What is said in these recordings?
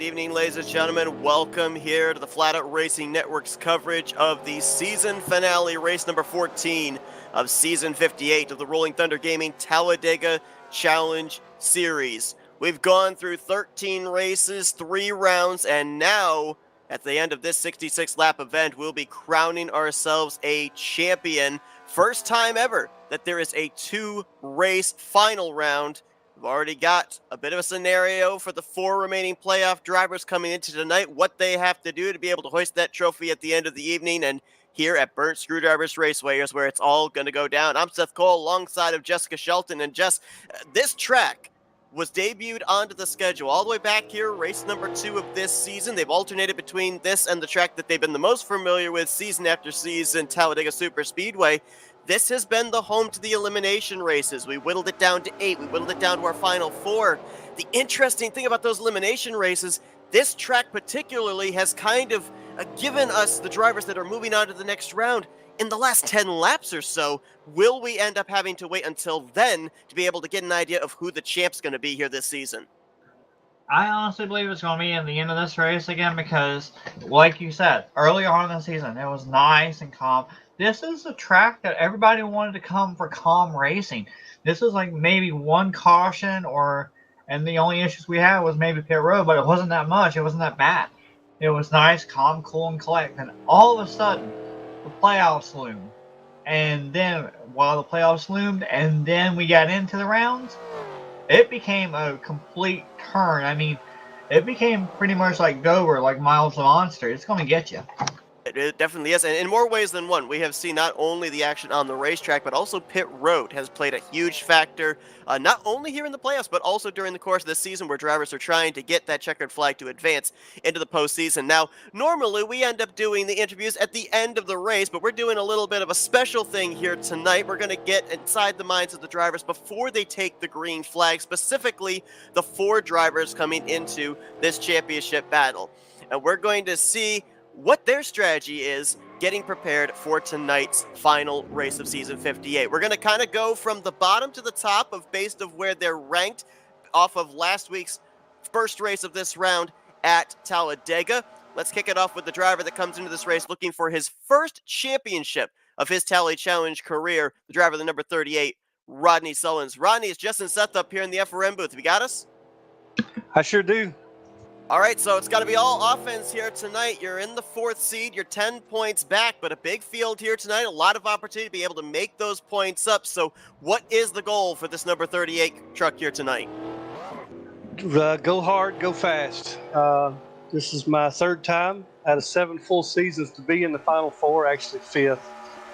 Good evening, ladies and gentlemen. Welcome here to the Flatout Racing Network's coverage of the season finale, race number 14 of season 58 of the Rolling Thunder Gaming Talladega Challenge Series. We've gone through 13 races, 3 rounds, and now, at the end of this 66-lap event, we'll be crowning ourselves a champion. First time ever that there is a 2-race final round. We've already got a bit of a scenario for the 4 remaining playoff drivers coming into tonight, what they have to do to be able to hoist that trophy at the end of the evening. And here at Burnt Screwdrivers Raceway is where it's all going to go down. I'm Seth Cole alongside of Jessica Shelton. And Jess, this track was debuted onto the schedule all the way back here, race number 2 of this season. They've alternated between this and the track that they've been the most familiar with season after season, Talladega Super Speedway. This has been the home to the elimination races. We whittled it down to 8. We whittled it down to our final 4. The interesting thing about those elimination races, this track particularly has kind of given us, the drivers that are moving on to the next round, in the last 10 laps or so, will we end up having to wait until then to be able to get an idea of who the champ's going to be here this season? I honestly believe it's going to be at the end of this race again because, like you said, early on in the season, it was nice and calm. This is a track that everybody wanted to come for calm racing. This is like maybe one caution and the only issues we had was maybe pit road, but it wasn't that much. It wasn't that bad. It was nice, calm, cool, and collect. And all of a sudden, the playoffs loomed. And then, while the playoffs loomed, and then we got into the rounds, it became a complete turn. I mean, it became pretty much like Dover, like Miles the Monster. It's going to get you. It definitely is, and in more ways than one. We have seen not only the action on the racetrack, but also pit road has played a huge factor, not only here in the playoffs, but also during the course of the season where drivers are trying to get that checkered flag to advance into the postseason. Now, normally we end up doing the interviews at the end of the race, but we're doing a little bit of a special thing here tonight. We're going to get inside the minds of the drivers before they take the green flag, specifically the 4 drivers coming into this championship battle. And we're going to see what their strategy is getting prepared for tonight's final race of season 58. We're going to kind of go from the bottom to the top of based of where they're ranked off of last week's first race of this round at Talladega. Let's kick it off with the driver that comes into this race looking for his first championship of his Tally Challenge career, the driver, the number 38, Rodney Sullins. Rodney, it's Justin Seth up here in the FRM booth. Have you got us? I sure do. All right, so it's got to be all offense here tonight. You're in the 4th seed. You're 10 points back, but a big field here tonight. A lot of opportunity to be able to make those points up. So what is the goal for this number 38 truck here tonight? Go hard, go fast. This is my 3rd time out of 7 full seasons to be in the Final 4, actually 5th.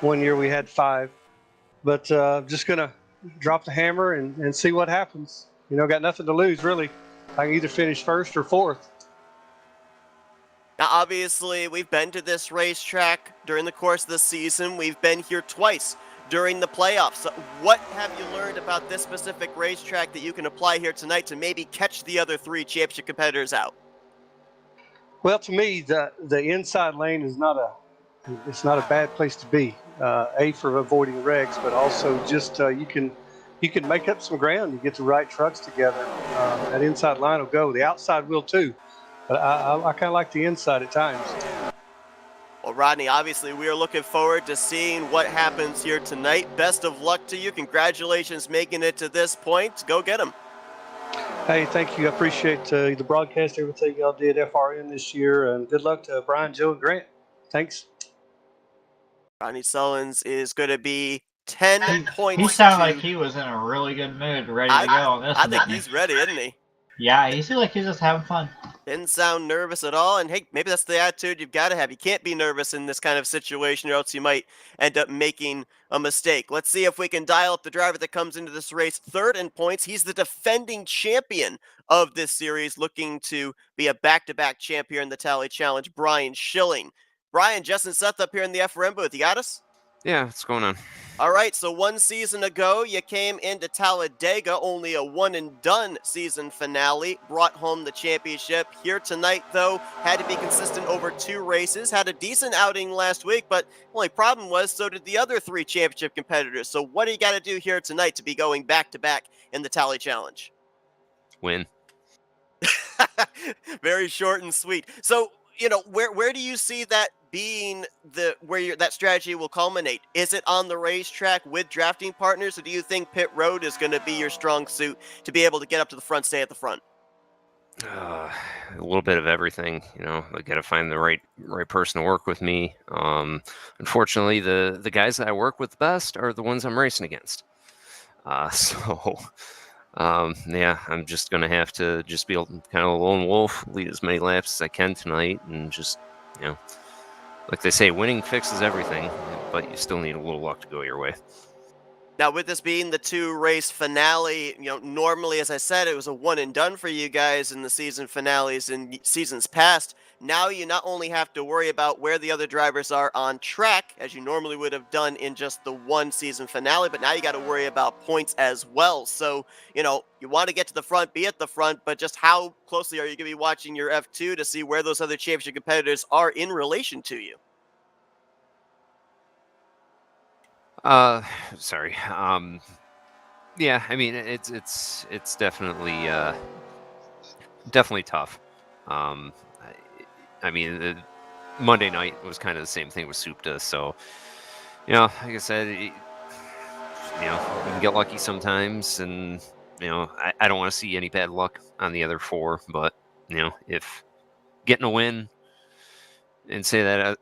One year we had 5. But just going to drop the hammer and see what happens. You know, got nothing to lose, really. I can either finish 1st or 4th. Now, obviously, we've been to this racetrack during the course of the season. We've been here twice during the playoffs. So what have you learned about this specific racetrack that you can apply here tonight to maybe catch the other 3 championship competitors out? Well, to me, the inside lane is not a bad place to be. For avoiding wrecks, but also just you can make up some ground. You get the right trucks together. That inside line will go. The outside will too. But I kind of like the inside at times. Well, Rodney, obviously we are looking forward to seeing what happens here tonight. Best of luck to you. Congratulations making it to this point. Go get them. Hey, thank you. I appreciate the broadcast, everything y'all did FRN this year. And good luck to Brian, Joe, and Grant. Thanks. Rodney Sullins is going to be 10 points. He sounded like he was in a really good mood, ready to go on this. I think he's ready, isn't he? Yeah, he seemed like he's just having fun. Didn't sound nervous at all, and hey, maybe that's the attitude you've got to have. You can't be nervous in this kind of situation, or else you might end up making a mistake. Let's see if we can dial up the driver that comes into this race 3rd in points. He's the defending champion of this series, looking to be a back-to-back champ here in the Tally Challenge, Brian Schilling. Brian, Justin Seth up here in the FRM booth. You got us? Yeah, what's going on? All right, so 1 season ago, you came into Talladega, only a one-and-done season finale, brought home the championship. Here tonight, though, had to be consistent over 2 races, had a decent outing last week, but the only problem was so did the other 3 championship competitors. So what do you got to do here tonight to be going back-to-back in the Tally Challenge? Win. Very short and sweet. So, where do you see that being that strategy will culminate? Is it on the racetrack with drafting partners, or do you think pit road is going to be your strong suit to be able to get up to the front, stay at the front? Uh, a little bit of everything, I got to find the right person to work with me. Unfortunately, the guys that I work with best are the ones I'm racing against. So, yeah, I'm just gonna have to just be kind of a lone wolf, lead as many laps as I can tonight, and just, like they say, winning fixes everything, but you still need a little luck to go your way. Now, with this being the 2-race finale, normally, as I said, it was a one and done for you guys in the season finales in seasons past. Now you not only have to worry about where the other drivers are on track, as you normally would have done in just the one season finale, but now you got to worry about points as well. So, you want to get to the front, be at the front, but just how closely are you going to be watching your F2 to see where those other championship competitors are in relation to you? Sorry. Yeah, I mean, it's definitely tough. Um, I mean, Monday night was kind of the same thing with Supta, so like I said, you can get lucky sometimes, and I don't want to see any bad luck on the other four, but if getting a win and say that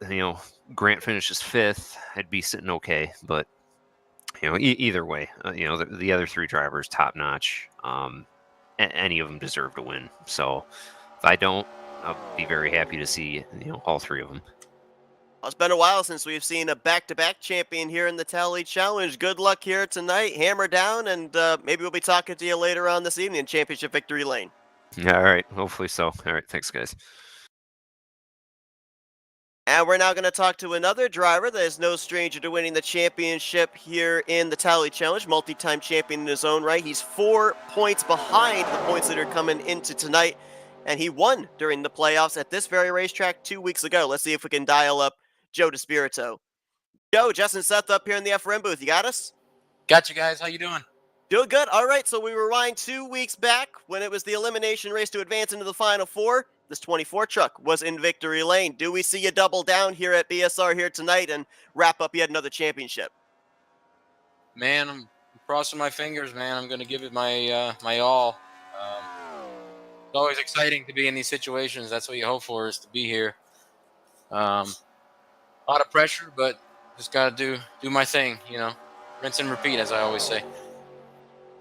Grant finishes 5th, I'd be sitting okay, but either way, the other 3 drivers top notch. Any of them deserve to win. So if I don't, I'll be very happy to see all 3 of them. Well, it's been a while since we've seen a back-to-back champion here in the Tally Challenge. Good luck here tonight. Hammer down, and maybe we'll be talking to you later on this evening in Championship Victory Lane. All right, hopefully so. All right, thanks, guys. And we're now going to talk to another driver that is no stranger to winning the championship here in the Tally Challenge, multi-time champion in his own right. He's 4 points behind the points that are coming into tonight, and he won during the playoffs at this very racetrack 2 weeks ago. Let's see if we can dial up Joe DeSpirito. Joe, Justin Seth up here in the FRM booth. You got us? Got you guys. How you doing? Doing good. All right, so we rewind 2 weeks back when it was the elimination race to advance into the Final Four. This 24 truck was in victory lane. Do we see you double down here at BSR here tonight and wrap up yet another championship? Man, I'm crossing my fingers, man. I'm going to give it my my all. It's always exciting to be in these situations. That's what you hope for, is to be here. A lot of pressure, but just got to do my thing, rinse and repeat, as I always say.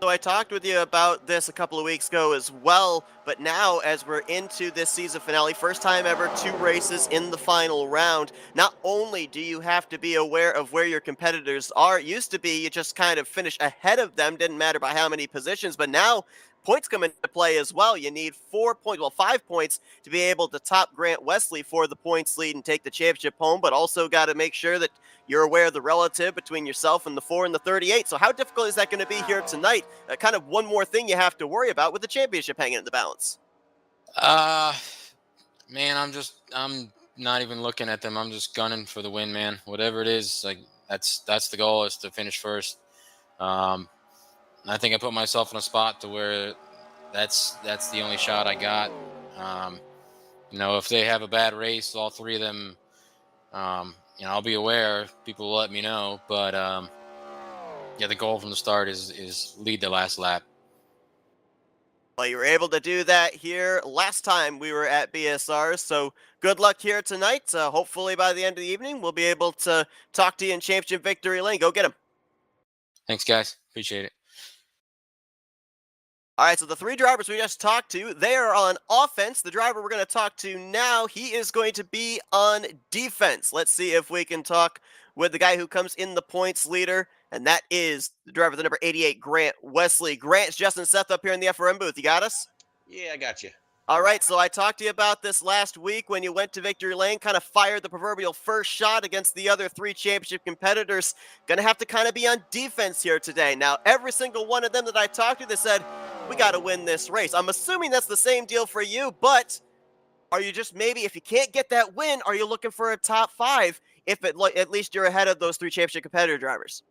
So I talked with you about this a couple of weeks ago as well, but now as we're into this season finale, first time ever 2 races in the final round, not only do you have to be aware of where your competitors are, it used to be you just kind of finish ahead of them, didn't matter by how many positions, but now points come into play as well. You need 5 points to be able to top Grant Wesley for the points lead and take the championship home, but also got to make sure that you're aware of the relative between yourself and the 4 and the 38. So how difficult is that going to be here tonight? Kind of one more thing you have to worry about with the championship hanging in the balance. Man, I'm not even looking at them. I'm just gunning for the win, man. Whatever it is, like that's the goal, is to finish first. I think I put myself in a spot to where that's the only shot I got. If they have a bad race, all 3 of them, I'll be aware. People will let me know. But yeah, the goal from the start is lead the last lap. Well, you were able to do that here last time we were at BSR, so good luck here tonight. Hopefully by the end of the evening, we'll be able to talk to you in Championship Victory Lane. Go get him. Thanks, guys. Appreciate it. All right, so the 3 drivers we just talked to, they are on offense. The driver we're going to talk to now, he is going to be on defense. Let's see if we can talk with the guy who comes in the points leader, and that is the driver, the number 88, Grant Wesley. Grant's Justin Seth up here in the FRM booth. You got us? Yeah, I got you. All right, so I talked to you about this last week when you went to victory lane, kind of fired the proverbial first shot against the other 3 championship competitors. Going to have to kind of be on defense here today. Now, every single one of them that I talked to, they said, we got to win this race. I'm assuming that's the same deal for you, but are you just maybe, if you can't get that win, are you looking for a top 5 if at least you're ahead of those 3 championship competitor drivers?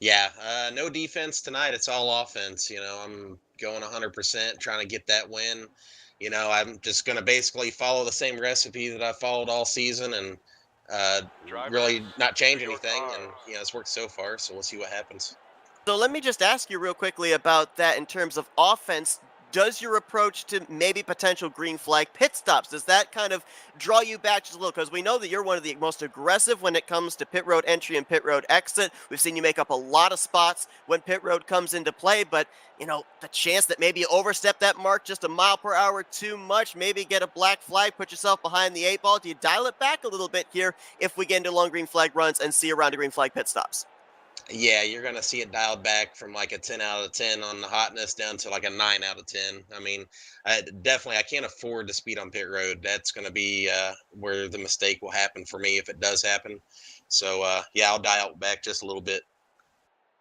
Yeah, no defense tonight. It's all offense. I'm going 100%, trying to get that win. I'm just going to basically follow the same recipe that I followed all season and really not change anything. And, it's worked so far. So we'll see what happens. So let me just ask you real quickly about that in terms of offense. Does your approach to maybe potential green flag pit stops, does that kind of draw you back just a little? Because we know that you're one of the most aggressive when it comes to pit road entry and pit road exit. We've seen you make up a lot of spots when pit road comes into play, but, the chance that maybe you overstep that mark just a mile per hour too much, maybe get a black flag, put yourself behind the 8 ball. Do you dial it back a little bit here if we get into long green flag runs and see around to green flag pit stops? Yeah, you're going to see it dialed back from like a 10 out of 10 on the hotness down to like a 9 out of 10. I mean, I can't afford to speed on pit road. That's going to be where the mistake will happen for me if it does happen. So, yeah, I'll dial back just a little bit.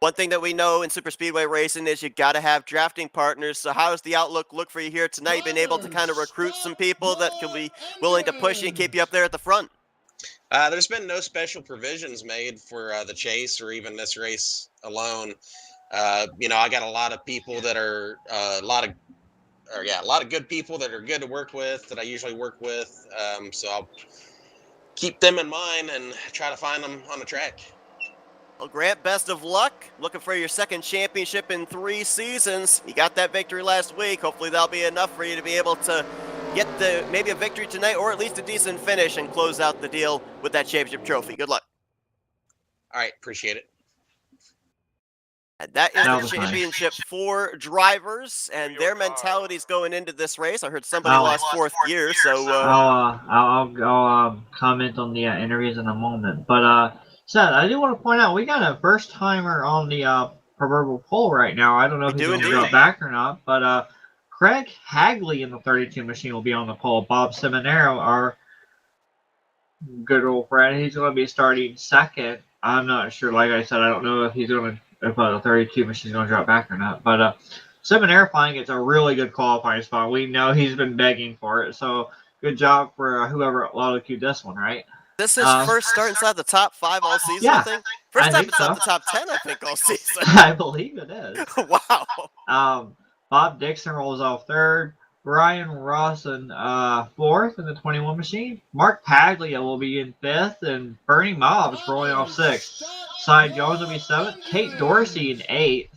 One thing that we know in super speedway racing is you got to have drafting partners. So how does the outlook look for you here tonight? You've been able to kind of recruit some people that can be willing to push you and keep you up there at the front. There's been no special provisions made for the chase or even this race alone. I got a lot of people that are a lot of good people that are good to work with that I usually work with. So I'll keep them in mind and try to find them on the track. Well, Grant, best of luck. Looking for your second championship in 3 seasons. You got that victory last week. Hopefully that'll be enough for you to be able to get maybe a victory tonight or at least a decent finish and close out the deal with that championship trophy. Good luck. All right, appreciate it. And that is the championship for drivers and their mentalities going into this race. I heard somebody lost 4th gear, so I'll comment on the interviews in a moment. But Seth, I do want to point out we got a first timer on the proverbial poll right now. I don't know if he's going to drop back or not, but Craig Hagley in the 32 machine will be on the poll. Bob Seminaro, our good old friend, he's going to be starting second. I'm not sure. Like I said, I don't know if he's going to. If the 32 machine is going to drop back or not. But Seminary flying gets a really good qualifying spot. We know he's been begging for it. So good job for whoever auto-queued this one, right? This is first start inside the top 5 all season, yeah, I think. First time inside the top 10, I think, all season. I believe it is. Wow. Bob Dixon rolls off 3rd. Brian Rawson 4th in the 21 machine. Mark Paglia will be in 5th. And Bernie Mobbs rolling off 6th. Cy Jones will be 7th. Kate Dorsey in 8th.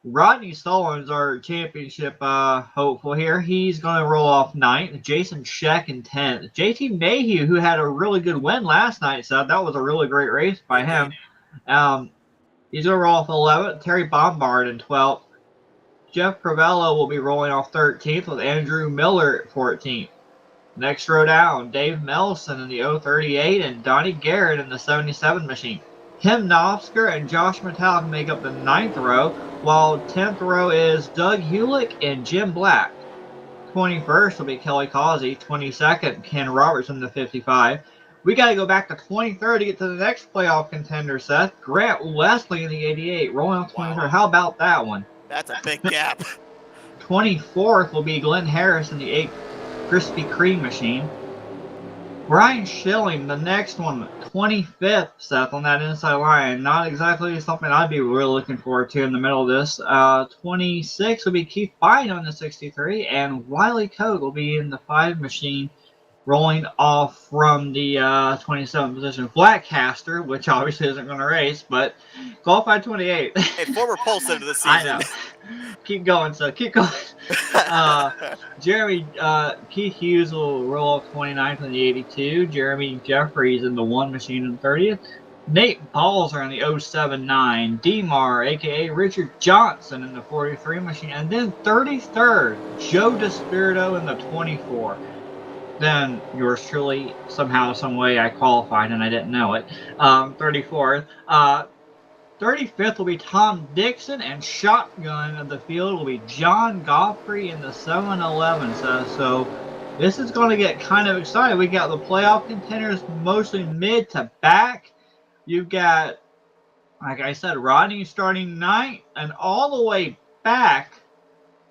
Rodney Stallings, our championship hopeful here, he's going to roll off 9th. Jason Scheck in 10th. JT Mayhew, who had a really good win last night, so that was a really great race by him. He's going to roll off 11th. Terry Bombard in 12th. Jeff Crivello will be rolling off 13th with Andrew Miller at 14th. Next row down, Dave Melson in the 038 and Donnie Garrett in the 77 machine. Tim Knopsker and Josh Metallic make up the 9th row, while 10th row is Doug Hewlick and Jim Black. 21st will be Kelly Causey. 22nd, Ken Robertson in the 55. We got to go back to 23rd to get to the next playoff contender, Seth. Grant Wesley in the 88, rolling off 23rd. Wow. How about that one? That's a big gap. 24th will be Glenn Harris in the 8 Krispy Kreme machine. Brian Schilling, the next one, 25th, Seth, on that inside line. Not exactly something I'd be really looking forward to in the middle of this. 26th will be Keith Bynum in the 63, and Wiley Coate will be in the 5 machine, rolling off from the 27th position. Blackcaster, which obviously isn't going to race, but qualified 28. A former pole sitter this season. I know. Keep going, so keep going. Jeremy Keith Hughes will roll off 29th in the 82. Jeremy Jeffries in the 1 machine in the 30th. Nate Balzer in the 079. DMAR, a.k.a. Richard Johnson in the 43 machine. And then 33rd, Joe DeSpirito in the 24. Then yours truly, somehow, some way, I qualified and I didn't know it. 34th. 35th will be Tom Dixon, and shotgun of the field will be John Goffrey in the 7-11. So this is going to get kind of exciting. We got the playoff contenders mostly mid to back. You've got, like I said, Rodney starting 9th, and all the way back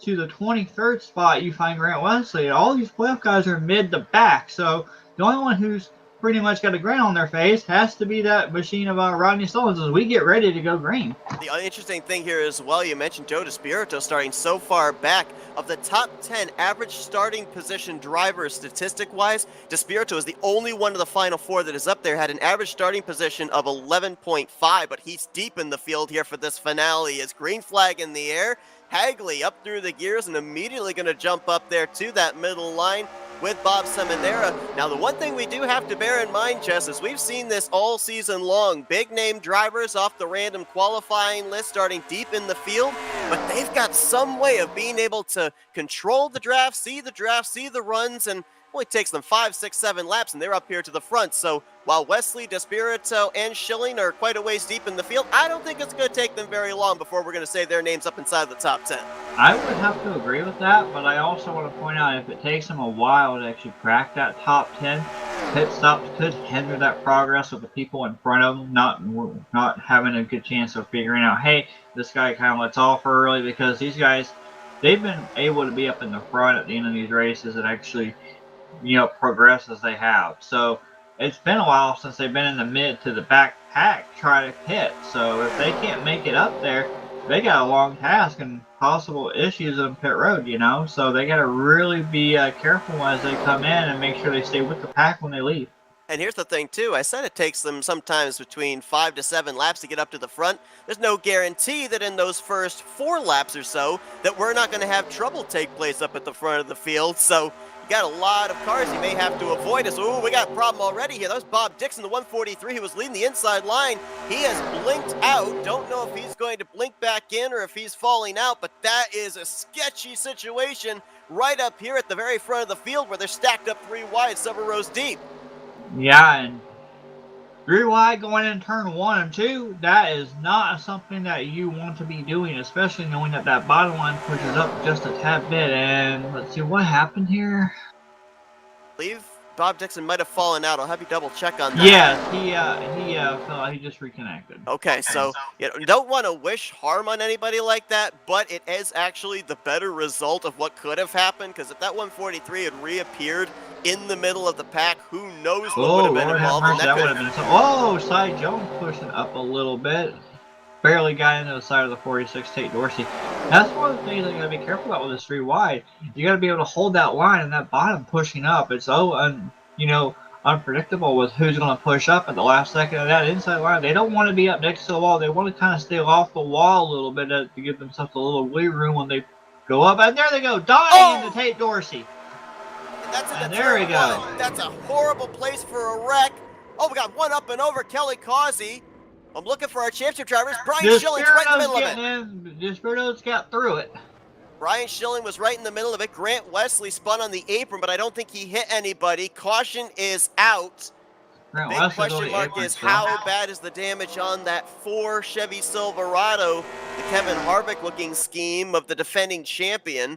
to the 23rd spot, you find Grant Wesley. All these playoff guys are mid to back. So the only one who's pretty much got a grin on their face has to be that machine of Rodney Stallings as we get ready to go green. The interesting thing here as well, you mentioned Joe DeSpirito starting so far back. Of the top 10 average starting position drivers statistic-wise, DeSpirito is the only one of the final four that is up there, had an average starting position of 11.5, but he's deep in the field here for this finale. As green flag in the air, Hagley up through the gears and immediately going to jump up there to that middle line with Bob Seminara. Now, the one thing we do have to bear in mind, Jess, is we've seen this all season long. Big name drivers off the random qualifying list starting deep in the field, but they've got some way of being able to control the draft, see the runs, and it only takes them 5, 6, 7 laps, and they're up here to the front. So while Wesley, DeSpirito, and Schilling are quite a ways deep in the field, I don't think it's going to take them very long before we're going to say their names up inside the top 10. I would have to agree with that, but I also want to point out if it takes them a while to actually crack that top 10, pit stops could hinder that progress with the people in front of them not having a good chance of figuring out, hey, this guy kind of lets off early, because these guys, they've been able to be up in the front at the end of these races and actually, progress as they have. So it's been a while since they've been in the mid to the back pack trying to pit. So if they can't make it up there, they got a long task and possible issues on pit road, so they got to really be careful as they come in and make sure they stay with the pack when they leave. And here's the thing, too. I said it takes them sometimes between 5 to 7 laps to get up to the front. There's no guarantee that in those first 4 laps or so that we're not going to have trouble take place up at the front of the field. So you got a lot of cars you may have to avoid us. Ooh, we got a problem already here. That was Bob Dixon, the 143, who was leading the inside line. He has blinked out. Don't know if he's going to blink back in or if he's falling out, but that is a sketchy situation right up here at the very front of the field where they're stacked up 3 wide, several rows deep. Yeah, and 3 wide going in turn 1 and 2, that is not something that you want to be doing, especially knowing that that bottom line pushes up just a tad bit. And let's see what happened here. I believe Bob Dixon might have fallen out. I'll have you double check on that. Yes, he fell out. He just reconnected. Okay, so don't want to wish harm on anybody like that, but it is actually the better result of what could have happened, because if that 143 had reappeared in the middle of the pack, who knows what would have been involved. And that would have been so. Cy Jones pushing up a little bit. Barely got into the side of the 46 Tate Dorsey. That's one of the things that you got to be careful about with this 3 wide. You got to be able to hold that line and that bottom pushing up. It's so unpredictable with who's going to push up at the last second of that inside line. They don't want to be up next to the wall. They want to kind of stay off the wall a little bit to give themselves a little wiggle room when they go up. And there they go, dying into Tate Dorsey. And there we go. That's a horrible place for a wreck. Oh, we got one up and over Kelly Causey. I'm looking for our championship drivers. Brian Schilling's right in the middle of it. DeSpirito's got through it. Brian Schilling was right in the middle of it. Grant Wesley spun on the apron, but I don't think he hit anybody. Caution is out. Grant Big Wesley question mark is how bad is the damage on that 4 Chevy Silverado, the Kevin Harvick-looking scheme of the defending champion.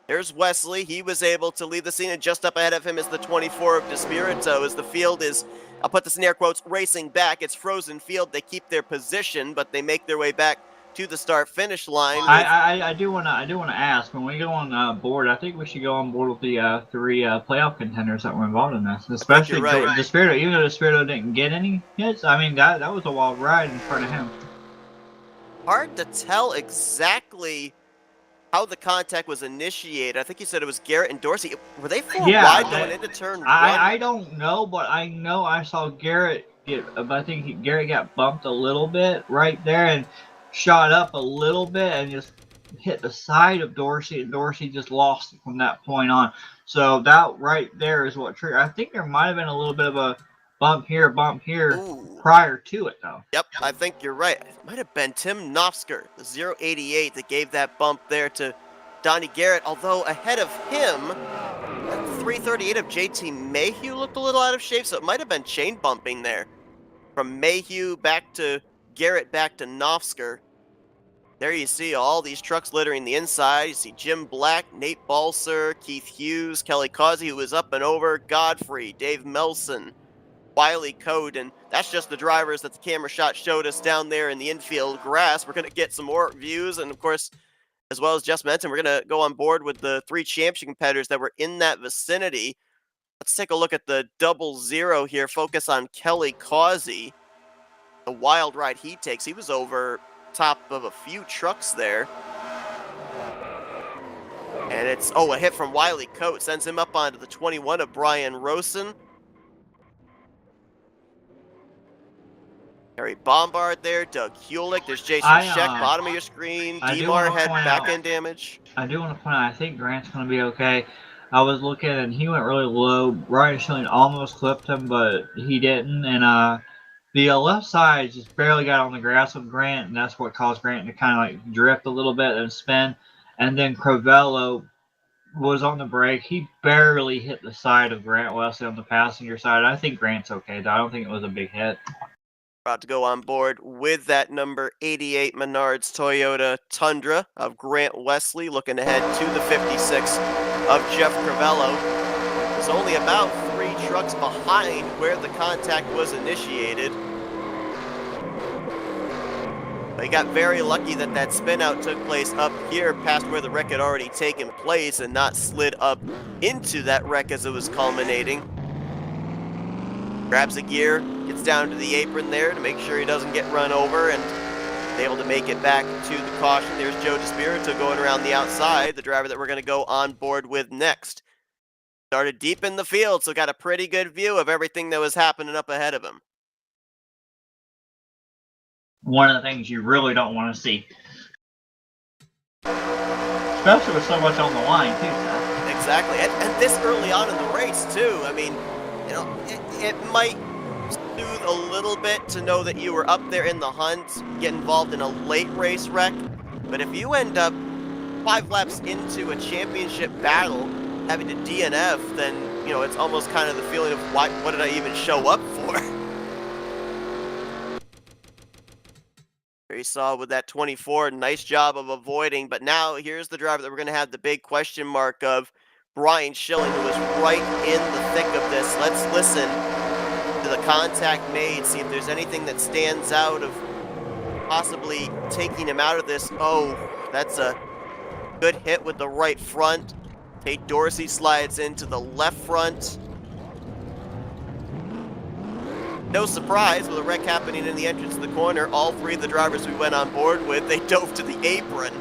There's Wesley. He was able to leave the scene, and just up ahead of him is the 24 of DeSpirito as the field is, I'll put this in air quotes, racing back. It's frozen field. They keep their position, but they make their way back to the start-finish line. I do want to ask, when we go on board, I think we should go on board with the 3 playoff contenders that were involved in this, especially DeSpirito. Even though DeSpirito didn't get any hits, I mean, that was a wild ride in front of him. Hard to tell exactly how the contact was initiated. I think you said it was Garrett and Dorsey. Were they 4 wide going into turn 1? I don't know, but I know I saw Garrett Garrett got bumped a little bit right there and shot up a little bit and just hit the side of Dorsey, and Dorsey just lost it from that point on. So that right there is what triggered. I think there might have been a little bit of a bump here Ooh. prior to it, though. Yep, I think you're right. It might have been Tim Nofsker, the 088, that gave that bump there to Donnie Garrett, although ahead of him, 338 of JT Mayhew looked a little out of shape, so it might have been chain bumping there. From Mayhew back to Garrett back to Nofsker. There you see all these trucks littering the inside. You see Jim Black, Nate Balser, Keith Hughes, Kelly Causey, who was up and over, Godfrey, Dave Melson, Wiley Code, and that's just the drivers that the camera shot showed us down there in the infield grass. We're going to get some more views, and of course, as well as just mentioned, we're going to go on board with the 3 championship competitors that were in that vicinity. Let's take a look at the 00 here. Focus on Kelly Causey. The wild ride he takes. He was over top of a few trucks there. And it's, a hit from Wiley Coate. Sends him up onto the 21 of Brian Rosen. Harry Bombard there, Doug Hewlick, there's Jason Scheck, bottom of your screen. DeMar had back-end damage. I do want to point out, I think Grant's going to be okay. I was looking and he went really low. Ryan Schilling almost clipped him, but he didn't. And the left side just barely got on the grass with Grant, and that's what caused Grant to kind of like drift a little bit and spin. And then Crovello was on the brake. He barely hit the side of Grant Wesley on the passenger side. I think Grant's okay, though. I don't think it was a big hit. About to go on board with that number 88 Menards Toyota Tundra of Grant Wesley, looking ahead to the 56 of Jeff Crivello. It's only about 3 trucks behind where the contact was initiated. They got very lucky that that spin out took place up here past where the wreck had already taken place and not slid up into that wreck as it was culminating. Grabs a gear, gets down to the apron there to make sure he doesn't get run over, and able to make it back to the caution. There's Joe DeSpirito going around the outside, the driver that we're going to go on board with next. Started deep in the field, so got a pretty good view of everything that was happening up ahead of him. One of the things you really don't want to see. Especially with so much on the line, too, Seth. Exactly, and this early on in the race, too. I mean, you know, it might soothe a little bit to know that you were up there in the hunt, get involved in a late race wreck, but if you end up 5 laps into a championship battle having to DNF, then, you know, it's almost kind of the feeling of what did I even show up for? You saw with that 24, nice job of avoiding, but now here's the driver that we're going to have the big question mark of, Brian Schilling, who was right in the thick of this. Let's listen to the contact made, see if there's anything that stands out of possibly taking him out of this. Oh, that's a good hit with the right front. Tate Dorsey slides into the left front. No surprise with a wreck happening in the entrance of the corner. All 3 of the drivers we went on board with, they dove to the apron.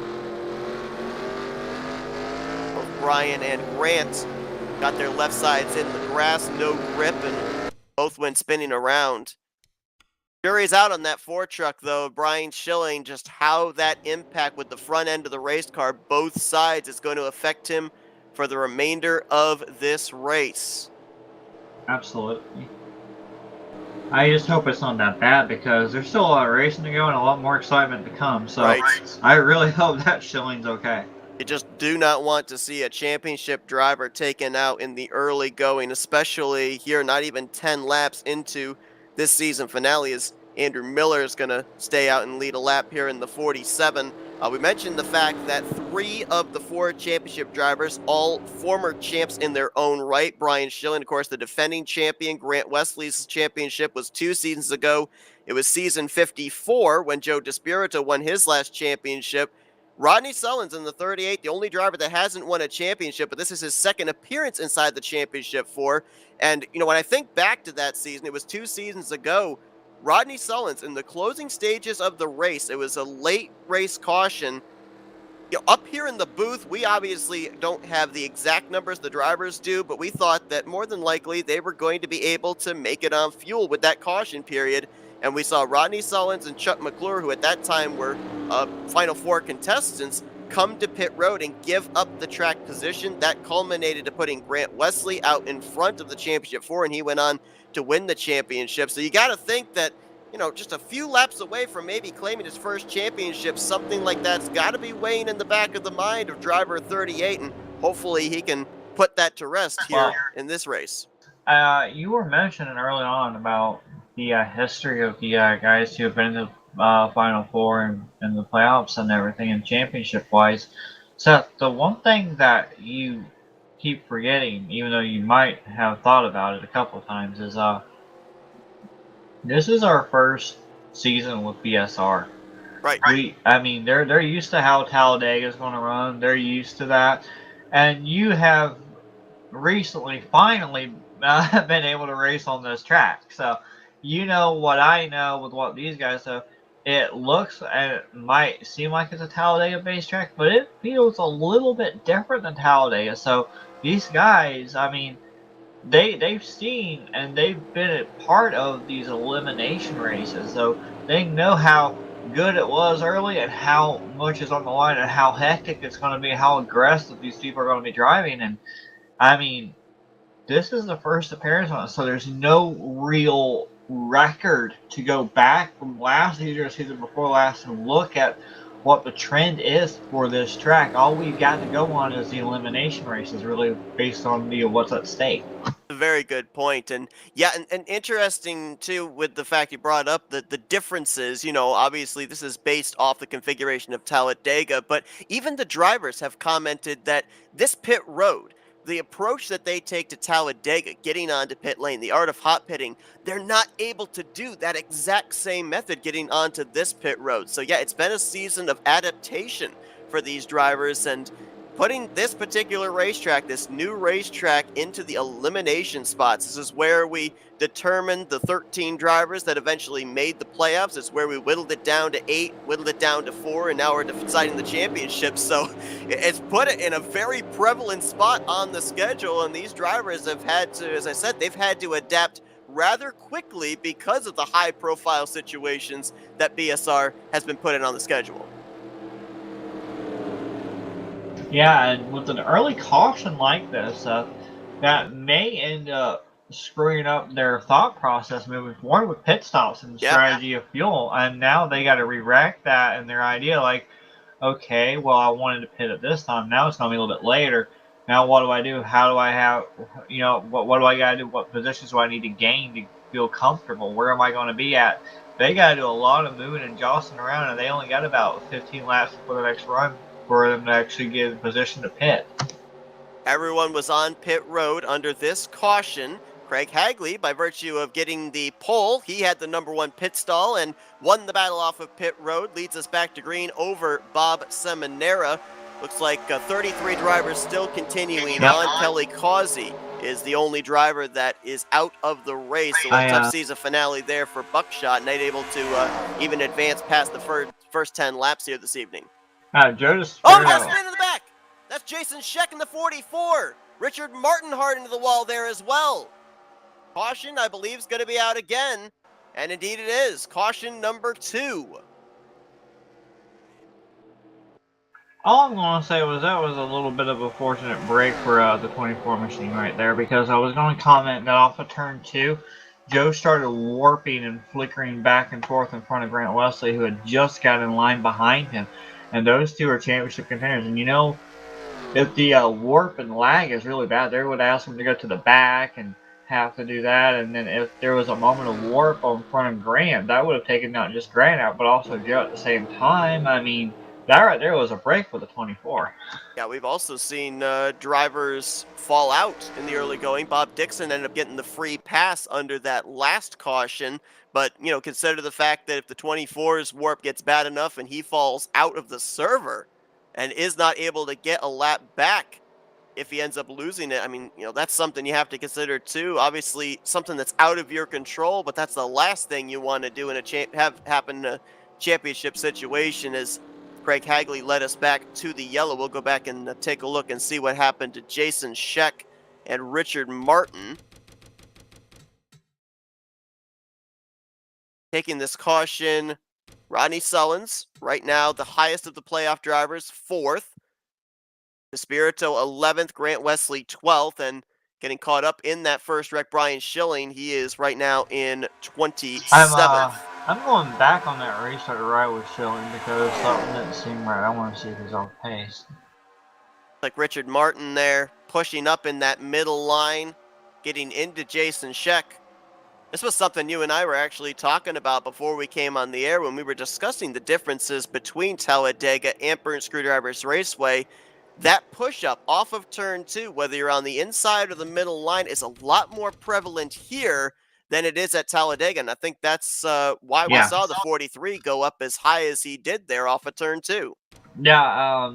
Both Brian and Grant got their left sides in the grass, no grip, and both went spinning around. Jury's out on that 4 truck, though. Brian Schilling, just how that impact with the front end of the race car, both sides, is going to affect him for the remainder of this race. Absolutely. I just hope it's not that bad because there's still a lot of racing to go and a lot more excitement to come. So Right. I really hope that Schilling's okay. You just do not want to see a championship driver taken out in the early going, especially here not even 10 laps into this season finale, as Andrew Miller is going to stay out and lead a lap here in the 47. We mentioned the fact that 3 of the 4 championship drivers, all former champs in their own right. Brian Schilling, of course, the defending champion. Grant Wesley's championship was 2 seasons ago. It was season 54 when Joe DeSpirito won his last championship. Rodney Sullins in the 38, the only driver that hasn't won a championship, but this is his second appearance inside the championship 4. And, you know, when I think back to that season, it was 2 seasons ago. Rodney Sullins, in the closing stages of the race, it was a late race caution. You know, up here in the booth, we obviously don't have the exact numbers the drivers do, but we thought that more than likely they were going to be able to make it on fuel with that caution period. And we saw Rodney Sullins and Chuck McClure, who at that time were Final 4 contestants, come to pit road and give up the track position. That culminated to putting Grant Wesley out in front of the championship 4, and he went on to win the championship. So you got to think that, you know, just a few laps away from maybe claiming his first championship, something like that's got to be weighing in the back of the mind of driver 38, and hopefully he can put that to rest here in this race. You were mentioning early on about the history of the guys who have been in the Final 4 and the playoffs and everything, and championship-wise. Seth, the one thing that you keep forgetting, even though you might have thought about it a couple of times, is this is our first season with BSR. Right. I mean, they're used to how Talladega is going to run. They're used to that, and you have recently finally been able to race on this track. So, you know what I know with what these guys do. It looks and it might seem like it's a Talladega-based track, but it feels a little bit different than Talladega. So these guys, I mean, they've seen and they've been a part of these elimination races, so they know how good it was early and how much is on the line and how hectic it's going to be, how aggressive these people are going to be driving. And I mean, this is the first appearance on it, so there's no real record to go back from last season or season before last and look at what the trend is for this track. All we've got to go on is the elimination races, really based on what's at stake. A very good point. And yeah, and interesting too with the fact you brought up the differences. Obviously this is based off the configuration of Talladega, but even the drivers have commented that this pit road, the approach that they take to Talladega, getting onto pit lane, the art of hot pitting, they're not able to do that exact same method getting onto this pit road. So yeah, it's been a season of adaptation for these drivers, and putting this particular racetrack, this new racetrack, into the elimination spots. This is where we determined the 13 drivers that eventually made the playoffs. It's where we whittled it down to 8, whittled it down to 4, and now we're deciding the championship. So it's put it in a very prevalent spot on the schedule, and these drivers have had to, as I said, they've had to adapt rather quickly because of the high-profile situations that BSR has been putting on the schedule. Yeah, and with an early caution like this, that may end up screwing up their thought process moving forward with pit stops and the strategy of fuel. And now they got to re-rack that in their idea. Like, okay, well, I wanted to pit at this time. Now it's going to be a little bit later. Now what do I do? How do I have, what do I got to do? What positions do I need to gain to feel comfortable? Where am I going to be at? They got to do a lot of moving and jostling around, and they only got about 15 laps before the next run for them to actually get in position to pit. Everyone was on pit road under this caution. Craig Hagley, by virtue of getting the pole, he had the number 1 pit stall and won the battle off of pit road, leads us back to green over Bob Seminara. Looks like 33 drivers still continuing on. Kelly Causey is the only driver that is out of the race. So a tough season finale there for Buckshot, not able to even advance past the first 10 laps here this evening. Joe just that's spin in the back. That's Jason Scheck in the 44. Richard Martin hard into the wall there as well. Caution, I believe, is going to be out again. And indeed it is. Caution number 2. All I'm going to say was that was a little bit of a fortunate break for the 24 machine right there, because I was going to comment that off of turn 2, Joe started warping and flickering back and forth in front of Grant Wesley, who had just got in line behind him. And those two are championship contenders. And if the warp and lag is really bad, they would ask him to go to the back and have to do that. And then if there was a moment of warp in front of Grant, that would have taken not just Grant out, but also Joe at the same time. I mean, that right there was a break for the 24. Yeah, we've also seen drivers fall out in the early going. Bob Dixon ended up getting the free pass under that last caution. But, consider the fact that if the 24's warp gets bad enough and he falls out of the server and is not able to get a lap back if he ends up losing it, I mean, that's something you have to consider too. Obviously, something that's out of your control, but that's the last thing you want to do in have happen in a championship situation. As Craig Hagley led us back to the yellow, we'll go back and take a look and see what happened to Jason Scheck and Richard Martin. Taking this caution, Rodney Sullins, right now the highest of the playoff drivers, 4th. Despirito 11th, Grant Wesley 12th, and getting caught up in that first wreck, Brian Schilling, he is right now in 27th. I'm going back on that restart right with Schilling because something didn't seem right. I want to see if he's off pace. Like Richard Martin there, pushing up in that middle line, getting into Jason Scheck. This was something you and I were actually talking about before we came on the air when we were discussing the differences between Talladega and Burnt Screwdrivers Raceway. That push-up off of turn 2, whether you're on the inside or the middle line, is a lot more prevalent here than it is at Talladega. And I think that's why we saw the 43 go up as high as he did there off of turn 2. Yeah,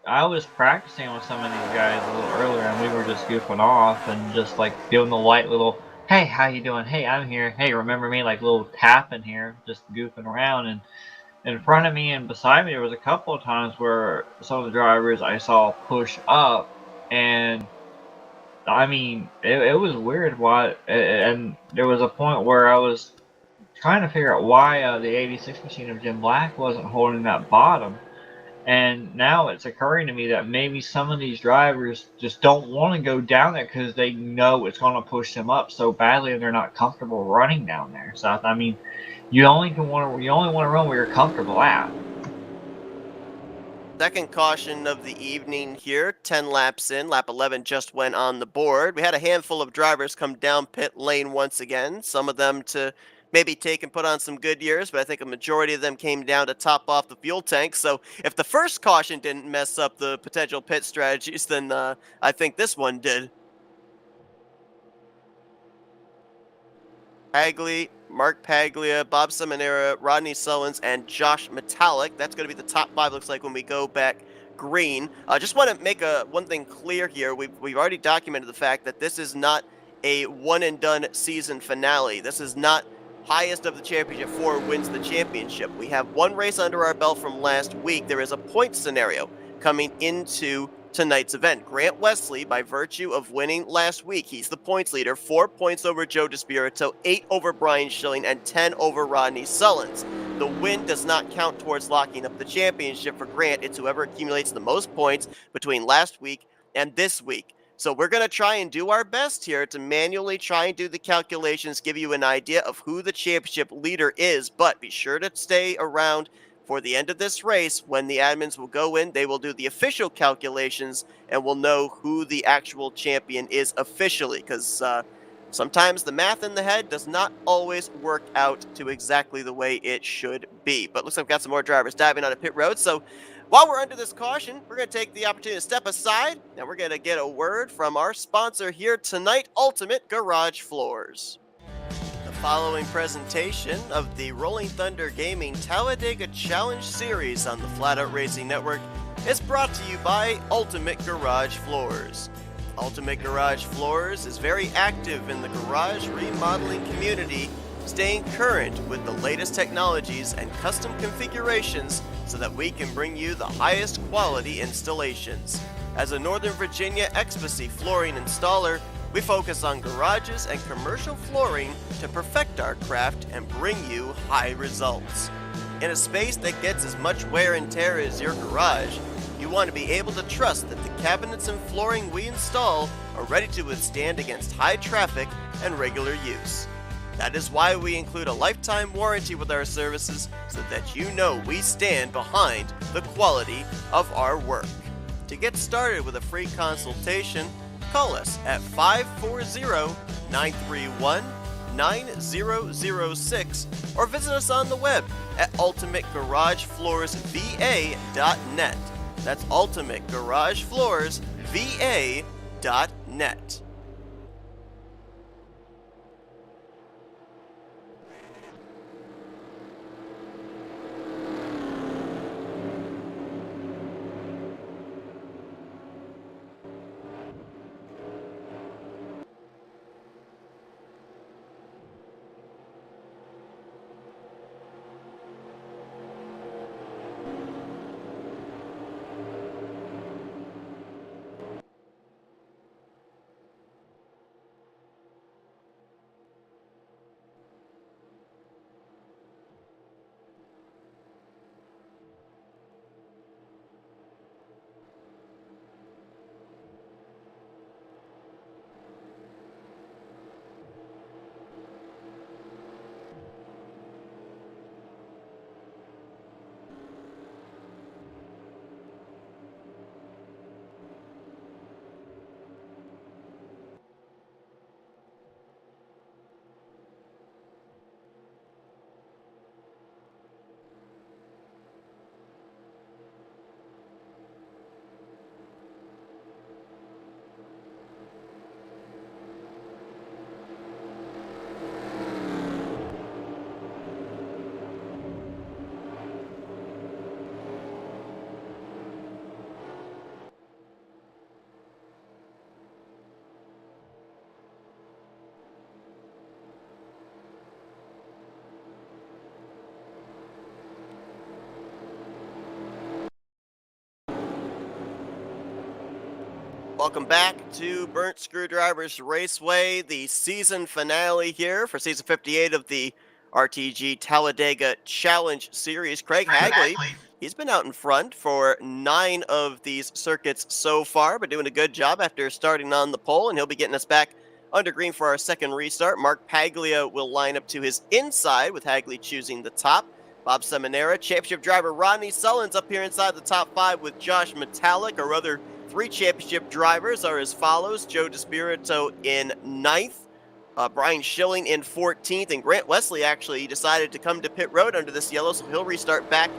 I was practicing with some of these guys a little earlier, and we were just goofing off and just like doing the light little, "Hey, how you doing? Hey, I'm here. Hey, remember me?" Like little tapping here, just goofing around. And in front of me and beside me, there was a couple of times where some of the drivers I saw push up, and I mean, it was weird. Why? And there was a point where I was trying to figure out why the '86 machine of Jim Black wasn't holding that bottom. And now it's occurring to me that maybe some of these drivers just don't want to go down there because they know it's going to push them up so badly, and they're not comfortable running down there. So I mean, you only want to run where you're comfortable at. Second caution of the evening here, 10 laps in. Lap 11 just went on the board. We had a handful of drivers come down pit lane once again, some of them to maybe take and put on some Goodyears, but I think a majority of them came down to top off the fuel tank. So if the first caution didn't mess up the potential pit strategies, then I think this one did. Paglia, Mark Paglia, Bob Seminara, Rodney Sullins, and Josh Metallic. That's going to be the top five, looks like, when we go back green. Just want to make one thing clear here. We've already documented the fact that this is not a one-and-done season finale. This is not highest of the championship four wins the championship. We have one race under our belt from last week. There is a point scenario coming into tonight's event. Grant Wesley, by virtue of winning last week, he's the points leader, 4 points over Joe DeSpirito, 8 over Brian Schilling, and 10 over Rodney Sullins. The win does not count towards locking up the championship for Grant. It's whoever accumulates the most points between last week and this week. So we're going to try and do our best here to manually try and do the calculations, give you an idea of who the championship leader is, but be sure to stay around for the end of this race. When the admins will go in, they will do the official calculations and we'll know who the actual champion is officially, because sometimes the math in the head does not always work out to exactly the way it should be. But looks like we've got some more drivers diving on a pit road. So while we're under this caution, we're going to take the opportunity to step aside and we're going to get a word from our sponsor here tonight, Ultimate Garage Floors. The following presentation of the Rolling Thunder Gaming Talladega Challenge Series on the Flatout Racing Network is brought to you by Ultimate Garage Floors. Ultimate Garage Floors is very active in the garage remodeling community, staying current with the latest technologies and custom configurations so that we can bring you the highest quality installations. As a Northern Virginia Exposy flooring installer, we focus on garages and commercial flooring to perfect our craft and bring you high results. In a space that gets as much wear and tear as your garage, you want to be able to trust that the cabinets and flooring we install are ready to withstand against high traffic and regular use. That is why we include a lifetime warranty with our services, so that you know we stand behind the quality of our work. To get started with a free consultation, call us at 540-931-9006 or visit us on the web at ultimategaragefloorsva.net. That's ultimategaragefloorsva.net. Welcome back to Burnt Screwdrivers Raceway, the season finale here for season 58 of the RTG Talladega Challenge Series. Craig Hagley, he's been out in front for 9 of these circuits so far, but doing a good job after starting on the pole, and he'll be getting us back under green for our second restart. Mark Paglia will line up to his inside, with Hagley choosing the top. Bob Seminara, championship driver Rodney Sullins up here inside the top 5 with Josh Metallic. Our other 3 championship drivers are as follows: Joe DeSpirito in 9th, Brian Schilling in 14th, and Grant Wesley actually decided to come to pit road under this yellow, so he'll restart back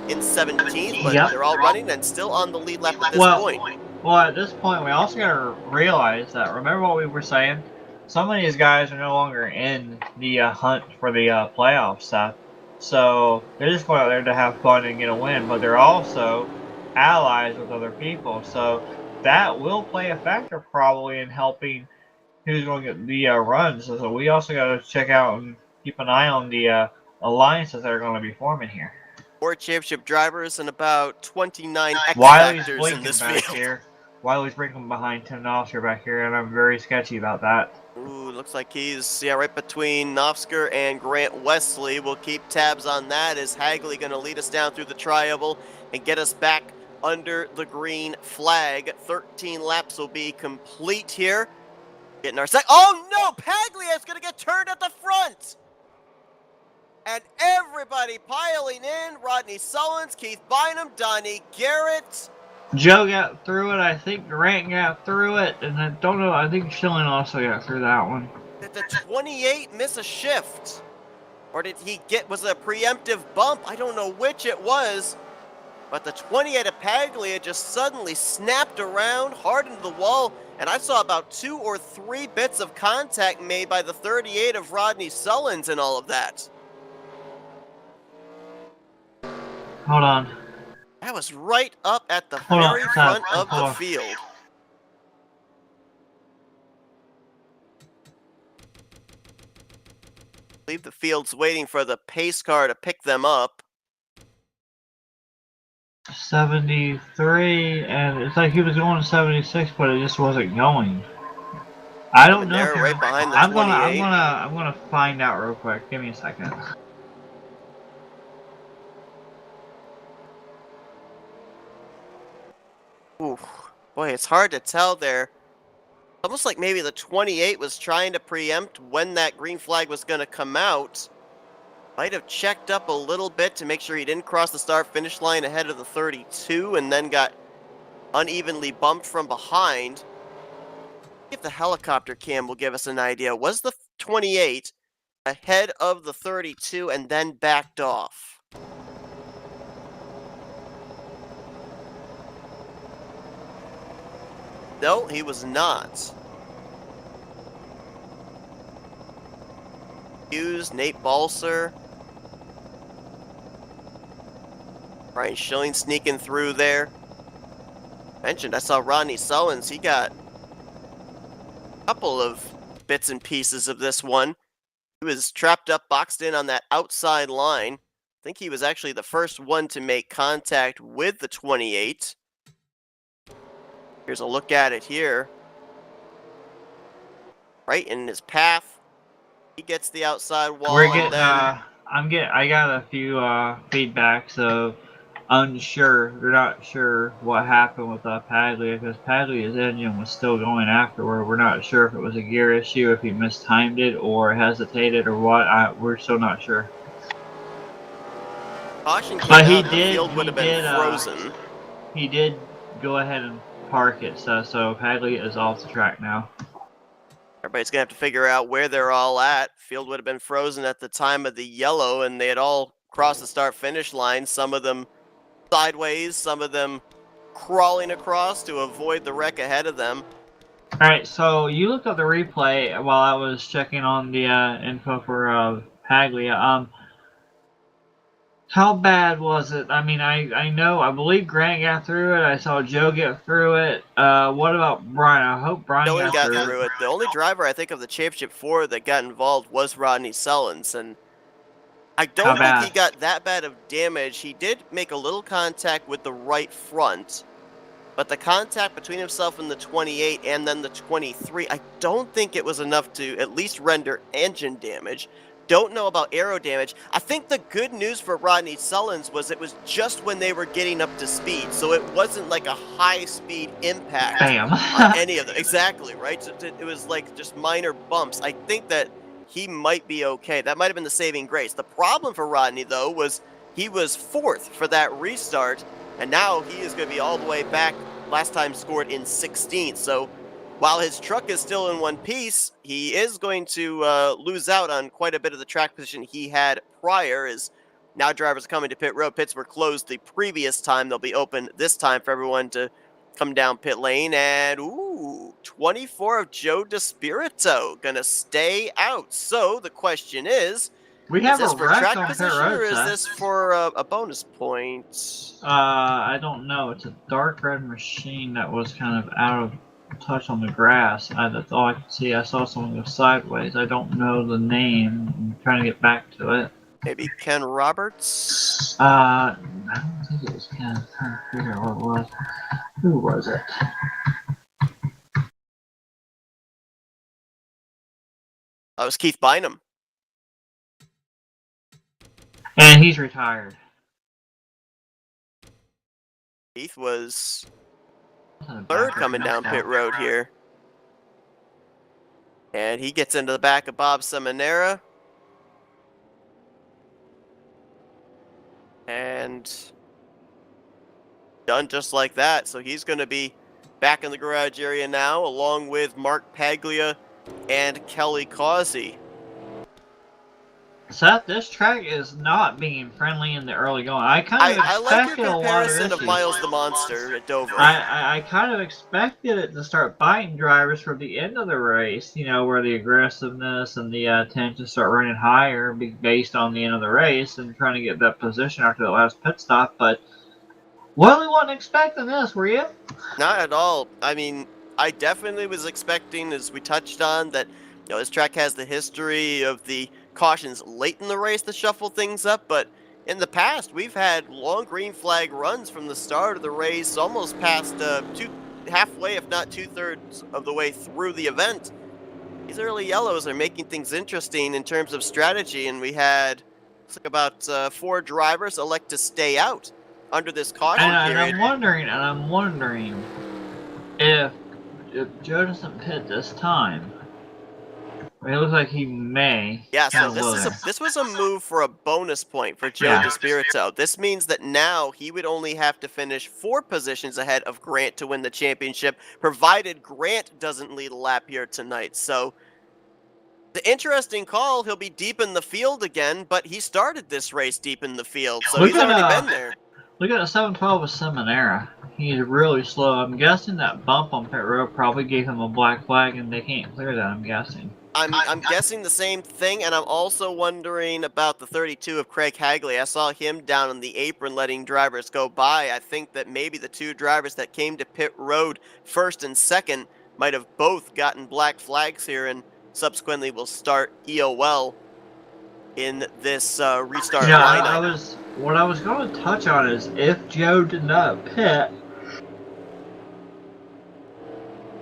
in 17th, but they're all running and still on the lead lap at this point. Well, at this point, we also got to realize that, remember what we were saying? Some of these guys are no longer in the hunt for the playoff stuff. So they're just going out there to have fun and get a win, but they're also allies with other people. So that will play a factor probably in helping who's going to get the runs. So we also got to check out and keep an eye on the alliances that are going to be forming here. 4 championship drivers and about 29 X Wiley's factors in this back field. here. Wiley's blinking behind Tim Nosker back here, and I'm very sketchy about that. Ooh, looks like he's right between Nofsker and Grant Wesley. We'll keep tabs on that. Is Hagley going to lead us down through the tri-oval and get us back under the green flag? 13 laps will be complete here. Getting our oh no! Paglia is going to get turned at the front! And everybody piling in. Rodney Sullins, Keith Bynum, Donnie Garrett. Joe got through it. I think Grant got through it. And I don't know. I think Schilling also got through that one. Did the 28 miss a shift? Or did he was it a preemptive bump? I don't know which it was. But the 28 of Paglia just suddenly snapped around hard into the wall. And I saw about 2 or 3 bits of contact made by the 38 of Rodney Sullins and all of that. Hold on. That was right up at the very front of the field. I believe the field's waiting for the pace car to pick them up. 73, and it's like he was going to 76, but it just wasn't going. I don't know. They're right behind the 28. I'm gonna find out real quick. Give me a second. Ooh, boy, it's hard to tell there. Almost like maybe the 28 was trying to preempt when that green flag was going to come out. Might have checked up a little bit to make sure he didn't cross the start-finish line ahead of the 32 and then got unevenly bumped from behind. If the helicopter cam will give us an idea. Was the 28 ahead of the 32 and then backed off? No, he was not. Hughes, Nate Balser. Brian Schilling sneaking through there. Mentioned, I saw Rodney Sullins. He got a couple of bits and pieces of this one. He was trapped up, boxed in on that outside line. I think he was actually the first one to make contact with the 28. Here's a look at it here. Right in his path. He gets the outside wall. We're getting, and then... I got a few feedbacks of unsure. They're not sure what happened with Paglia, because Paglia's engine was still going afterward. We're not sure if it was a gear issue, if he mistimed it or hesitated or what. We're still not sure. Caution came But out, he the did. field would have been frozen. He did go ahead and park it, so Paglia is off the track now. Everybody's going to have to figure out where they're all at. Field would have been frozen at the time of the yellow, and they had all crossed the start-finish line. Some of them sideways, some of them crawling across to avoid the wreck ahead of them. All right, so you looked up the replay while I was checking on the info for Paglia. How bad was it? I mean, I believe Grant got through it. I saw Joe get through it. What about Brian? I hope Brian got through it. The only driver I think of the Championship 4 that got involved was Rodney Sullins, and I don't think he got that bad of damage. He did make a little contact with the right front. but the contact between himself and the 28 and then the 23, I don't think it was enough to at least render engine damage. Don't know about aero damage. I think the good news for Rodney Sullins was it was just when they were getting up to speed, so it wasn't like a high-speed impact Bam. on any of them. Exactly, right? So it was like just minor bumps. I think that he might be okay. That might have been the saving grace. The problem for Rodney, though, was he was 4th for that restart, and now he is going to be all the way back. Last time scored in 16th, so while his truck is still in one piece, he is going to lose out on quite a bit of the track position he had prior, as now drivers are coming to pit road. Pits were closed the previous time. They'll be open this time for everyone to come down pit lane. And, ooh, 24 of Joe DeSpirito going to stay out. So the question is We have this a for wreck track on pit position, road, or is Seth. this for a bonus point? I don't know. It's a dark red machine that was kind of out of touch on the grass. That's all I could see. I saw someone go sideways. I don't know the name. I'm trying to get back to it. Maybe Ken Roberts? I don't think it was Ken. I'm trying to figure out what it was. Who was it? That was Keith Bynum. And he's retired. Keith was 3rd coming down pit road here. And he gets into the back of Bob Seminara. And done just like that. So he's going to be back in the garage area now, along with Mark Paglia and Kelly Causey. Seth, this track is not being friendly in the early going. I kind of I like expected your a lot of comparison of issues. Miles the Monster at Dover. I kind of expected it to start biting drivers for the end of the race, you know, where the aggressiveness and the tension start running higher based on the end of the race and trying to get that position after the last pit stop. But well, we wasn't expecting this, were you? Not at all. I mean, I definitely was expecting, as we touched on, that this track has the history of the cautions late in the race to shuffle things up, but in the past we've had long green flag runs from the start of the race almost past halfway, if not 2/3 of the way through the event. These early yellows are making things interesting in terms of strategy, and we had about 4 drivers elect to stay out under this caution period. And I'm wondering if Joe doesn't pit this time. It looks like he may. Yeah, so this was a move for a bonus point for Joe DeSpirito. This means that now he would only have to finish 4 positions ahead of Grant to win the championship, provided Grant doesn't lead a lap here tonight. So the interesting call, he'll be deep in the field again, but he started this race deep in the field, so he's already been there. Look at the 712 with Seminara. He's really slow. I'm guessing that bump on pit road probably gave him a black flag, and they can't clear that, I'm guessing. I'm guessing the same thing, and I'm also wondering about the 32 of Craig Hagley. I saw him down on the apron letting drivers go by. I think that maybe the 2 drivers that came to pit road 1st and 2nd might have both gotten black flags here, and subsequently will start EOL in this restart lineup. What I was going to touch on is if Joe did not pit,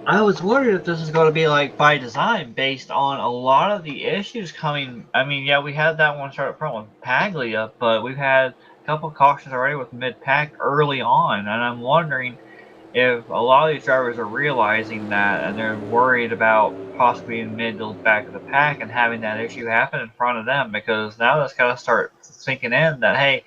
I was worried if this is going to be like by design based on a lot of the issues coming. I mean, yeah, we had that one start up front with Paglia, but we've had a couple of cautions already with mid-pack early on, and I'm wondering if a lot of these drivers are realizing that and they're worried about possibly in mid to back of the pack and having that issue happen in front of them, because now that's got to start sinking in that, hey,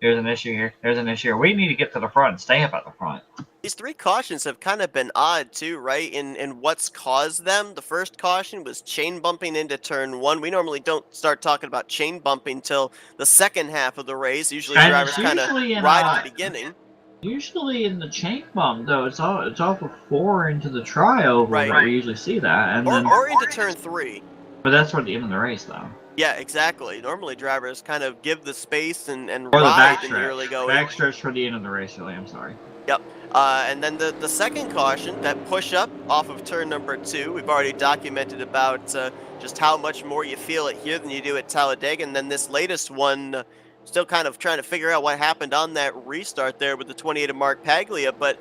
there's an issue here, there's an issue here. We need to get to the front and stay up at the front. These 3 cautions have kind of been odd too, right? In what's caused them. The first caution was chain bumping into turn 1. We normally don't start talking about chain bumping till the second half of the race. Usually drivers kind of ride at the beginning. Usually in the chain bump, though, it's all before into the trioval that we usually see that, and or into turn 3. But that's toward the end of the race, though. Yeah, exactly. Normally drivers kind of give the space and or ride in the early going. Backstretch for the end of the race, really. I'm sorry. Yep. And then the second caution, that push up off of turn number 2, we've already documented about just how much more you feel it here than you do at Talladega. And then this latest one Still kind of trying to figure out what happened on that restart there with the 28 of Mark Paglia, but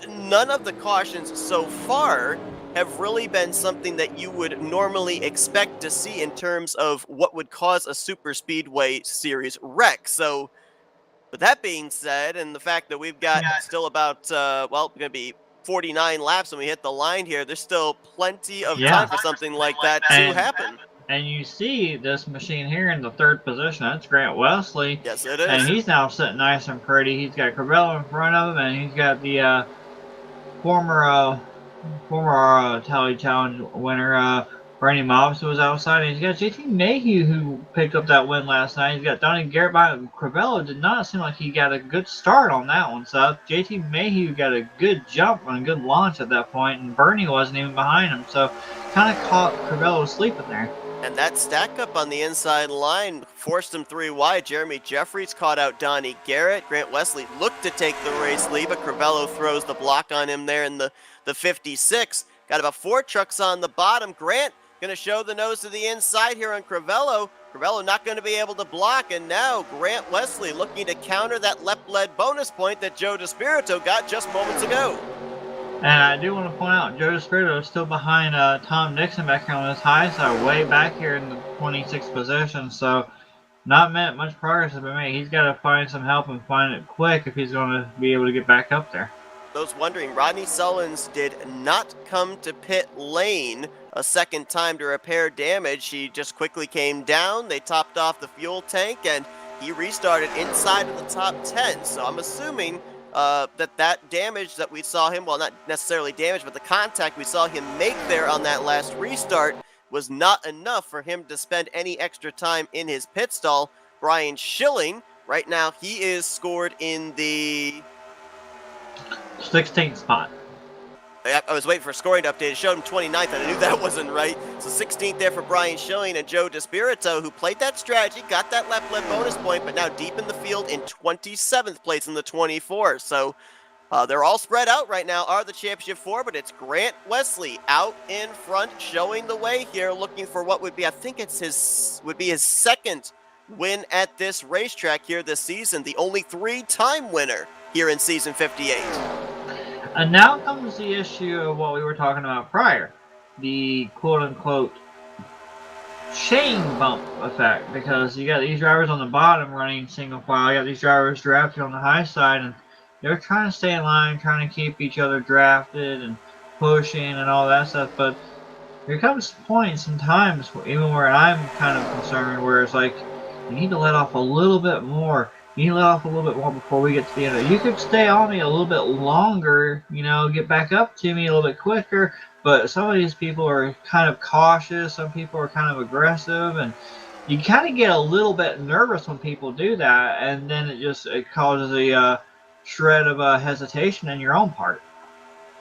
none of the cautions so far have really been something that you would normally expect to see in terms of what would cause a super speedway series wreck. So with that being said, and the fact that we've got still about, well, going to be 49 laps when we hit the line here, there's still plenty of time for something like that to happen. And you see this machine here in the third position. That's Grant Wesley. Yes, it is. And he's now sitting nice and pretty. He's got Crivello in front of him, and he's got the former Tally Challenge winner, Brandy Mobbs, who was outside. And he's got JT Mayhew, who picked up that win last night. He's got Donnie Garrett behind him. Crivello did not seem like he got a good start on that one. So JT Mayhew got a good jump and a good launch at that point, and Bernie wasn't even behind him. So kind of caught Crivello sleeping there. And that stack up on the inside line forced him 3 wide. Jeremy Jeffries caught out Donnie Garrett. Grant Wesley looked to take the race lead, but Crivello throws the block on him there in the 56. Got about 4 trucks on the bottom. Grant going to show the nose to the inside here on Crivello. Crivello not going to be able to block, and now Grant Wesley looking to counter that left-led bonus point that Joe DeSpirito got just moments ago. And I do want to point out, Joe DeSpirito is still behind Tom Dixon back here on his high side, way back here in the 26th position. So not much progress has been made. He's got to find some help and find it quick if he's going to be able to get back up there. Those wondering, Rodney Sullins did not come to pit lane a second time to repair damage. He just quickly came down. They topped off the fuel tank, and he restarted inside of the top 10. So I'm assuming that damage that we saw him, well, not necessarily damage, but the contact we saw him make there on that last restart was not enough for him to spend any extra time in his pit stall. Brian Schilling, right now, he is scored in the 16th spot. I was waiting for a scoring update. It showed him 29th, and I knew that wasn't right. So 16th there for Brian Schilling, and Joe DeSpirito, who played that strategy, got that left-led bonus point, but now deep in the field in 27th place in the 24. So they're all spread out right now, are the championship 4, but it's Grant Wesley out in front, showing the way here, looking for what would be, I think it's his second win at this racetrack here this season, the only 3-time winner here in season 58. And now comes the issue of what we were talking about prior, the quote-unquote chain bump effect, because you got these drivers on the bottom running single file, you got these drivers drafted on the high side, and they're trying to stay in line, trying to keep each other drafted and pushing and all that stuff, but there comes points and times, even where I'm kind of concerned, where it's like, you need to let off a little bit more. You need to let off a little bit more before we get to the end of it. You could stay on me a little bit longer, you know, get back up to me a little bit quicker, but some of these people are kind of cautious, some people are kind of aggressive, and you kind of get a little bit nervous when people do that, and then it causes a shred of hesitation in your own part.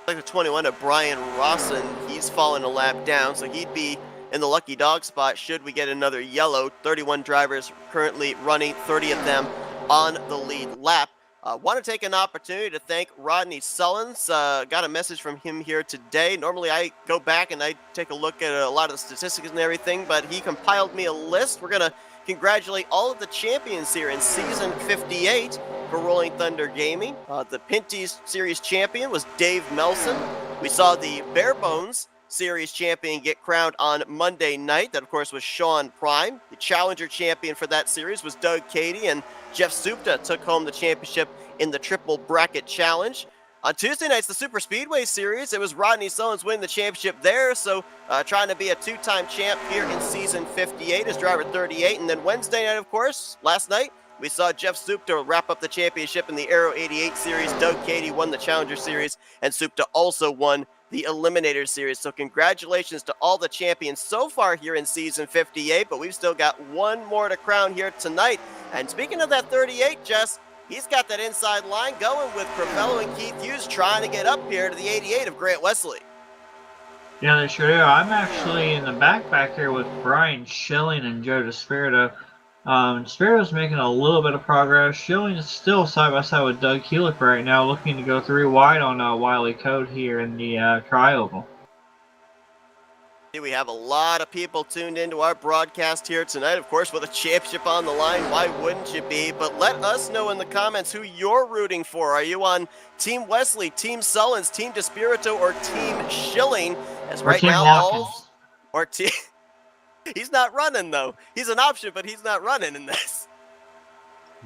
Like the 21 of Brian Rawson, he's fallen a lap down, so he'd be in the lucky dog spot should we get another yellow. 31 drivers currently running, 30 of them on the lead lap. Want to take an opportunity to thank Rodney Sullins. Got a message from him here today. Normally I go back and I take a look at a lot of the statistics and everything, but he compiled me a list. We're going to congratulate all of the champions here in season 58 for Rolling Thunder Gaming. The Pinty's Series champion was Dave Melson. We saw the Bare Bones Series champion get crowned on Monday night. That, of course, was Sean Prime. The Challenger champion for that series was Doug Cady, and Jeff Supta took home the championship in the Triple Bracket Challenge. On Tuesday nights, the Super Speedway Series, it was Rodney Sullins winning the championship there, so trying to be a 2-time champ here in season 58 as driver 38. And then Wednesday night, of course, last night, we saw Jeff Supta wrap up the championship in the Aero 88 Series. Doug Cady won the Challenger Series, and Supta also won the Eliminator Series. So congratulations to all the champions so far here in season 58, but we've still got one more to crown here tonight. And speaking of that 38, Jess, he's got that inside line going with Crivello and Keith Hughes trying to get up here to the 88 of Grant Wesley. Yeah, they sure do. I'm actually in the back here with Brian Schilling and Joe DeSpirito. DeSpirito's making a little bit of progress. Schilling is still side by side with Doug Kulik right now, looking to go 3 wide on Wiley Code here in the tri-oval. We have a lot of people tuned into our broadcast here tonight, of course, with a championship on the line. Why wouldn't you be? But let us know in the comments who you're rooting for. Are you on Team Wesley, Team Sullins, Team Despirito, or Team Schilling? As right Team now, Watkins. or Team. He's not running though. He's an option, but he's not running in this.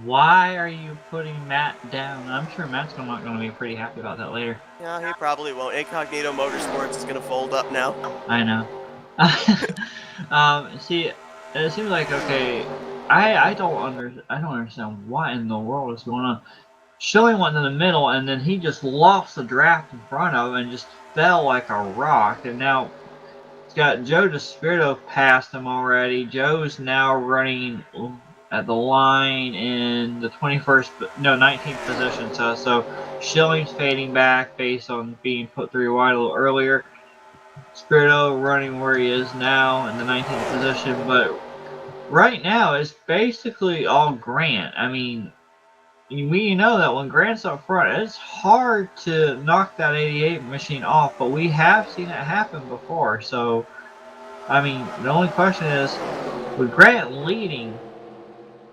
Why are you putting Matt down? I'm sure Matt's not going to be pretty happy about that later. Yeah, he probably won't. Incognito Motorsports is going to fold up now. I know. See, it seems like, okay, I don't understand what in the world is going on. Schilling went in the middle, and then he just lost the draft in front of him and just fell like a rock. And now it's got Joe Despirito past him already. Joe's now running at the line in the 19th position. So Schilling's fading back based on being put 3 wide a little earlier. Spirito running where he is now in the 19th position, but right now it's basically all Grant. I mean, we know that when Grant's up front, it's hard to knock that 88 machine off, but we have seen it happen before. So, I mean, the only question is, with Grant leading,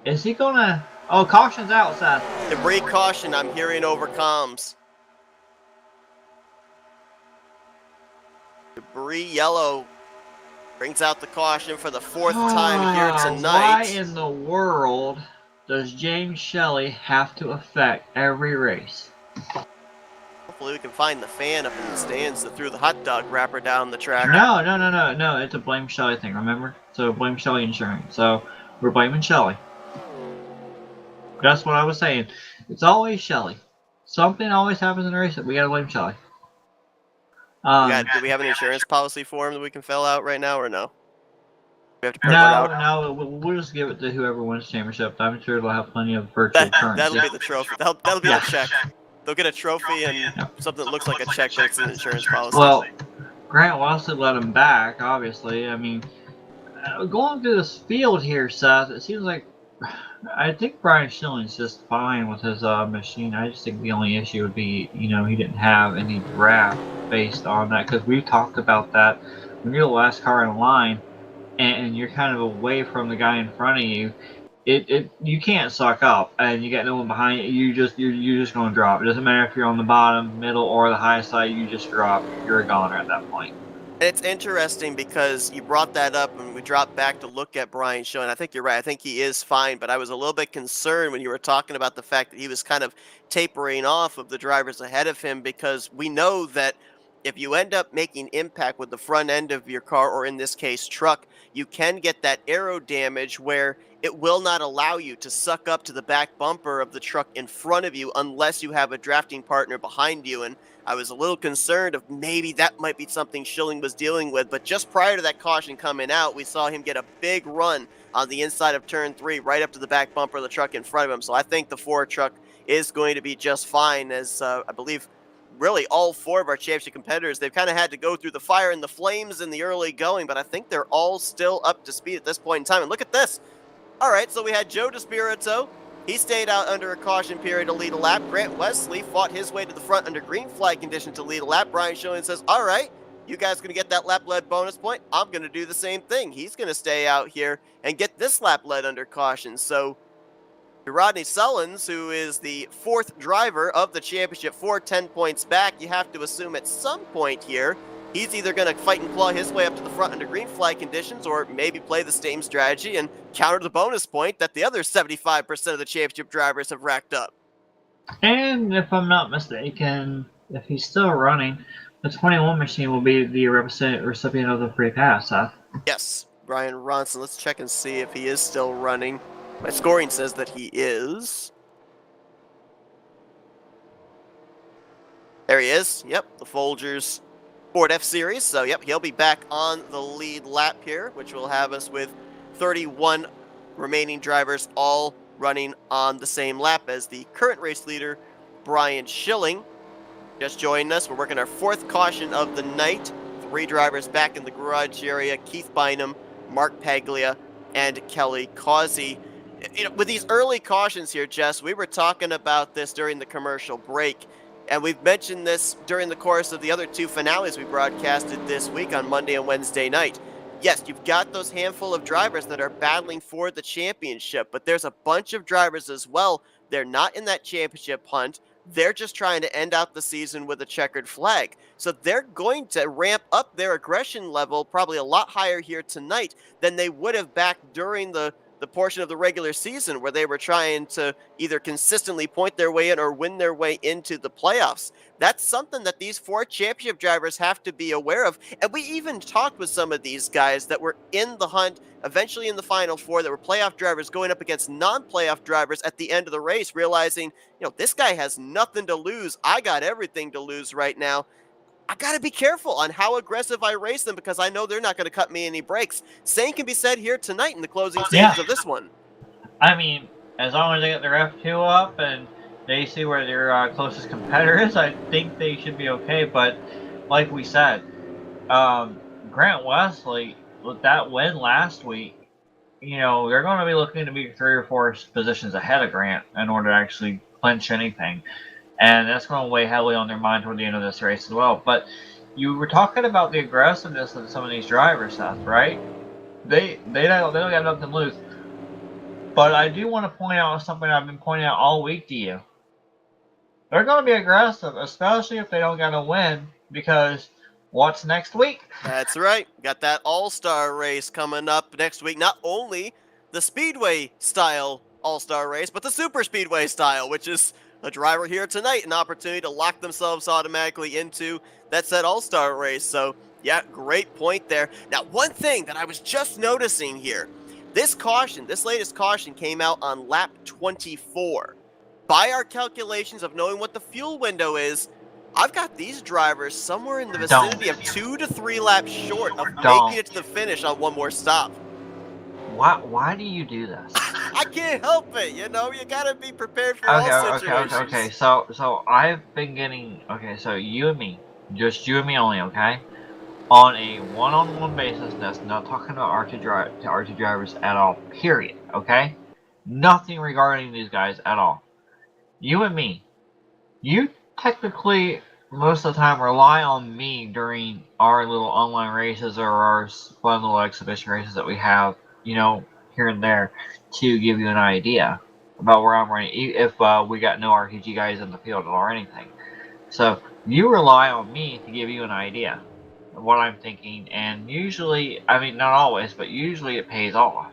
is he gonna... Oh, caution's out, Seth. Debris caution, I'm hearing over comms. Debris yellow brings out the caution for the 4th time here tonight. Why in the world does James Shelley have to affect every race? Hopefully we can find the fan up in the stands that threw the hot dog wrapper down the track. No, it's a blame Shelley thing, remember? So blame Shelley insurance. So we're blaming Shelley. That's what I was saying. It's always Shelley. Something always happens in a race that we gotta blame Shelley. Do we have an insurance policy form that we can fill out right now, or no? We have to print one out. No, we'll just give it to whoever wins the championship. I'm sure they'll have plenty of virtual currency. That'll be the trophy. That'll be the check. They'll get a trophy and something that looks like a check, but it's an insurance policy. Well, Grant wants to let him back, obviously. I mean, going through this field here, Seth, it seems like I think Brian Schilling's just fine with his machine. I just think the only issue would be, he didn't have any draft based on that, because we've talked about that. When you're the last car in line and you're kind of away from the guy in front of you, you can't suck up, and you got no one behind you. You're just going to drop. It doesn't matter if you're on the bottom, middle, or the high side. You just drop. You're a goner at that point. It's interesting because you brought that up and we dropped back to look at Brian Shaw, and I think you're right. I think he is fine, but I was a little bit concerned when you were talking about the fact that he was kind of tapering off of the drivers ahead of him, because we know that if you end up making impact with the front end of your car, or in this case truck, you can get that aero damage where it will not allow you to suck up to the back bumper of the truck in front of you unless you have a drafting partner behind you. And I was a little concerned of maybe that might be something Schilling was dealing with, but just prior to that caution coming out, we saw him get a big run on the inside of turn 3, right up to the back bumper of the truck in front of him. So I think the Ford truck is going to be just fine, as I believe really all 4 of our championship competitors, they've kind of had to go through the fire and the flames in the early going, but I think they're all still up to speed at this point in time. And look at this. All right, so we had Joe Despirito. He stayed out under a caution period to lead a lap. Grant Wesley fought his way to the front under green flag condition to lead a lap. Brian Schilling says, all right, you guys going to get that lap lead bonus point. I'm going to do the same thing. He's going to stay out here and get this lap lead under caution. So Rodney Sullins, who is the 4th driver of the championship, 10 points back, you have to assume at some point here, he's either going to fight and claw his way up to the front under green flag conditions, or maybe play the same strategy and counter the bonus point that the other 75% of the championship drivers have racked up. And if I'm not mistaken, if he's still running, the 21 machine will be the recipient of the free pass, huh? Yes, Brian Ronson. Let's check and see if he is still running. My scoring says that he is. There he is. Yep, the Folgers Ford F-Series. So, yep, he'll be back on the lead lap here, which will have us with 31 remaining drivers all running on the same lap as the current race leader, Brian Schilling. Just joined us. We're working our 4th caution of the night. 3 drivers back in the garage area: Keith Bynum, Mark Paglia, and Kelly Causey. With these early cautions here, Jess, we were talking about this during the commercial break. And we've mentioned this during the course of the other two finales we broadcasted this week on Monday and Wednesday night. Yes, you've got those handful of drivers that are battling for the championship, but there's a bunch of drivers as well. They're not in that championship hunt. They're just trying to end out the season with a checkered flag. So they're going to ramp up their aggression level probably a lot higher here tonight than they would have back during the portion of the regular season where they were trying to either consistently point their way in or win their way into the playoffs. That's something that these 4 championship drivers have to be aware of. And we even talked with some of these guys that were in the hunt, eventually in the Final 4, that were playoff drivers going up against non-playoff drivers at the end of the race, realizing, this guy has nothing to lose. I got everything to lose right now. I got to be careful on how aggressive I race them because I know they're not going to cut me any breaks. Same can be said here tonight in the closing stages of this one. I mean, as long as they get their F2 up and they see where their closest competitor is, I think they should be okay. But like we said, Grant Wesley, with that win last week, they're going to be looking to be 3 or 4 positions ahead of Grant in order to actually clinch anything. And that's going to weigh heavily on their mind toward the end of this race as well. But you were talking about the aggressiveness of some of these drivers, Seth, right? They don't got nothing to lose. But I do want to point out something I've been pointing out all week to you. They're going to be aggressive, especially if they don't get a win, because what's next week? That's right. Got that all-star race coming up next week. Not only the Speedway style all-star race, but the Super Speedway style, which is a driver here tonight, an opportunity to lock themselves automatically into that said all-star race. So, yeah, great point there. Now, one thing that I was just noticing here, this latest caution came out on lap 24. By our calculations of knowing what the fuel window is, I've got these drivers somewhere in the vicinity of 2 to 3 laps short of making it to the finish on one more stop. Why do you do this? I can't help it, you gotta be prepared for all situations. Okay, so I've been getting, so you and me, just you and me only, okay? On a one-on-one basis, that's not talking about R2 drivers at all, period, okay? Nothing regarding these guys at all. You and me, you technically, most of the time, rely on me during our little online races or our fun little exhibition races that we have, here and there, to give you an idea about where I'm running, if we got no RPG guys in the field or anything. So you rely on me to give you an idea of what I'm thinking, and usually, I mean, not always, but usually it pays off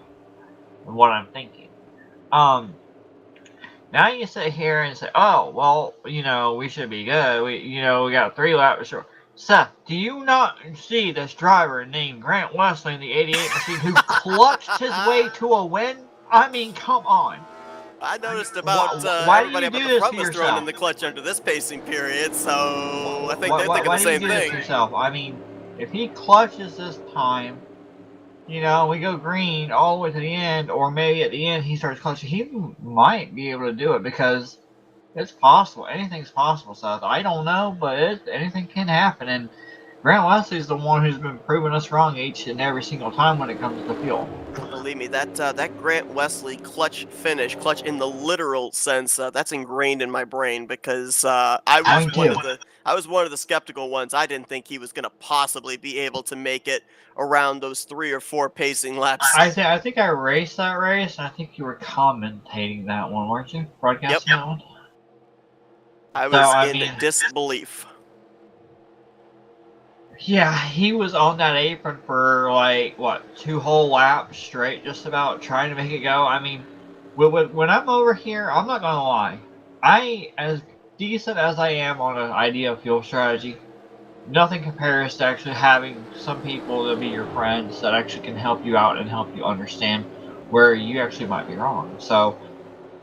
of what I'm thinking. Now you sit here and say, oh, well, we should be good. We got 3 laps short. Seth, do you not see this driver named Grant Wesley in the 88 machine who clutched his way to a win? I mean, come on. I noticed about everybody up at the front was thrown in the clutch under this pacing period, so I think they're thinking the same thing. Yourself? I mean, if he clutches this time, we go green all the way to the end, or maybe at the end he starts clutching, he might be able to do it because it's possible. Anything's possible, Seth. I don't know, but anything can happen. And Grant Wesley's the one who's been proving us wrong each and every single time when it comes to the fuel. Believe me, that Grant Wesley clutch finish, clutch in the literal sense, that's ingrained in my brain because I was one of the skeptical ones. I didn't think he was going to possibly be able to make it around those 3 or 4 pacing laps. I think I raced that race, and I think you were commentating that one, weren't you? Broadcasting that one? I was in disbelief. Yeah, he was on that apron for 2 whole laps straight, just about trying to make it go. I mean, when I'm over here, I'm not gonna lie. As decent as I am on an idea of fuel strategy, nothing compares to actually having some people that be your friends that actually can help you out and help you understand where you actually might be wrong. So,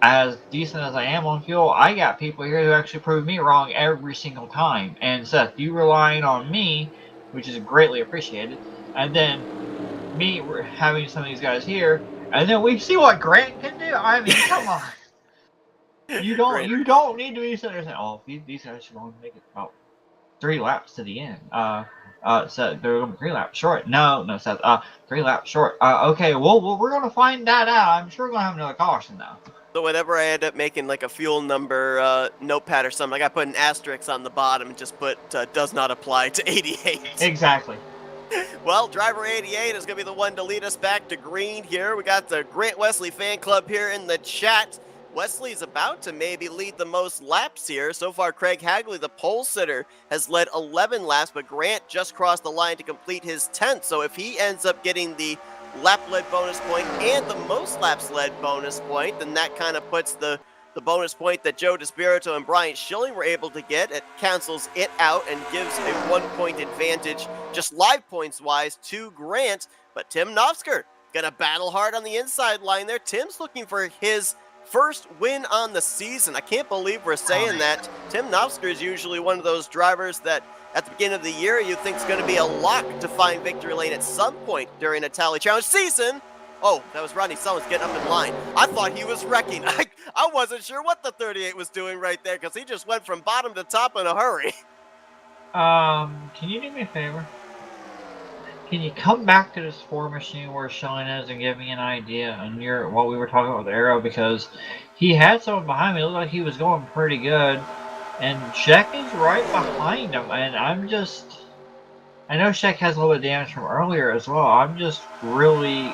as decent as I am on fuel, I got people here who actually prove me wrong every single time. And Seth, you relying on me, which is greatly appreciated, and then me having some of these guys here, and then we see what Grant can do. I mean, come on. You don't need to be sitting there saying, oh, these guys should only make it about 3 laps to the end. Seth, they're going to be 3 laps short. No, Seth, 3 laps short. Okay, well, we're going to find that out. I'm sure we're going to have another caution, though. So whenever I end up making like a fuel number notepad or something, I got to put an asterisk on the bottom and just put does not apply to 88. Exactly. Well, driver 88 is going to be the one to lead us back to green here. We got the Grant Wesley fan club here in the chat. Wesley's about to maybe lead the most laps here. So far, Craig Hagley, the pole sitter, has led 11 laps, but Grant just crossed the line to complete his 10th. So if he ends up getting the lap-led bonus point and the most laps-led bonus point, then that kind of puts the bonus point that Joe DeSpirito and Brian Schilling were able to get. It cancels it out and gives a 1-point advantage, just live points-wise, to Grant. But Tim Nofsker gonna battle hard on the inside line there. Tim's looking for his first win on the season. I can't believe we're saying that. Tim Nofsker is usually one of those drivers that at the beginning of the year you think is going to be a lock to find victory lane at some point during a Tally Challenge season. Oh, that was Rodney Summers getting up in line. I thought he was wrecking. I wasn't sure what the 38 was doing right there because he just went from bottom to top in a hurry. Can you do me a favor? Can you come back to this 4 machine where Sean is and give me an idea on what we were talking about with Arrow? Because he had someone behind me. It looked like he was going pretty good. And Sheck is right behind him. And I know Sheck has a little bit of damage from earlier as well. I'm just really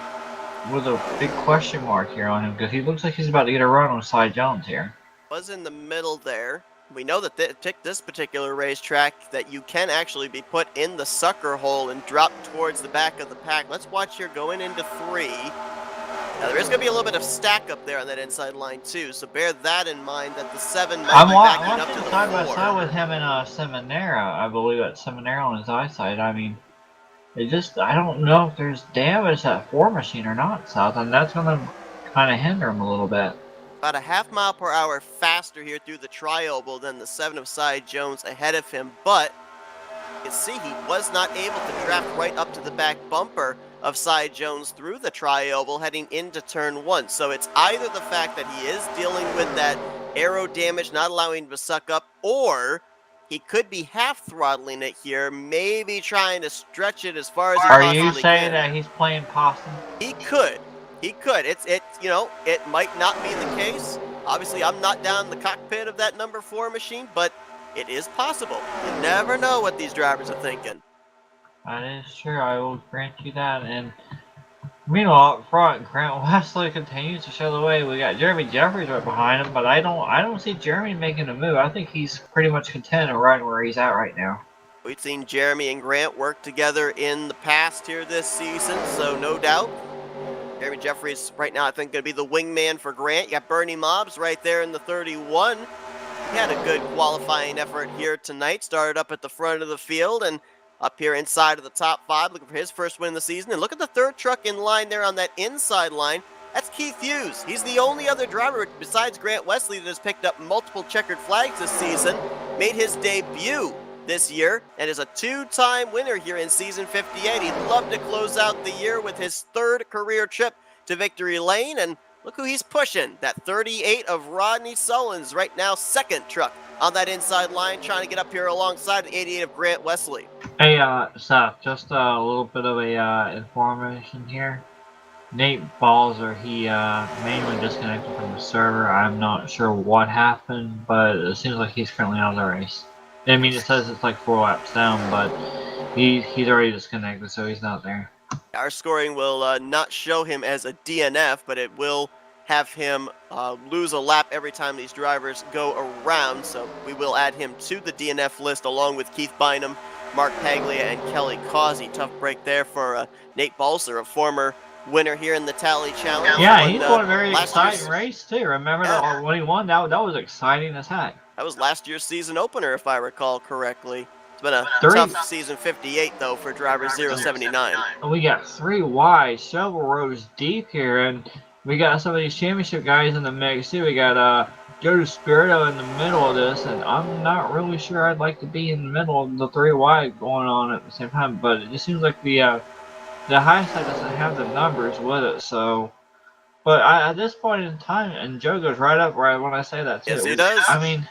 with a big question mark here on him because he looks like he's about to get a run on Cy Jones here. Was in the middle there. We know that this particular racetrack that you can actually be put in the sucker hole and drop towards the back of the pack. Let's watch here going into 3. Now there is going to be a little bit of stack up there on that inside line too, so bear that in mind that the 7 might be backing up to the 4. I'm side by side with him in Seminara. I believe at Seminara on his eyesight. I mean, I don't know if there's damage at 4 machine or not, South, and that's going to kind of hinder him a little bit. About a half mile per hour faster here through the tri-oval than the 7 of Cy Jones ahead of him, but you can see he was not able to draft right up to the back bumper of Cy Jones through the tri-oval heading into turn 1. So it's either the fact that he is dealing with that aero damage, not allowing him to suck up, or he could be half throttling it here, maybe trying to stretch it as far as he possibly can. Are you saying that he's playing possum? He could. He could. It might not be the case. Obviously, I'm not down in the cockpit of that number 4 machine, but it is possible. You never know what these drivers are thinking. That is true. I will grant you that. And meanwhile, up front, Grant Wesley continues to show the way. We got Jeremy Jeffries right behind him, but I don't see Jeremy making a move. I think he's pretty much content and right where he's at right now. We've seen Jeremy and Grant work together in the past here this season, so no doubt. Jeremy Jeffries right now, I think, going to be the wingman for Grant. You got Bernie Mobbs right there in the 31. He had a good qualifying effort here tonight. Started up at the front of the field and up here inside of the top 5, looking for his first win of the season. And look at the 3rd truck in line there on that inside line. That's Keith Hughes. He's the only other driver besides Grant Wesley that has picked up multiple checkered flags this season. Made his debut this year and is a 2-time winner here in season 58. He'd love to close out the year with his 3rd career trip to victory lane, and look who he's pushing. That 38 of Rodney Sullins, right now 2nd truck on that inside line, trying to get up here alongside the 88 of Grant Wesley. Hey, Seth, just a little bit of a information here. Nate Balzer, he mainly disconnected from the server. I'm not sure what happened, but it seems like he's currently out of the race. I mean, it says it's like 4 laps down, but he's already disconnected, so he's not there. Our scoring will not show him as a DNF, but it will have him lose a lap every time these drivers go around, so we will add him to the DNF list along with Keith Bynum, Mark Paglia, and Kelly Causey. Tough break there for Nate Balzer, a former winner here in the Tally Challenge. Yeah, he's won a very exciting race too. Remember that when he won, that was exciting as heck. That was last year's season opener, if I recall correctly. It's been a tough season 58, though, for driver 079. And we got 3 wide, several rows deep here, and we got some of these championship guys in the mix too. We got Joe DeSpirito in the middle of this, and I'm not really sure I'd like to be in the middle of the 3 wide going on at the same time, but it just seems like the high side doesn't have the numbers with it, so. But at this point in time, and Joe goes right up right when I say that too. Yes, he does. I mean,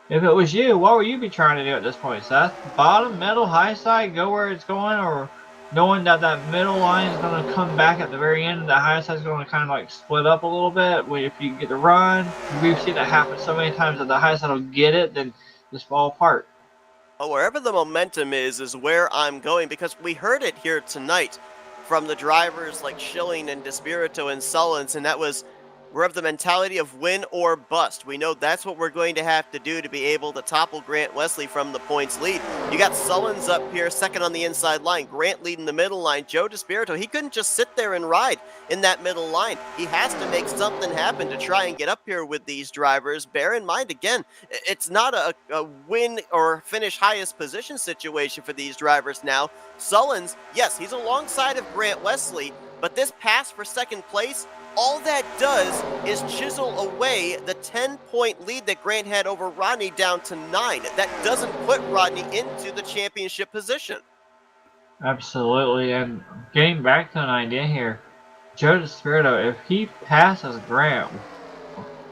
if it was you, what would you be trying to do at this point, Seth? Bottom, middle, high side, go where it's going, or knowing that that middle line is going to come back at the very end, and the high side is going to kind of like split up a little bit. If you get the run, we've seen that happen so many times that the high side will get it, then just fall apart. Oh, wherever the momentum is where I'm going, because we heard it here tonight from the drivers like Schilling and DeSpirito and Sullins, and that was, we're of the mentality of win or bust. We know that's what we're going to have to do to be able to topple Grant Wesley from the points lead. You got Sullins up here, second on the inside line. Grant leading the middle line. Joe DeSpirito, he couldn't just sit there and ride in that middle line. He has to make something happen to try and get up here with these drivers. Bear in mind, again, it's not a win or finish highest position situation for these drivers now. Sullins, yes, he's alongside of Grant Wesley, but this pass for second place, all that does is chisel away the 10-point lead that Grant had over Rodney down to 9. That doesn't put Rodney into the championship position. Absolutely, and getting back to an idea here, Joe DeSpirito, if he passes Grant,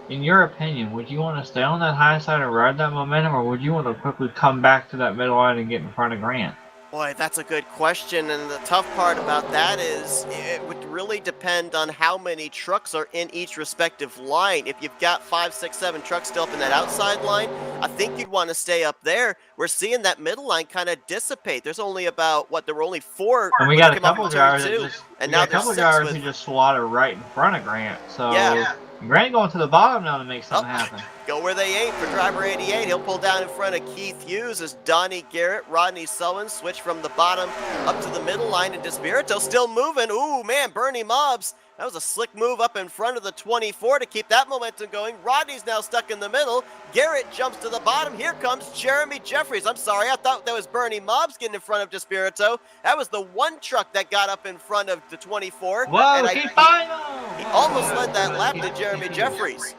in your opinion, would you want to stay on that high side and ride that momentum, or would you want to quickly come back to that middle line and get in front of Grant? Boy, that's a good question, and the tough part about that is it would really depend on how many trucks are in each respective line. If you've got 5, 6, 7 trucks still up in that outside line, I think you'd want to stay up there. We're seeing that middle line kind of dissipate. There's only about, there were only 4. And we got a couple of drivers who just slotted right in front of Grant. So yeah. Grant going to the bottom now to make something happen. Go where they ain't for driver 88. He'll pull down in front of Keith Hughes as Donnie Garrett, Rodney Sullins switch from the bottom up to the middle line, and DeSpirito still moving. Ooh, man, Bernie Mobbs. That was a slick move up in front of the 24 to keep that momentum going. Rodney's now stuck in the middle. Garrett jumps to the bottom. Here comes Jeremy Jeffries. I'm sorry, I thought that was Bernie Mobbs getting in front of DeSpirito. That was the one truck that got up in front of the 24. Whoa, he almost led that lap to Jeremy Jeffries.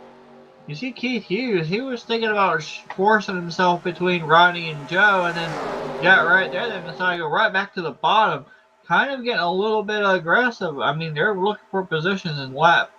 You see Keith Hughes, he was thinking about forcing himself between Rodney and Joe, and then got right there, then decided to go right back to the bottom. Kind of getting a little bit aggressive. I mean, they're looking for positions in lap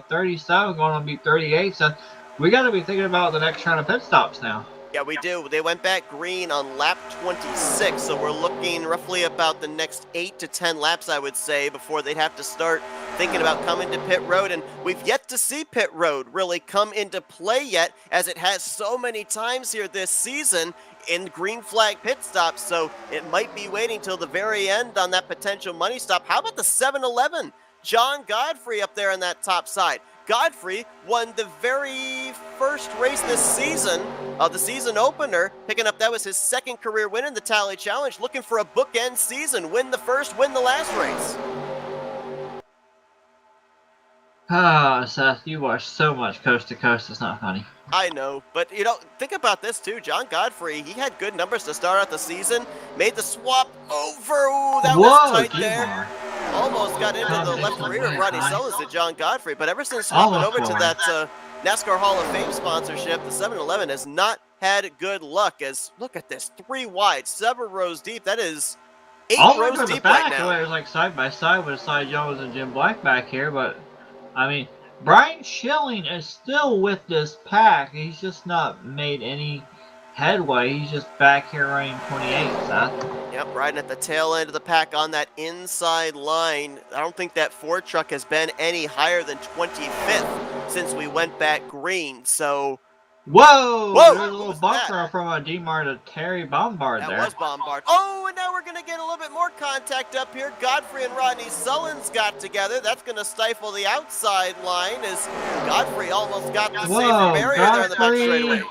37, going to be 38, so we got to be thinking about the next round of pit stops now. Yeah, we do. They went back green on lap 26, so we're looking roughly about the next 8 to 10 laps, I would say, before they'd have to start thinking about coming to pit road. And we've yet to see pit road really come into play yet, as it has so many times here this season in green flag pit stops, so it might be waiting till the very end on that potential money stop. How about the 7-Eleven? John Godfrey up there on that top side. Godfrey won the very first race this season, the season opener, picking up, that was his second career win in the Tally Challenge, looking for a bookend season, win the first, win the last race. Ah, Seth, you watch so much Coast to Coast, it's not funny. I know, but think about this too. John Godfrey, he had good numbers to start out the season, made the swap over. Ooh, that was tight there. Almost got into the left rear of Rodney Sullins to John Godfrey, but ever since swapping over to that NASCAR Hall of Fame sponsorship, the 7-Eleven has not had good luck. As look at this, 3 wide, 7 rows deep. That is 8 rows deep right now. It was like side by side with Cy Jones and Jim Black back here, but I mean, Brian Schilling is still with this pack. He's just not made any headway. He's just back here running 28, Seth. Yep, riding at the tail end of the pack on that inside line. I don't think that Ford truck has been any higher than 25th since we went back green, so... Whoa! There's a little bunker from DMAR to Terry Bombard there. That was Bombard. Oh, and now we're going to get a little bit more contact up here. Godfrey and Rodney Sullins got together. That's going to stifle the outside line as Godfrey almost got the safer barrier there in the back straightaway.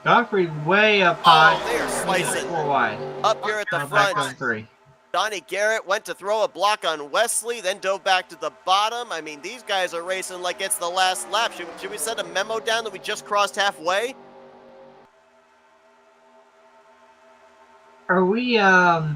Godfrey way up high. Oh, they are slicing. 4 wide. Up here at the front. Donnie Garrett went to throw a block on Wesley, then dove back to the bottom. I mean, these guys are racing like it's the last lap. Should we send a memo down that we just crossed halfway? Are we at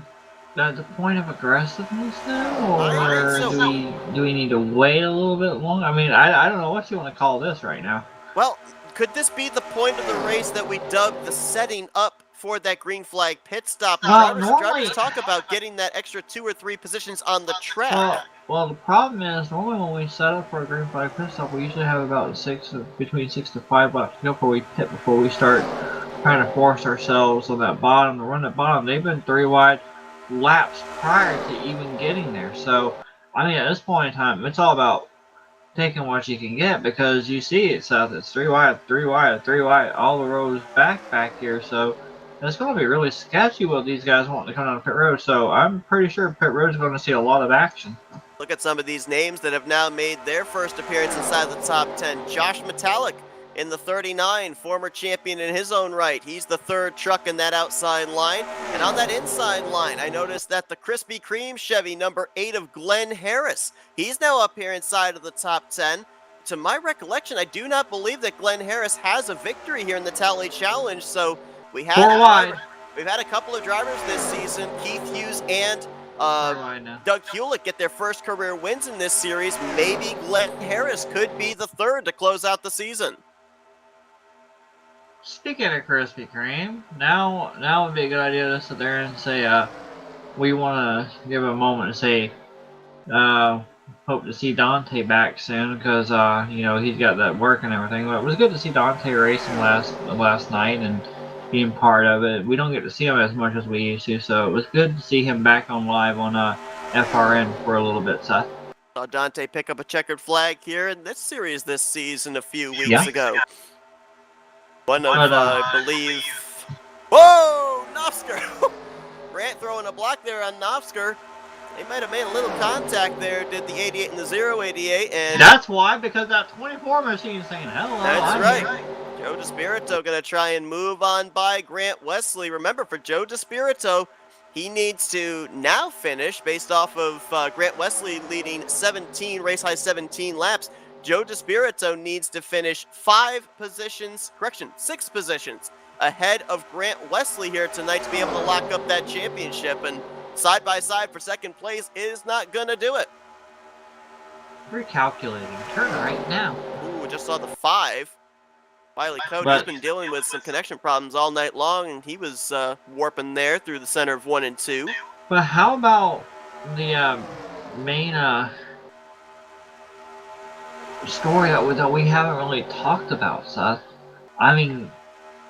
the point of aggressiveness now, or do we need to wait a little bit longer? I mean, I don't know what you want to call this right now. Well, could this be the point of the race that we dubbed the setting up for that green flag pit stop? Drivers talk about getting that extra 2 or 3 positions on the track. Well, the problem is, normally when we set up for a green flag pit stop, we usually have about between 6 to 5 laps to go before we pit, before we start trying to force ourselves on that bottom, to run that bottom. They've been 3 wide laps prior to even getting there. So, I mean, at this point in time, it's all about taking what you can get, because you see it, Seth. It's 3 wide, 3 wide, 3 wide, all the rows back here. So it's going to be really sketchy what these guys want to come down pit road. So I'm pretty sure pit road is going to see a lot of action. Look at some of these names that have now made their first appearance inside the top 10. Josh Metallic in the 39, former champion in his own right. He's the third truck in that outside line. And on that inside line, I noticed that the Krispy Kreme Chevy number 8 of Glenn Harris, he's now up here inside of the top 10. To my recollection, I do not believe that Glenn Harris has a victory here in the Tally Challenge. So we've had a couple of drivers this season, Keith Hughes and Doug Hewlett, get their first career wins in this series. Maybe Glenn Harris could be the third to close out the season. Speaking of Krispy Kreme, now would be a good idea to sit there and say, we want to give a moment to say, hope to see Dante back soon, because you know, he's got that work and everything. But it was good to see Dante racing last night and being part of it. We don't get to see him as much as we used to, so it was good to see him back on live on FRN for a little bit, Seth. Saw Dante pick up a checkered flag here in this series this season a few weeks ago. One of, I believe... Whoa! Nofsker! Grant throwing a block there on Nofsker. They might have made a little contact there, did the 88 and the 088, and... That's why, because that 24 machine is saying hello. That's right. Joe DeSpirito going to try and move on by Grant Wesley. Remember, for Joe DeSpirito, he needs to now finish based off of Grant Wesley leading 17, race-high 17 laps. Joe DeSpirito needs to finish 6 positions ahead of Grant Wesley here tonight to be able to lock up that championship. And side by side for second place is not going to do it. Recalculating. Turn right now. Ooh, just saw the 5. Wiley Code, he's been dealing with some connection problems all night long, and he was warping there through the center of 1 and 2. But how about the main story that we haven't really talked about, Seth? I mean,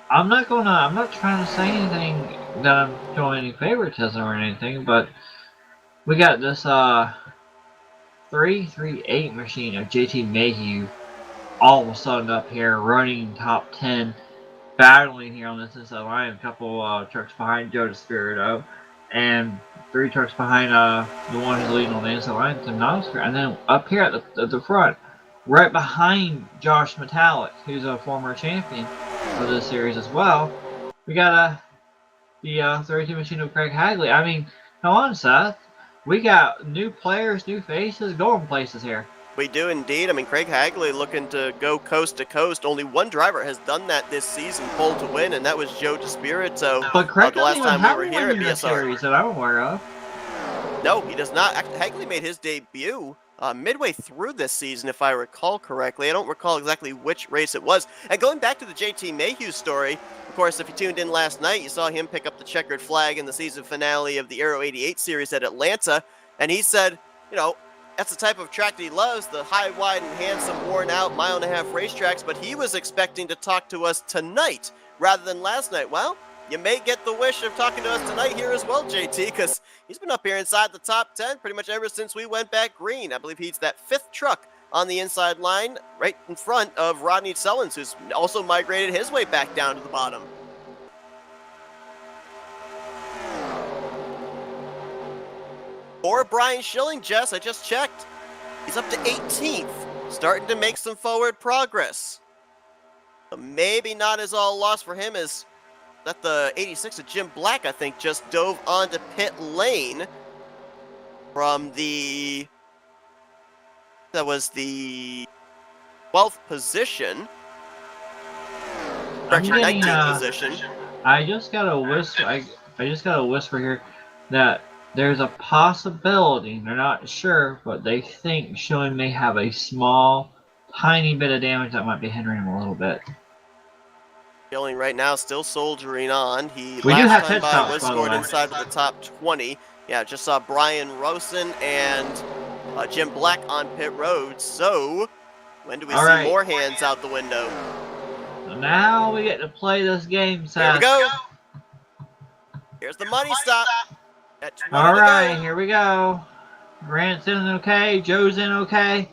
I'm not trying to say anything that I'm showing any favoritism or anything, but we got this 338 machine of JT Mayhew all of a sudden up here running top 10, battling here on this inside line. A couple trucks behind Joe DeSpirito, and 3 trucks behind the one who's leading on the inside line, Tim Nofsker. And then up here at the front, right behind Josh Metallic, who's a former champion for this series as well, we got the 32 machine of Craig Hagley. I mean, come on, Seth. We got new players, new faces, going places here. We do indeed. I mean, Craig Hagley looking to go coast to coast. Only one driver has done that this season, pole to win, and that was Joe DeSpirito. But Craig the last time we were here at BSR series that I'm aware of. No, he does not. Hagley made his debut midway through this season, if I recall correctly. I don't recall exactly which race it was. And going back to the JT Mayhew story, of course, if you tuned in last night, you saw him pick up the checkered flag in the season finale of the Aero 88 series at Atlanta, and he said, you know, that's the type of track that he loves, the high, wide, and handsome, worn-out, mile-and-a-half racetracks, but he was expecting to talk to us tonight rather than last night. Well, you may get the wish of talking to us tonight here as well, JT, because he's been up here inside the top 10 pretty much ever since we went back green. I believe he's that 5th truck on the inside line right in front of Rodney Sullins, who's also migrated his way back down to the bottom. Or Brian Schilling, Jess, I just checked. He's up to 18th, starting to make some forward progress. So maybe not as all lost for him as that the 86 of Jim Black, I think, just dove onto pit lane from the... That was the 12th position. Correction, 19th position. I just got a whisper. I just got a whisper here that there's a possibility, they're not sure, but they think Schilling may have a small, tiny bit of damage that might be hindering him a little bit. Schilling right now still soldiering on. He we do have last time by was scored inside of the top 20. Yeah, just saw Brian Rosen and Jim Black on pit road. So when do we see more hands out the window? So now we get to play this game, Seth. Here we go. Here's the money stop. At 20 All to right, go. here we go. Grant's in okay. Joe's in okay.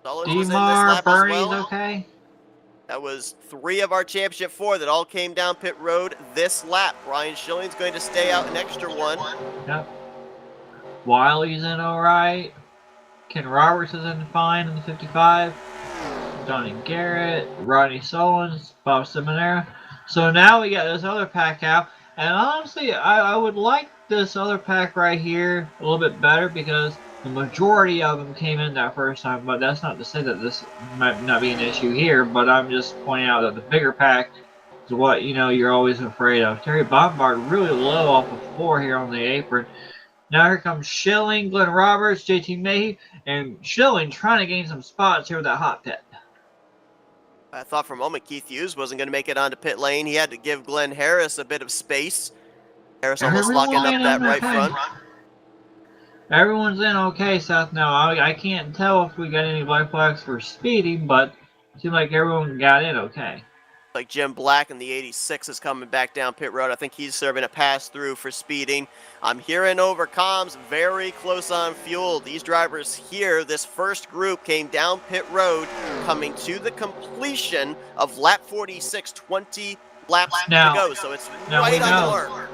Sullins was in this Demar, lap as Bernie's well. okay. That was 3 of our championship 4 that all came down pit road this lap. Ryan Schilling's going to stay out an extra one. Yep. Wiley's in all right. Ken Roberts is in fine in the 55. Donnie Garrett, Rodney Solons, Bob Seminara. So now we got this other pack out. And honestly, I would like this other pack right here a little bit better because the majority of them came in that first time. But that's not to say that this might not be an issue here. But I'm just pointing out that the bigger pack is what, you're always afraid of. Terry Bombard really low off of 4 here on the apron. Now here comes Schilling, Glenn Roberts, JT Mayhew, and Schilling trying to gain some spots here with that hot pit. I thought for a moment Keith Hughes wasn't going to make it onto pit lane. He had to give Glenn Harris a bit of space. Harris almost locking up that right front. Everyone's in okay, Seth. Now, I can't tell if we got any black flags for speeding, but it seemed like everyone got in okay. Like Jim Black in the 86 is coming back down pit road. I think he's serving a pass through for speeding. I'm hearing over comms, very close on fuel. These drivers here, this first group came down pit road, coming to the completion of lap 46, 20 laps to go. So it's right on the mark.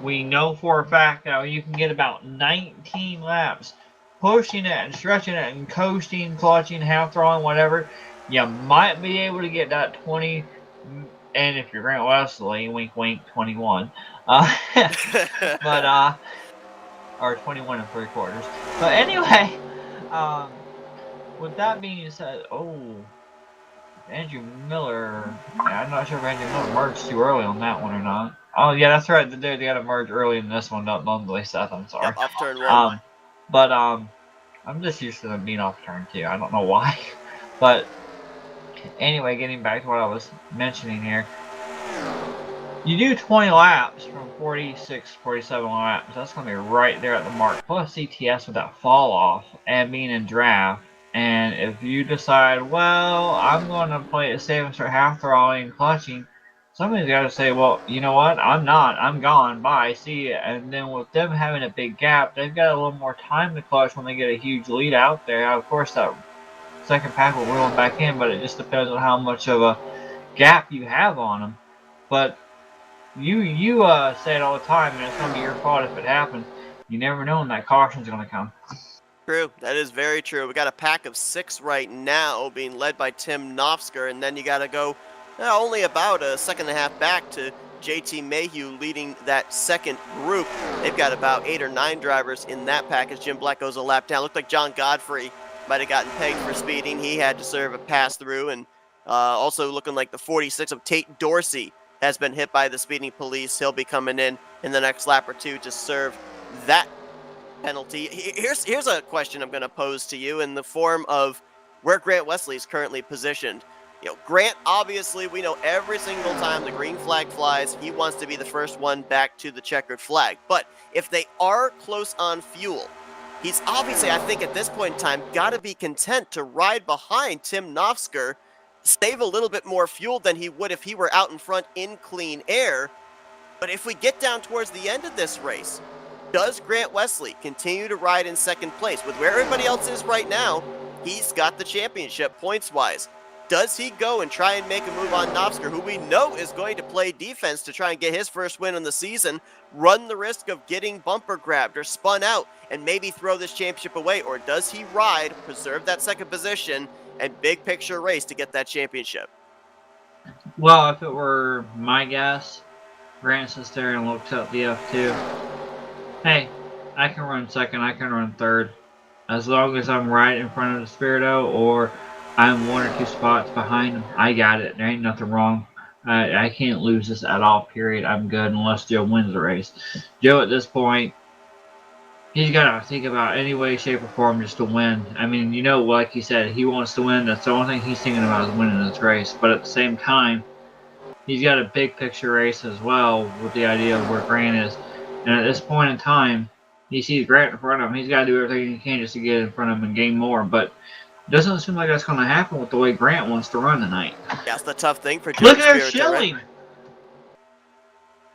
We know for a fact now you can get about 19 laps pushing it and stretching it and coasting, clutching, half throttling, whatever. You might be able to get that 20, and if you're Grant Wesley, wink wink, 21. But or 21 and 3/4. But anyway, with that being said, Andrew Miller, I'm not sure if Andrew Miller merged too early on that one or not. Oh yeah, that's right. They got to merge early in this one, not nonetheless, Seth. I'm sorry. Yep, off turn 1. But I'm just used to them being off turn 2. I don't know why. But anyway, getting back to what I was mentioning here. You do 20 laps from 46, 47 laps. That's going to be right there at the mark. Plus CTS with that fall off and being in draft. And if you decide, well, I'm going to play it safe and start half throttling and clutching, somebody's got to say, well, you know what? I'm not. I'm gone. Bye. See ya. And then with them having a big gap, they've got a little more time to clutch when they get a huge lead out there. Of course, that second pack will wheel them back in, but it just depends on how much of a gap you have on them. But you say it all the time, and it's going to be your fault if it happens. You never know when that caution's going to come. True. That is very true. We got a pack of 6 right now being led by Tim Nofsker, and then you got to go only about a second and a half back to JT Mayhew leading that second group. They've got about 8 or 9 drivers in that pack as Jim Black goes a lap down. Looked like John Godfrey might have gotten pegged for speeding. He had to serve a pass through, and also looking like the 46 of Tate Dorsey has been hit by the speeding police. He'll be coming in the next lap or 2 to serve that penalty. Here's a question I'm going to pose to you in the form of where Grant Wesley is currently positioned. Grant, obviously, we know every single time the green flag flies, he wants to be the first one back to the checkered flag. But if they are close on fuel, he's obviously, I think at this point in time, got to be content to ride behind Tim Nofsker, save a little bit more fuel than he would if he were out in front in clean air. But if we get down towards the end of this race, does Grant Wesley continue to ride in second place? With where everybody else is right now, he's got the championship points-wise. Does he go and try and make a move on Nofsker, who we know is going to play defense to try and get his first win in the season, run the risk of getting bumper grabbed or spun out and maybe throw this championship away? Or does he ride, preserve that second position, and big picture race to get that championship? Well, if it were my guess, Grant sits there and looks at the F2. Hey, I can run second, I can run third. As long as I'm right in front of the Spirito or I'm 1 or 2 spots behind him, I got it. There ain't nothing wrong. I can't lose this at all, period. I'm good unless Joe wins the race. Joe, at this point, he's got to think about any way, shape, or form just to win. I mean, like he said, he wants to win. That's the only thing he's thinking about is winning this race. But at the same time, he's got a big picture race as well with the idea of where Grant is. And at this point in time, he sees Grant in front of him. He's got to do everything he can just to get in front of him and gain more. But it doesn't seem like that's going to happen with the way Grant wants to run tonight. That's the tough thing for Joe. Look at her Schilling.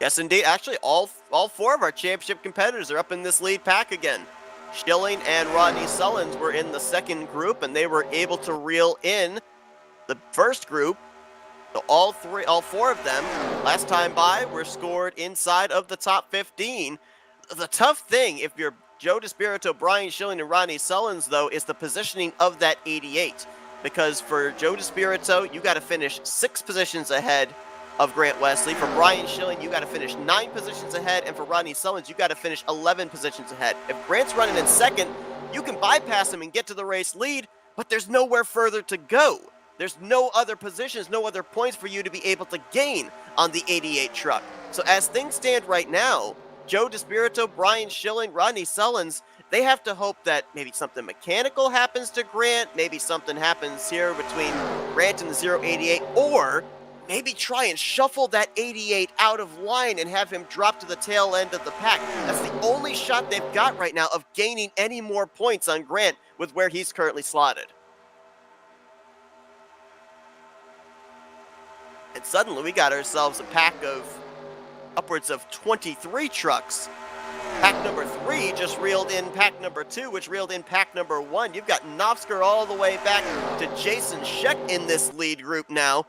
Yes, indeed. Actually, all four of our championship competitors are up in this lead pack again. Schilling and Rodney Sullins were in the second group, and they were able to reel in the first group. So all four of them, last time by, were scored inside of the top 15. The tough thing, if you're Joe DeSpirito, Brian Schilling, and Rodney Sullins, though, is the positioning of that 88. Because for Joe DeSpirito, you got to finish 6 positions ahead of Grant Wesley. For Brian Schilling, you got to finish 9 positions ahead. And for Rodney Sullins, you got to finish 11 positions ahead. If Grant's running in second, you can bypass him and get to the race lead, but there's nowhere further to go. There's no other positions, no other points for you to be able to gain on the 88 truck. So as things stand right now, Joe DeSpirito, Brian Schilling, Rodney Sullins, they have to hope that maybe something mechanical happens to Grant, maybe something happens here between Grant and the 088, or maybe try and shuffle that 88 out of line and have him drop to the tail end of the pack. That's the only shot they've got right now of gaining any more points on Grant with where he's currently slotted. And suddenly we got ourselves a pack of upwards of 23 trucks. Pack number 3 just reeled in pack number 2, which reeled in pack number 1. You've got Novsker all the way back to Jason Scheck in this lead group now.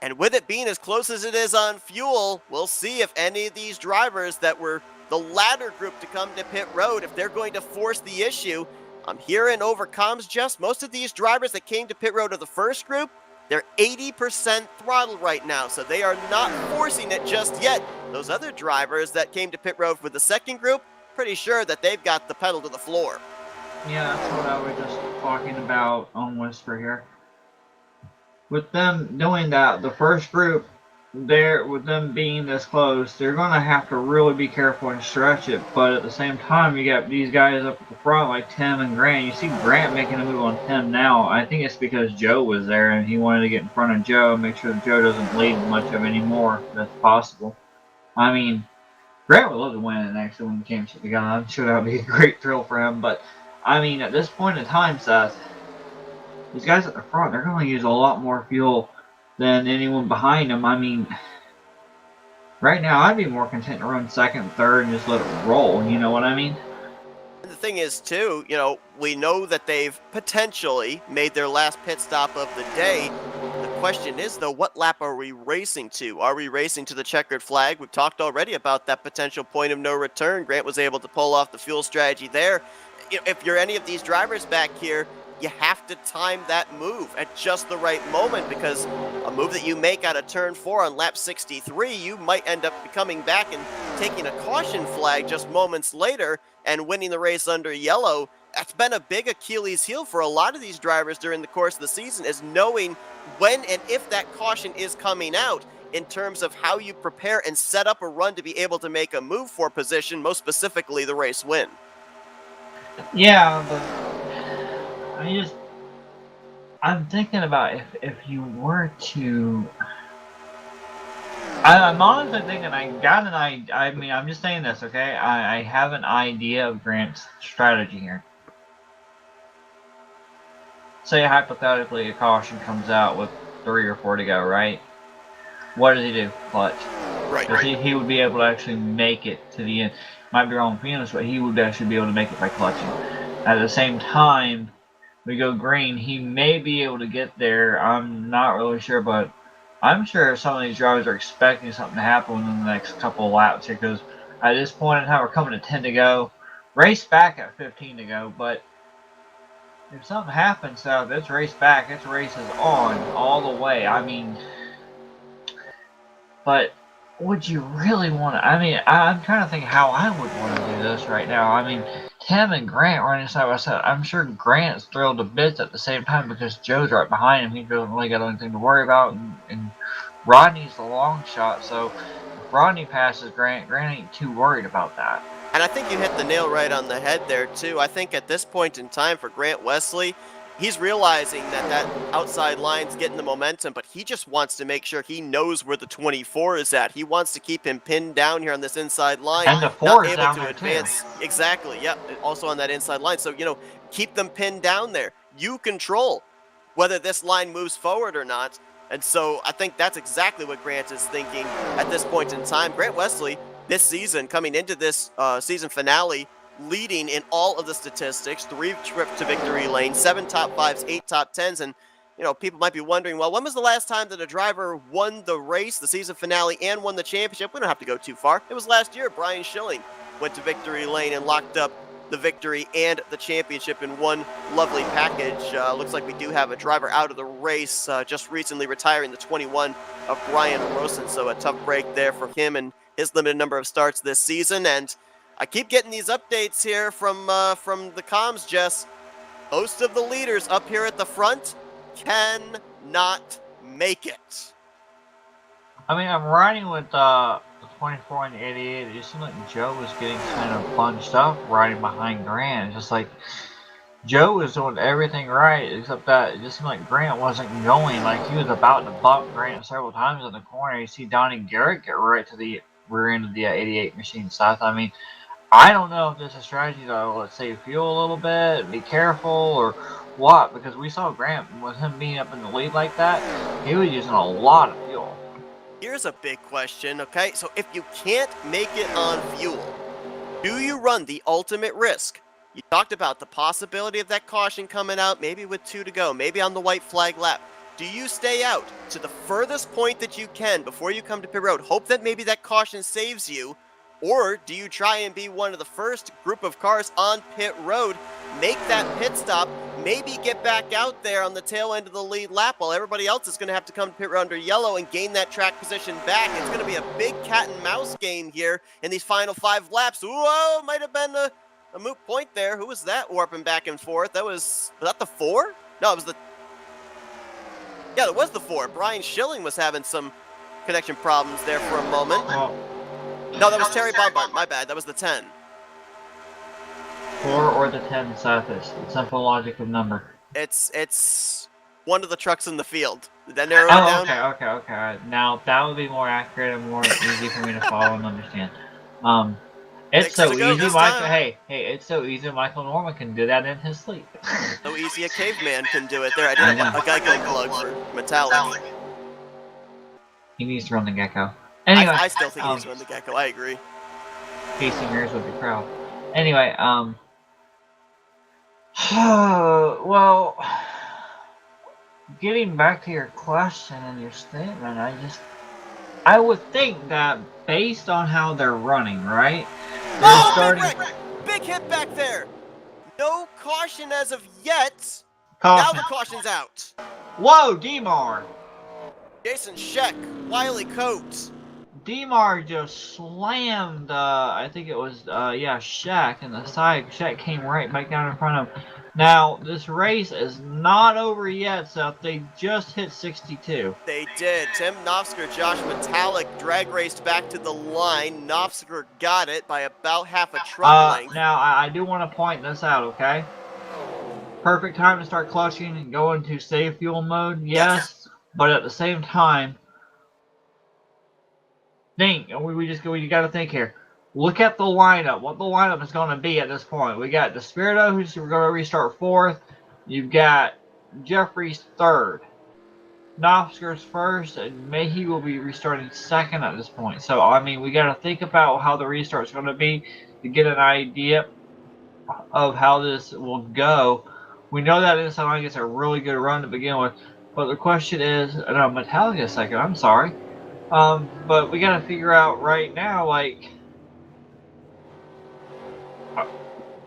And with it being as close as it is on fuel, we'll see if any of these drivers that were the latter group to come to pit road, if they're going to force the issue. I'm hearing over comms, Jess, most of these drivers that came to pit road of the first group, they're 80% throttle right now, so they are not forcing it just yet. Those other drivers that came to pit road for the second group, pretty sure that they've got the pedal to the floor. Yeah, that's what I was just talking about on Whisper here. With them doing that, the first group, with them being this close, they're going to have to really be careful and stretch it. But at the same time, you got these guys up at the front like Tim and Grant. You see Grant making a move on Tim now. I think it's because Joe was there and he wanted to get in front of Joe and make sure that Joe doesn't lead much of anymore if that's possible. I mean, Grant would love to win it actually when the championship began. I'm sure that would be a great thrill for him. But, I mean, at this point in time, Seth, these guys at the front, they're going to use a lot more fuel than anyone behind them. I mean, right now I'd be more content to run second, third, and just let it roll. You know what I mean? And the thing is, too, you know, we know that they've potentially made their last pit stop of the day. The question is, though, what lap are we racing to? Are we racing to the checkered flag? We've talked already about that potential point of no return. Grant was able to pull off the fuel strategy there. If you're any of these drivers back here, you have to time that move at just the right moment, because a move that you make out of turn 4 on lap 63, you might end up coming back and taking a caution flag just moments later and winning the race under yellow. That's been a big Achilles heel for a lot of these drivers during the course of the season, is knowing when and if that caution is coming out in terms of how you prepare and set up a run to be able to make a move for position, most specifically the race win. Yeah, but I'm thinking about if you were to. I'm honestly thinking I mean, I'm just saying this, okay? I have an idea of Grant's strategy here. Say hypothetically a caution comes out with 3 or 4 to go, right? What does he do? Clutch. Right. He would be able to actually make it to the end. Might be wrong for Venus, but he would actually be able to make it by clutching. At the same time, we go green, he may be able to get there. I'm not really sure, but I'm sure some of these drivers are expecting something to happen within the next couple of laps here, because at this point in time, we're coming to 10 to go. Race back at 15 to go, but if something happens, so it's race back, it's races on all the way. I mean, but would you really want to? I mean, I'm trying to think how I would want to do this right now. I mean, Tim and Grant running side by side. I'm sure Grant's thrilled to bits at the same time because Joe's right behind him. He doesn't really got anything to worry about. And Rodney's the long shot. So if Rodney passes Grant ain't too worried about that. And I think you hit the nail right on the head there, too. I think at this point in time for Grant Wesley, he's realizing that outside line's getting the momentum, but he just wants to make sure he knows where the 24 is at. He wants to keep him pinned down here on this inside line. And the 4 not is able down to there advance. too. Exactly, yep. Also on that inside line. So, you know, keep them pinned down there. You control whether this line moves forward or not. And so I think that's exactly what Grant is thinking at this point in time. Grant Wesley, this season, coming into this season finale, leading in all of the statistics, 3 trips to victory lane, 7 top 5s, 8 top 10s. And, people might be wondering, well, when was the last time that a driver won the race, the season finale, and won the championship? We don't have to go too far. It was last year. Brian Schilling went to victory lane and locked up the victory and the championship in one lovely package. Looks like we do have a driver out of the race, just recently retiring, the 21 of Brian Rosen. So a tough break there for him and his limited number of starts this season. And I keep getting these updates here from the comms, Jess. Most of the leaders up here at the front cannot make it. I mean, I'm riding with the 24 and the 88. It just seemed like Joe was getting kind of bunched up riding behind Grant. Just like Joe was doing everything right, except that it just seemed like Grant wasn't going. Like he was about to bump Grant several times in the corner. You see Donnie Garrett get right to the rear end of the 88 machine south. I mean, I don't know if there's a strategy to, let's say, fuel a little bit, be careful, or what, because we saw Grant, with him being up in the lead like that, he was using a lot of fuel. Here's a big question, okay? So if you can't make it on fuel, do you run the ultimate risk? You talked about the possibility of that caution coming out, maybe with 2 to go, maybe on the white flag lap. Do you stay out to the furthest point that you can before you come to pit road, hope that maybe that caution saves you, or do you try and be one of the first group of cars on pit road, make that pit stop, maybe get back out there on the tail end of the lead lap while everybody else is going to have to come to pit road under yellow and gain that track position back? It's going to be a big cat and mouse game here in these final 5 laps. Whoa, might have been a moot point there. Who was that warping back and forth? Was that the 4? No, it was it was the 4. Brian Schilling was having some connection problems there for a moment. No, that was Terry Bombard. My bad. That was the 10. 4 or the 10 Southeast. It's simple logic of number. It's one of the trucks in the field. Did that narrow it down? Okay. Now that would be more accurate and more easy for me to follow and understand. It's so easy, Michael. Hey, it's so easy. Michael Norman can do that in his sleep. So easy a caveman can do it. There, I did a Geico plug for Metallic. He needs to run the Gecko. Anyway, I still think he needs to run the Gecko. I agree. Facing mirrors with the crowd. Anyway, well, getting back to your question and your statement, I would think that based on how they're running, right? Big hit back there. No caution as of yet. Caution. Now the caution's out. Whoa, Demar. Jason Scheck, Wiley Coates. Demar just slammed, I think it was, Scheck in the side. Scheck came right back down in front of him. Now, this race is not over yet, so they just hit 62. They did. Tim Knofsker, Josh Metallic drag raced back to the line. Knofsker got it by about half a truck length. Now, I do want to point this out, okay? Perfect time to start clutching and go into save fuel mode, yes. But at the same time, we got to think here. Look at the lineup. What the lineup is going to be at this point. We got Despirito, who's going to restart 4th. You've got Jeffries 3rd. Knofsker's 1st, and Mayhe will be restarting 2nd at this point. So, I mean, we got to think about how the restart's going to be to get an idea of how this will go. We know that Inside Line gets a really good run to begin with. But the question is, no, Metallica 2nd, I'm sorry. But we got to figure out right now, like,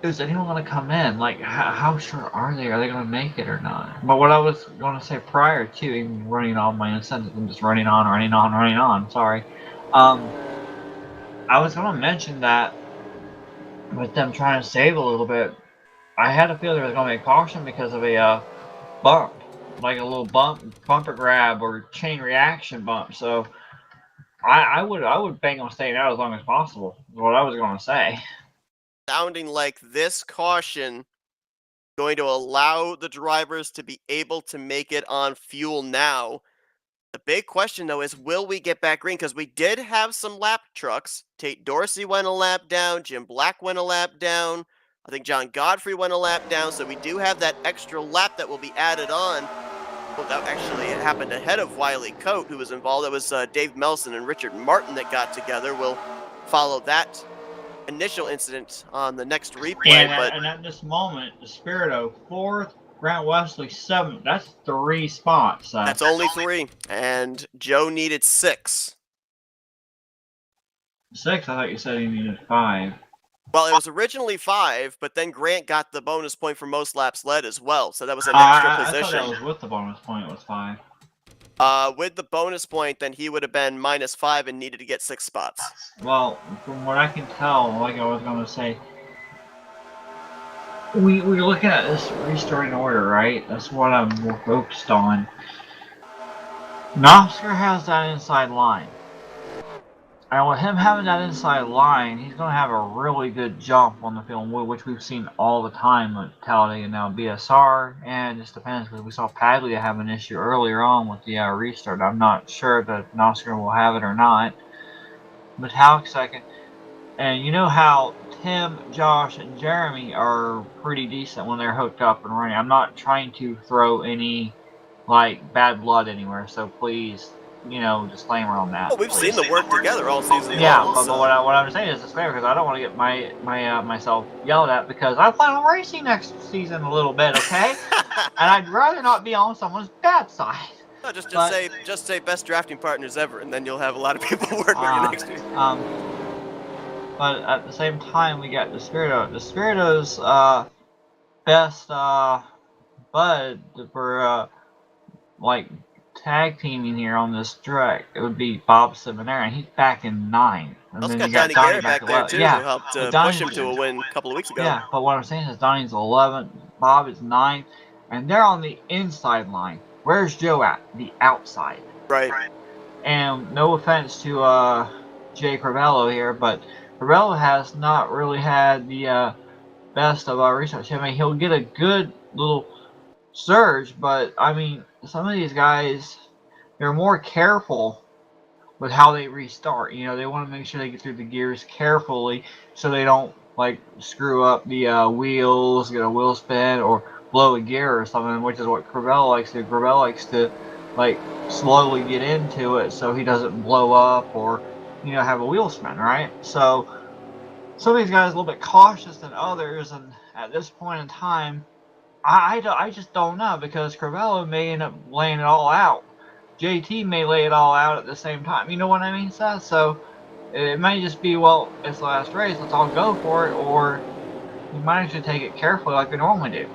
is anyone going to come in? Like, how sure are they? Are they going to make it or not? But what I was going to say prior to even running all my incentives, I'm just running on, sorry. I was going to mention that with them trying to save a little bit, I had a feel there was going to be a caution because of a bump. Like a little bumper grab or chain reaction bump. So I would bang on staying out as long as possible, is what I was going to say. Sounding like this caution going to allow the drivers to be able to make it on fuel now. The big question, though, is will we get back green? Because we did have some lap trucks. Tate Dorsey went a lap down. Jim Black went a lap down. I think John Godfrey went a lap down. So we do have that extra lap that will be added on. Well, that actually happened ahead of Wiley Coate, who was involved. It was Dave Melson and Richard Martin that got together. We'll follow that initial incident on the next replay. And at this moment, Despirito 4th, Grant Wesley 7th. That's 3 spots. That's only 3, and Joe needed 6. 6? I thought you said he needed 5. Well, it was originally 5, but then Grant got the bonus point for most laps led as well, so that was an extra position. I thought that was with the bonus point. It was 5. With the bonus point, then he would have been -5 and needed to get 6 spots. Well, from what I can tell, like I was going to say, we're looking at this restarting order, right? That's what I'm more focused on. Nosker has that inside line. And with him having that inside line, he's going to have a really good jump on the field, which we've seen all the time with Talladega now BSR, and it just depends, because we saw Paglia have an issue earlier on with the restart. I'm not sure that Nosker will have it or not. Metallic second. And you know how Tim, Josh, and Jeremy are pretty decent when they're hooked up and running. I'm not trying to throw any, like, bad blood anywhere, so please, you know, disclaimer on that. Well, we've seen them work together all season long. Yeah, but what I'm saying is disclaimer, because I don't want to get myself yelled at, because I plan on racing next season a little bit, okay? And I'd rather not be on someone's bad side. No, just say best drafting partners ever, and then you'll have a lot of people work with you next year. But at the same time, we got Despirito. Despirito's best bud for like tag teaming here on this track, it would be Bob Seminara, and he's back in 9. And Also then got you Donnie Garrett back there too, yeah, who helped push him to a win a couple of weeks ago. Yeah, but what I'm saying is Donnie's 11th, Bob is 9th, and they're on the inside line. Where's Joe at? The outside. Right. And no offense to Jay Crivello here, but Crivello has not really had the best of our research. I mean, he'll get a good little surge, but I mean, some of these guys, they're more careful with how they restart. You know, they want to make sure they get through the gears carefully so they don't, like, screw up the wheels, get a wheel spin, or blow a gear or something, which is what Crivello likes to do. Crivello likes to, like, slowly get into it so he doesn't blow up or, you know, have a wheel spin, right? So some of these guys are a little bit cautious than others, and at this point in time, I just don't know, because Crivello may end up laying it all out. JT may lay it all out at the same time. You know what I mean, Seth? So it may just be, well, it's the last race, let's all go for it, or you might actually take it carefully like we normally do.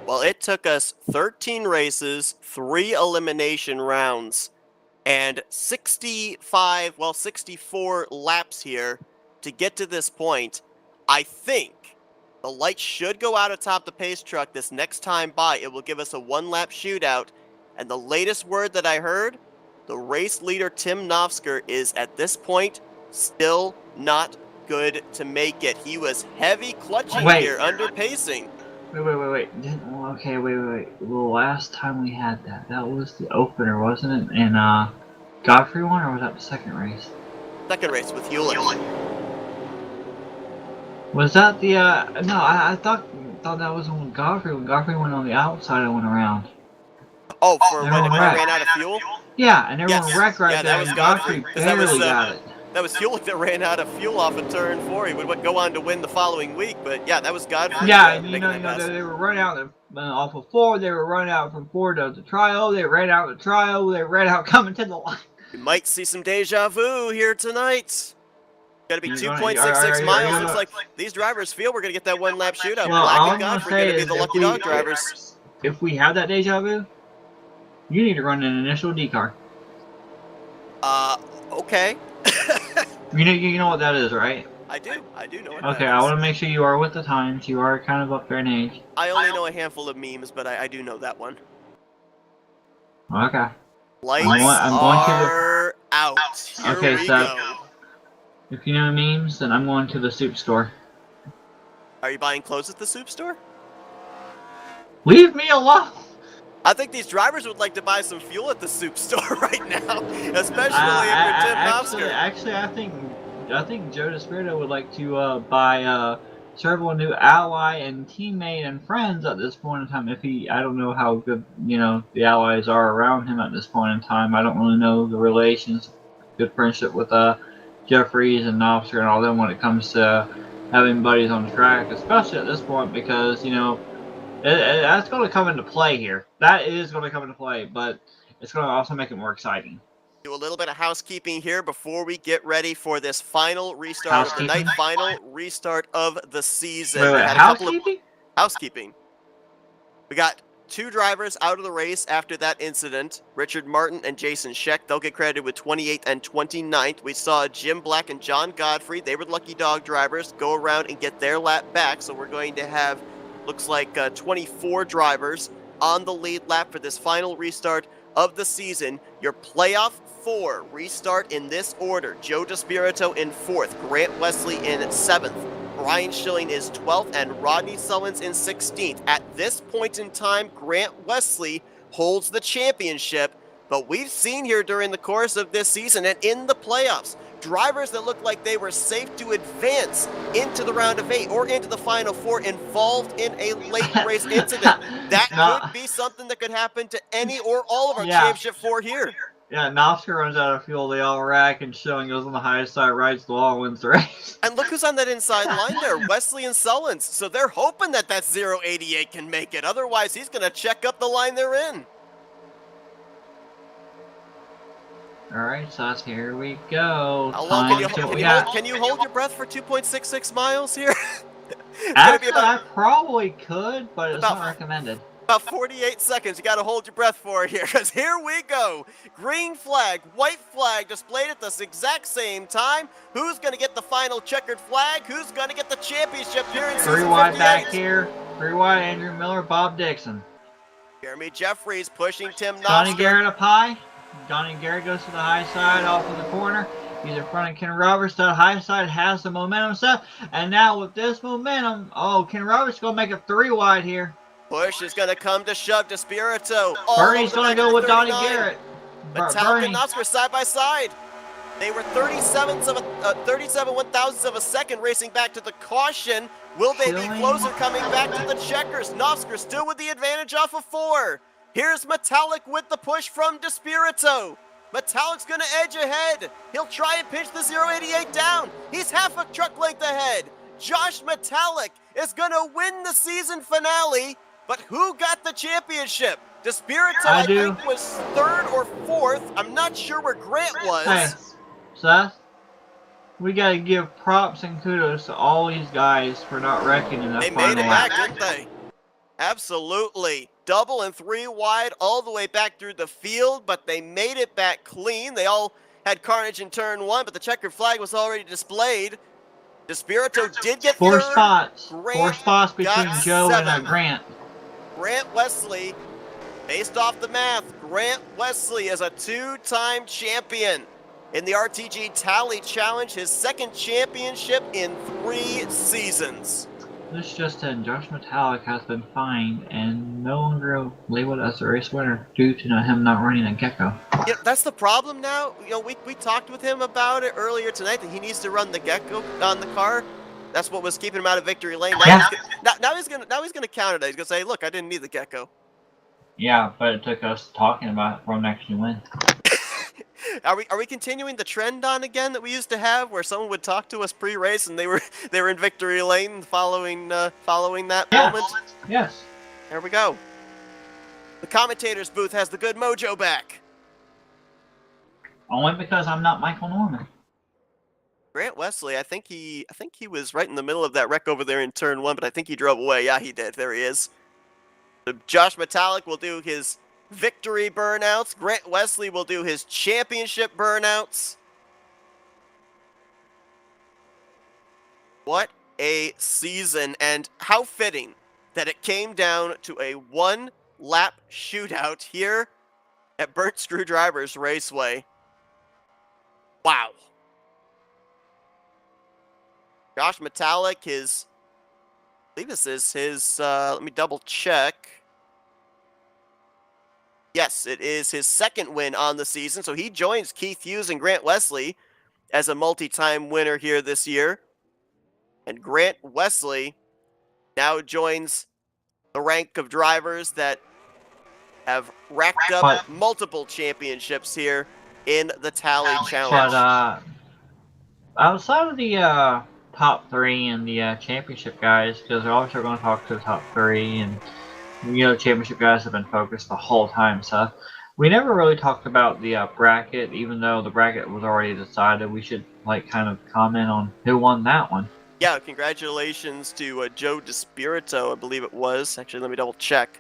Well, it took us 13 races, 3 elimination rounds, and 64 laps here to get to this point. I think the light should go out atop the pace truck this next time by. It will give us a 1-lap shootout. And the latest word that I heard, the race leader, Tim Nosker, is at this point still not good to make it. He was heavy clutching here, under pacing. Wait. Okay, wait. The last time we had that was the opener, wasn't it? In Godfrey one, or was that the second race? Second race with Hewlett. Was that the, no, I thought that was when Godfrey went on the outside and went around. Oh, for when they ran out of fuel? Yeah, and everyone wrecked right there, that was and Godfrey. barely got it. That was Hewlett that ran out of fuel off of turn 4. He would go on to win the following week, but yeah, that was Godfrey. Yeah, and you know they were running out off of 4, they were running out from 4 to the trial, they ran out the trial, they ran out coming to the line. We might see some deja vu here tonight. Gotta be 2.66 miles. Looks like these drivers feel we're gonna get that 1-lap shootout. Well, Black and Godfrey gonna be the lucky dog drivers. If we have that deja vu, you need to run an initial decar. Okay. You know what that is, right? I do know what that Okay, is. I want to make sure you are with the times. You are kind of up there in age. I only know a handful of memes, but I do know that one. Okay. Lights I'm going to are out. Here Okay, we so go. if you know memes, then I'm going to the soup store. Are you buying clothes at the soup store? Leave me alone! I think these drivers would like to buy some fuel at the soup store right now, especially if you're Tim Nosker. Actually, I think Joe Despirito would like to buy several new ally and teammate and friends at this point in time. I don't know how good, the allies are around him at this point in time. I don't really know the relations, good friendship with Jeffries and Knopfler and all them when it comes to having buddies on the track, especially at this point because, that's going to come into play here. That is going to come into play, but it's going to also make it more exciting. Do a little bit of housekeeping here before we get ready for this final restart of the night, final restart of the season. Wait, We had housekeeping? Housekeeping. We got 2 drivers out of the race after that incident, Richard Martin and Jason Scheck. They'll get credited with 28th and 29th. We saw Jim Black and John Godfrey. They were lucky dog drivers. Go around and get their lap back. So we're going to have, looks like 24 drivers on the lead lap for this final restart of the season. Your playoff 4 restart in this order. Joe DeSpirito in 4th, Grant Wesley in 7th, Brian Schilling is 12th, and Rodney Sullins in 16th. At this point in time, Grant Wesley holds the championship, but we've seen here during the course of this season and in the playoffs, drivers that looked like they were safe to advance into the round of 8 or into the final 4 involved in a late race incident. That could be something that could happen to any or all of our championship 4 here. Yeah, Knopfler runs out of fuel, they all rack, and Schilling goes on the highest side, rides the wall, and wins the race. And look who's on that inside line there, Wesley and Sullins. So they're hoping that 088 can make it. Otherwise, he's going to check up the line they're in. All right, so here we go. How long can you hold your breath for 2.66 miles here? Actually, I probably could, but it's not recommended. About 48 seconds you got to hold your breath for here, because here we go. Green flag, white flag displayed at the exact same time. Who's going to get the final checkered flag? Who's going to get the championship here in season 58? 3 wide back here. 3 wide, Andrew Miller, Bob Dixon. Jeremy Jeffries pushing Tim Knopfler. Donnie Garrett up high. Donnie Garrett goes to the high side off of the corner. He's in front of Ken Roberts. That high side has the momentum set. And now with this momentum, Ken Roberts is going to make it 3 wide here. Push is going to come to shove DeSpirito. Bernie's going to go with Donnie Garrett. Metallic and Knopfler side by side. They were 37 one-thousandths of a second racing back to the caution. Will they be closer coming back to the checkers? Knopfler still with the advantage off of 4. Here's Metallic with the push from DeSpirito. Metallic's going to edge ahead. He'll try and pinch the 088 down. He's half a truck length ahead. Josh Metallic is going to win the season finale. But who got the championship? DeSpirito, I think, was 3rd or 4th. I'm not sure where Grant was. Hey, Seth, we got to give props and kudos to all these guys for not wrecking in that final lap. They made it back, didn't they? Absolutely. Double and 3 wide all the way back through the field, but they made it back clean. They all had carnage in turn 1, but the checkered flag was already displayed. DeSpirito did get 4 third. spots. 4 spots between Joe 7. and Grant. Grant Wesley, based off the math, Grant Wesley is a 2-time champion in the RTG Tally Challenge, his 2nd championship in 3 seasons. This just in, Josh Metallic has been fined and no longer labeled as a race winner due to him not running a Gecko. Yeah, that's the problem now. We talked with him about it earlier tonight that he needs to run the Gecko on the car. That's what was keeping him out of victory lane. Now he's gonna counter that. He's gonna say, "Look, I didn't need the Gecko." Yeah, but it took us talking about it for him to actually win. Are we continuing the trend on again that we used to have, where someone would talk to us pre-race and they were in victory lane following that moment? Yes. There we go. The commentator's booth has the good mojo back. Only because I'm not Michael Norman. Grant Wesley, I think he was right in the middle of that wreck over there in turn 1, but I think he drove away. Yeah, he did. There he is. So Josh Metallic will do his victory burnouts. Grant Wesley will do his championship burnouts. What a season, and how fitting that it came down to a 1-lap shootout here at Burnt Screwdrivers Raceway. Wow. Josh Metallic, I believe this is his, let me double check. Yes, it is his 2nd win on the season, so he joins Keith Hughes and Grant Wesley as a multi-time winner here this year. And Grant Wesley now joins the rank of drivers that have racked up multiple championships here in the Tally Challenge. But outside of the top three and the championship guys, because we're obviously going to talk to the top three, and championship guys have been focused the whole time, Seth. We never really talked about the bracket, even though the bracket was already decided. We should kind of comment on who won that one. Yeah, congratulations to Joe DeSpirito, I believe it was. Actually, let me double check.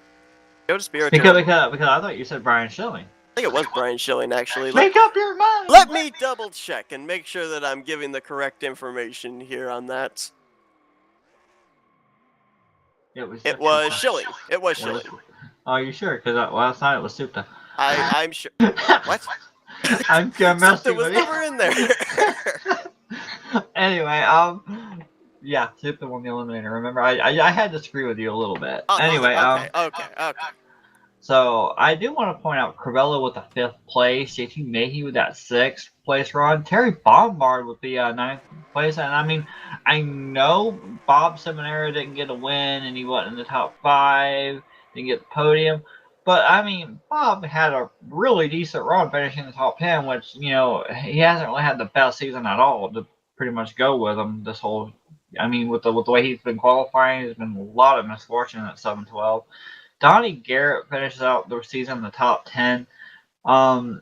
Joe DeSpirito. Because I thought you said Brian Schilling. I think it was Brian Schilling, actually. Make up your mind! Let me double check and make sure that I'm giving the correct information here on that. It was Schilling. It was Schilling. Oh, you sure? Because last night it was Supta. I'm sure. What? I'm messing with you. Supta was never in there. Anyway, yeah, Supta won the eliminator. Remember, I had to disagree with you a little bit. Anyway, okay. So I do want to point out Crivello with the 5th place, JT Mayhew with that 6th place run, Terry Bombard with the 9th place, and I mean, I know Bob Seminara didn't get a win, and he wasn't in the top 5, didn't get the podium, but I mean, Bob had a really decent run finishing in the top 10, which, he hasn't really had the best season at all to pretty much go with him this whole, with the way he's been qualifying, there's been a lot of misfortune at 7-12. Donnie Garrett finishes out the season in the top 10. But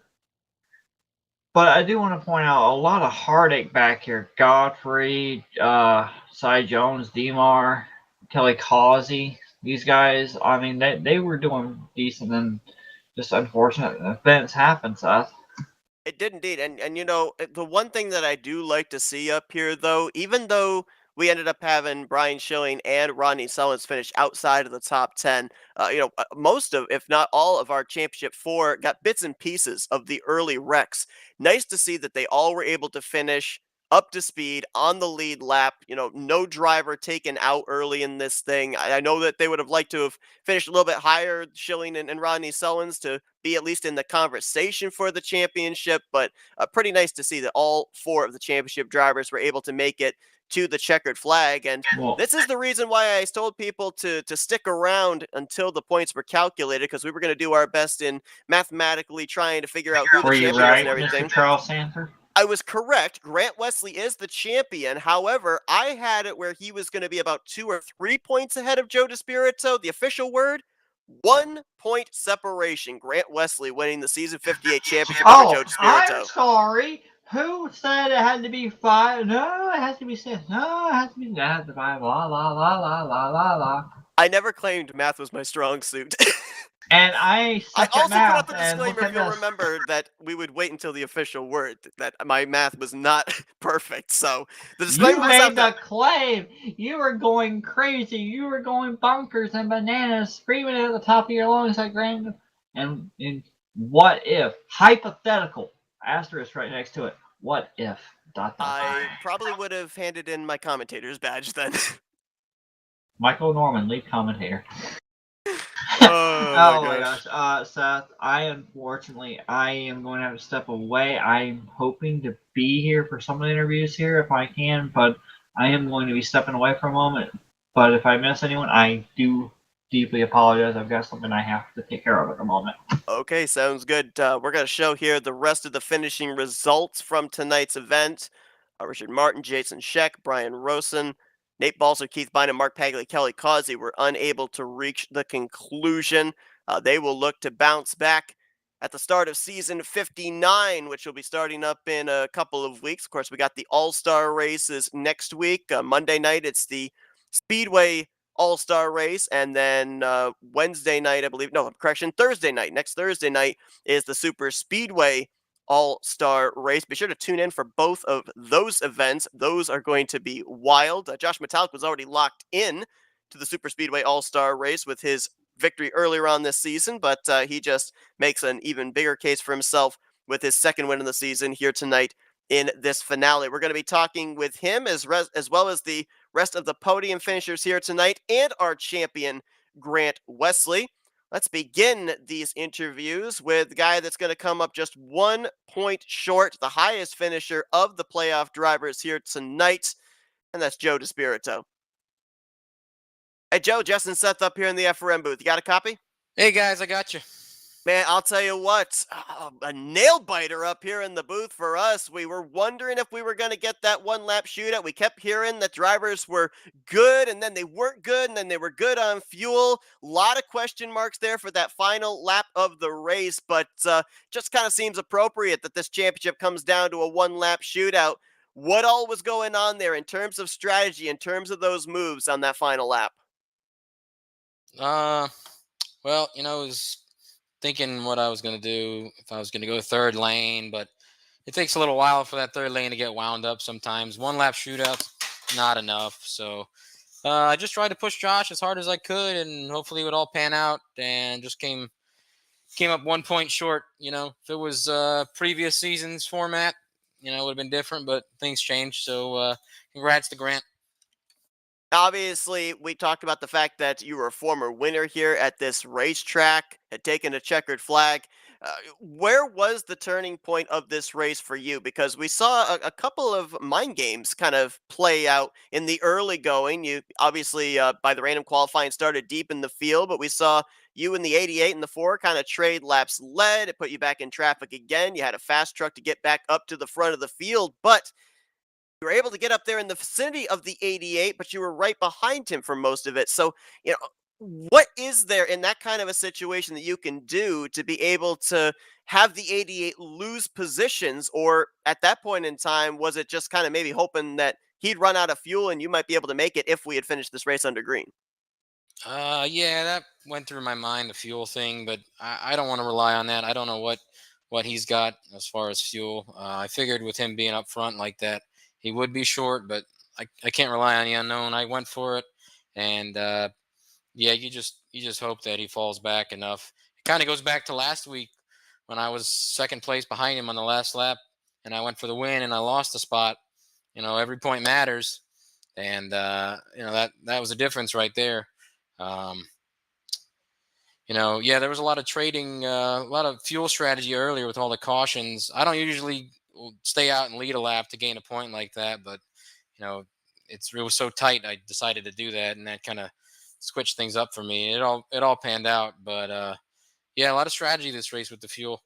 I do want to point out a lot of heartache back here. Godfrey, Cy Jones, Demar, Kelly Causey, these guys, they were doing decent, and just unfortunate events happen, Seth. It did indeed. And the one thing that I do like to see up here, though, even though we ended up having Brian Schilling and Rodney Sullins finish outside of the top 10. Most of, if not all of our championship 4 got bits and pieces of the early wrecks. Nice to see that they all were able to finish up to speed on the lead lap. No driver taken out early in this thing. I know that they would have liked to have finished a little bit higher, Schilling and Rodney Sullins, to be at least in the conversation for the championship, but pretty nice to see that all 4 of the championship drivers were able to make it to the checkered flag. And this is the reason why I told people to stick around until the points were calculated, because we were going to do our best in mathematically trying to figure out who the champion was and everything. Mr. Charles Sanford? I was correct. Grant Wesley is the champion. However, I had it where he was going to be about 2 or 3 points ahead of Joe DeSpirito. The official word, 1 point separation. Grant Wesley winning the season 58 championship over Joe DeSpirito. I'm sorry. Who said it had to be 5? No, it has to be 6. No, it has to be 5. La, la, la, la, la, la, la. I never claimed math was my strong suit. And I also put out the disclaimer, if you'll remember, that we would wait until the official word, that my math was not perfect. So the disclaimer was out there. You made the claim. You were going crazy. You were going bonkers and bananas, screaming at the top of your lungs like random. And what if? Hypothetical. Asterisk right next to it. What if? ... I probably would have handed in my commentator's badge then. Michael Norman, lead commentator. Oh my gosh. Seth, I am going to have to step away. I'm hoping to be here for some of the interviews here if I can, but I am going to be stepping away for a moment. But if I miss anyone, I do deeply apologize. I've got something I have to take care of at the moment. Okay, sounds good. We're going to show here the rest of the finishing results from tonight's event. Richard Martin, Jason Scheck, Brian Rosen, Nate Balser, Keith Bynum, Mark Paglia, Kelly Causey were unable to reach the conclusion. They will look to bounce back at the start of season 59, which will be starting up in a couple of weeks. Of course, we got the All-Star races next week. Monday night, it's the Speedway All-Star race, and then Thursday night. Next Thursday night is the Super Speedway All-Star race. Be sure to tune in for both of those events. Those are going to be wild. Josh Metallic was already locked in to the Super Speedway All-Star race with his victory earlier on this season, but he just makes an even bigger case for himself with his second win of the season here tonight in this finale. We're going to be talking with him as well as the rest of the podium finishers here tonight and our champion, Grant Wesley. Let's begin these interviews with the guy that's going to come up just 1 point short, the highest finisher of the playoff drivers here tonight. And that's Joe DeSpirito. Hey, Joe, Justin Seth up here in the FRM booth. You got a copy? Hey guys, I got you. Man, I'll tell you what, a nail biter up here in the booth for us. We were wondering if we were going to get that one lap shootout. We kept hearing that drivers were good and then they weren't good and then they were good on fuel. A lot of question marks there for that final lap of the race, but just kind of seems appropriate that this championship comes down to a one lap shootout. What all was going on there in terms of strategy, in terms of those moves on that final lap? Uh, well, I was thinking what I was going to do if I was going to go third lane, but it takes a little while for that third lane to get wound up sometimes. One lap shootouts, not enough. So I just tried to push Josh as hard as I could, and hopefully it would all pan out. And just came up 1 point short. If it was previous season's format, it would have been different, but things changed. So congrats to Grant. Obviously, we talked about the fact that you were a former winner here at this racetrack, had taken a checkered flag. Where was the turning point of this race for you? Because we saw a couple of mind games kind of play out in the early going. You obviously, by the random qualifying, started deep in the field, but we saw you in the 88 and the 4 kind of trade laps led. It put you back in traffic again. You had a fast truck to get back up to the front of the field, but you were able to get up there in the vicinity of the 88, but you were right behind him for most of it. So, what is there in that kind of a situation that you can do to be able to have the 88 lose positions? Or at that point in time, was it just kind of maybe hoping that he'd run out of fuel and you might be able to make it if we had finished this race under green? Yeah, that went through my mind, the fuel thing, but I don't want to rely on that. I don't know what he's got as far as fuel. I figured with him being up front like that, he would be short, but I can't rely on the unknown. I went for it, and yeah, you just hope that he falls back enough. It kind of goes back to last week when I was second place behind him on the last lap, and I went for the win, and I lost the spot. Every point matters, and that was a difference right there. Um, yeah, there was a lot of trading, a lot of fuel strategy earlier with all the cautions. I don't usually stay out and lead a lap to gain a point like that, but you know, it was so tight. I decided to do that, and that kind of switched things up for me. It all panned out, but yeah, a lot of strategy this race with the fuel.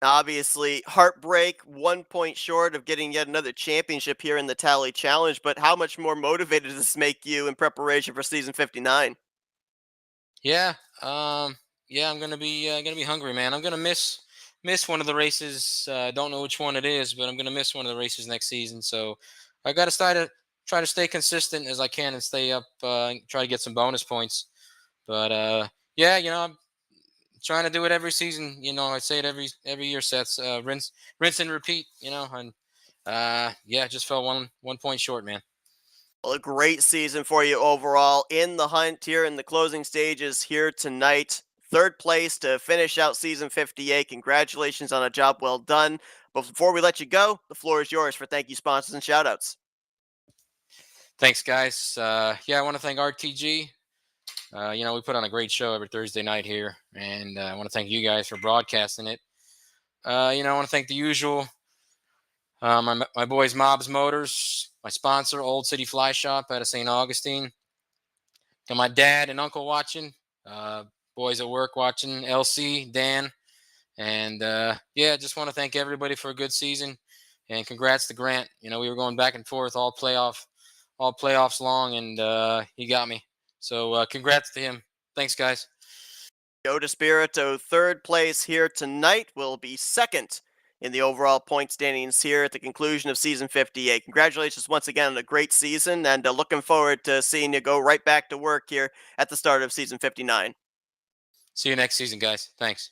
Obviously, heartbreak, 1 point short of getting yet another championship here in the Tally Challenge, but how much more motivated does this make you in preparation for season 59? Yeah, yeah, I'm gonna be hungry, man. I'm gonna miss one of the races. Don't know which one it is, but I'm gonna miss one of the races next season. So I got to try to stay consistent as I can and stay up. And try to get some bonus points. But yeah, I'm trying to do it every season. I say it every year. Sets rinse and repeat. And yeah, just fell 1 point short, man. Well, a great season for you overall in the hunt here in the closing stages here tonight. Third place to finish out season 58. Congratulations on a job well done. But before we let you go, the floor is yours for thank you sponsors and shoutouts. Thanks, guys. Yeah, I want to thank RTG. We put on a great show every Thursday night here, and I want to thank you guys for broadcasting it. I want to thank the usual, my boys Mobs Motors, my sponsor, Old City Fly Shop out of St. Augustine. Got my dad and uncle watching, boys at work watching, LC, Dan, and yeah, just want to thank everybody for a good season, and congrats to Grant. We were going back and forth all playoffs long, and he got me. So congrats to him. Thanks, guys. Joe DeSpirito, third place here tonight, will be second in the overall point standings here at the conclusion of season 58. Congratulations once again on a great season, and looking forward to seeing you go right back to work here at the start of season 59. See you next season, guys. Thanks.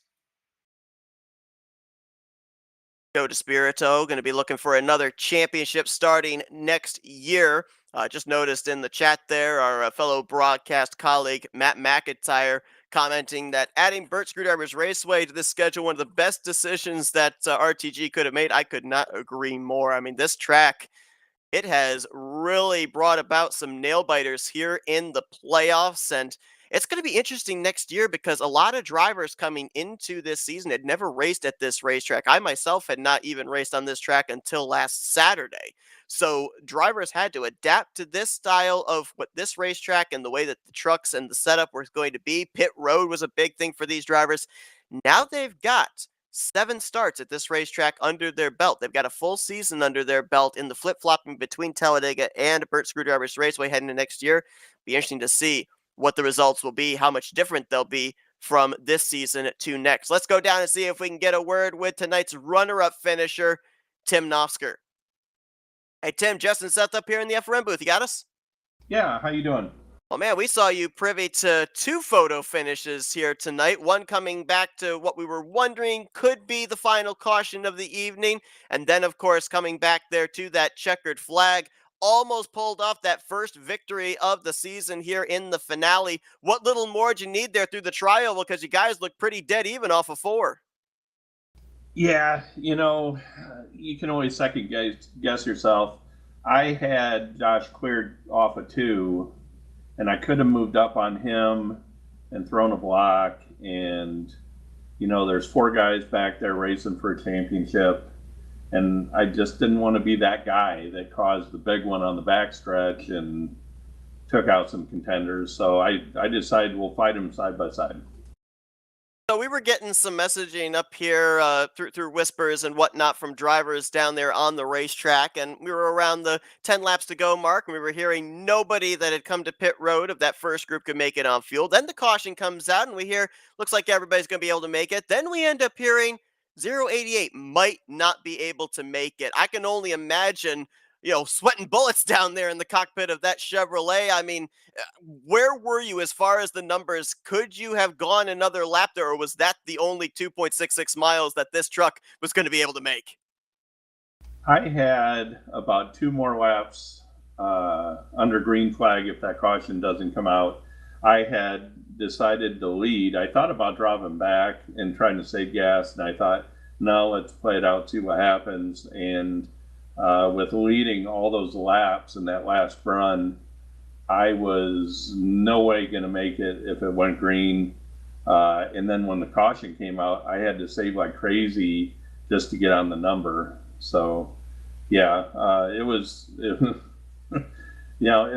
Joe DeSpirito going to be looking for another championship starting next year. Just noticed in the chat there, our fellow broadcast colleague Matt McIntyre commenting that adding Burt Screwdriver's Raceway to this schedule, one of the best decisions that RTG could have made. I could not agree more. I mean, this track, it has really brought about some nail biters here in the playoffs, and it's going to be interesting next year because a lot of drivers coming into this season had never raced at this racetrack. I myself had not even raced on this track until last Saturday. So drivers had to adapt to this style of what this racetrack and the way that the trucks and the setup was going to be. Pit road was a big thing for these drivers. Now they've got 7 starts at this racetrack under their belt. They've got a full season under their belt in the flip-flopping between Talladega and Burt Screwdriver's Raceway heading into next year. Be interesting to see what the results will be, how much different they'll be from this season to next. Let's go down and see if we can get a word with tonight's runner-up finisher, Tim Nofsker. Hey, Tim, Justin Seth up here in the FRM booth. You got us? Yeah, how you doing? Oh man, we saw you privy to 2 photo finishes here tonight. One coming back to what we were wondering could be the final caution of the evening. And then, of course, coming back there to that checkered flag. Almost pulled off that first victory of the season here in the finale. What little more do you need there through the trial? Because you guys look pretty dead even off of 4. Yeah, you can always second guess yourself. I had Josh cleared off a 2, and I could have moved up on him and thrown a block. And, there's 4 guys back there racing for a championship. And I just didn't want to be that guy that caused the big one on the backstretch and took out some contenders. So I decided we'll fight them side by side. So we were getting some messaging up here through whispers and whatnot from drivers down there on the racetrack, and we were around the 10 laps to go mark, and we were hearing nobody that had come to pit road of that first group could make it on fuel. Then the caution comes out, and we hear, looks like everybody's going to be able to make it. Then we end up hearing 088 might not be able to make it. I can only imagine, sweating bullets down there in the cockpit of that Chevrolet. I mean, where were you as far as the numbers? Could you have gone another lap there, or was that the only 2.66 miles that this truck was going to be able to make? I had about 2 more laps under green flag if that caution doesn't come out. I had decided to lead. I thought about dropping back and trying to save gas, and I thought, no, let's play it out, see what happens. And with leading all those laps in that last run, I was no way going to make it if it went green. And then when the caution came out, I had to save like crazy just to get on the number. So, yeah, it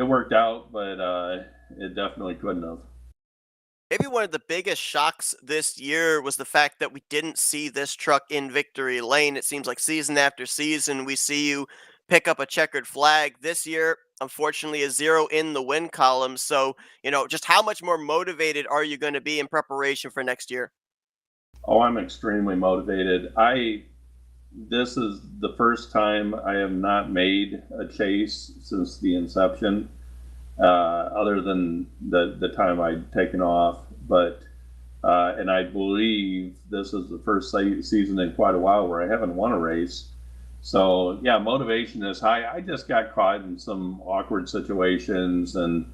worked out, but it definitely couldn't have. Maybe one of the biggest shocks this year was the fact that we didn't see this truck in victory lane. It seems like season after season, we see you pick up a checkered flag. This year, unfortunately, a 0 in the win column. So, just how much more motivated are you going to be in preparation for next year? Oh, I'm extremely motivated. This is the first time I have not made a chase since the inception. Other than the time I'd taken off, but and I believe this is the first season in quite a while where I haven't won a race. So yeah, motivation is high. I just got caught in some awkward situations, and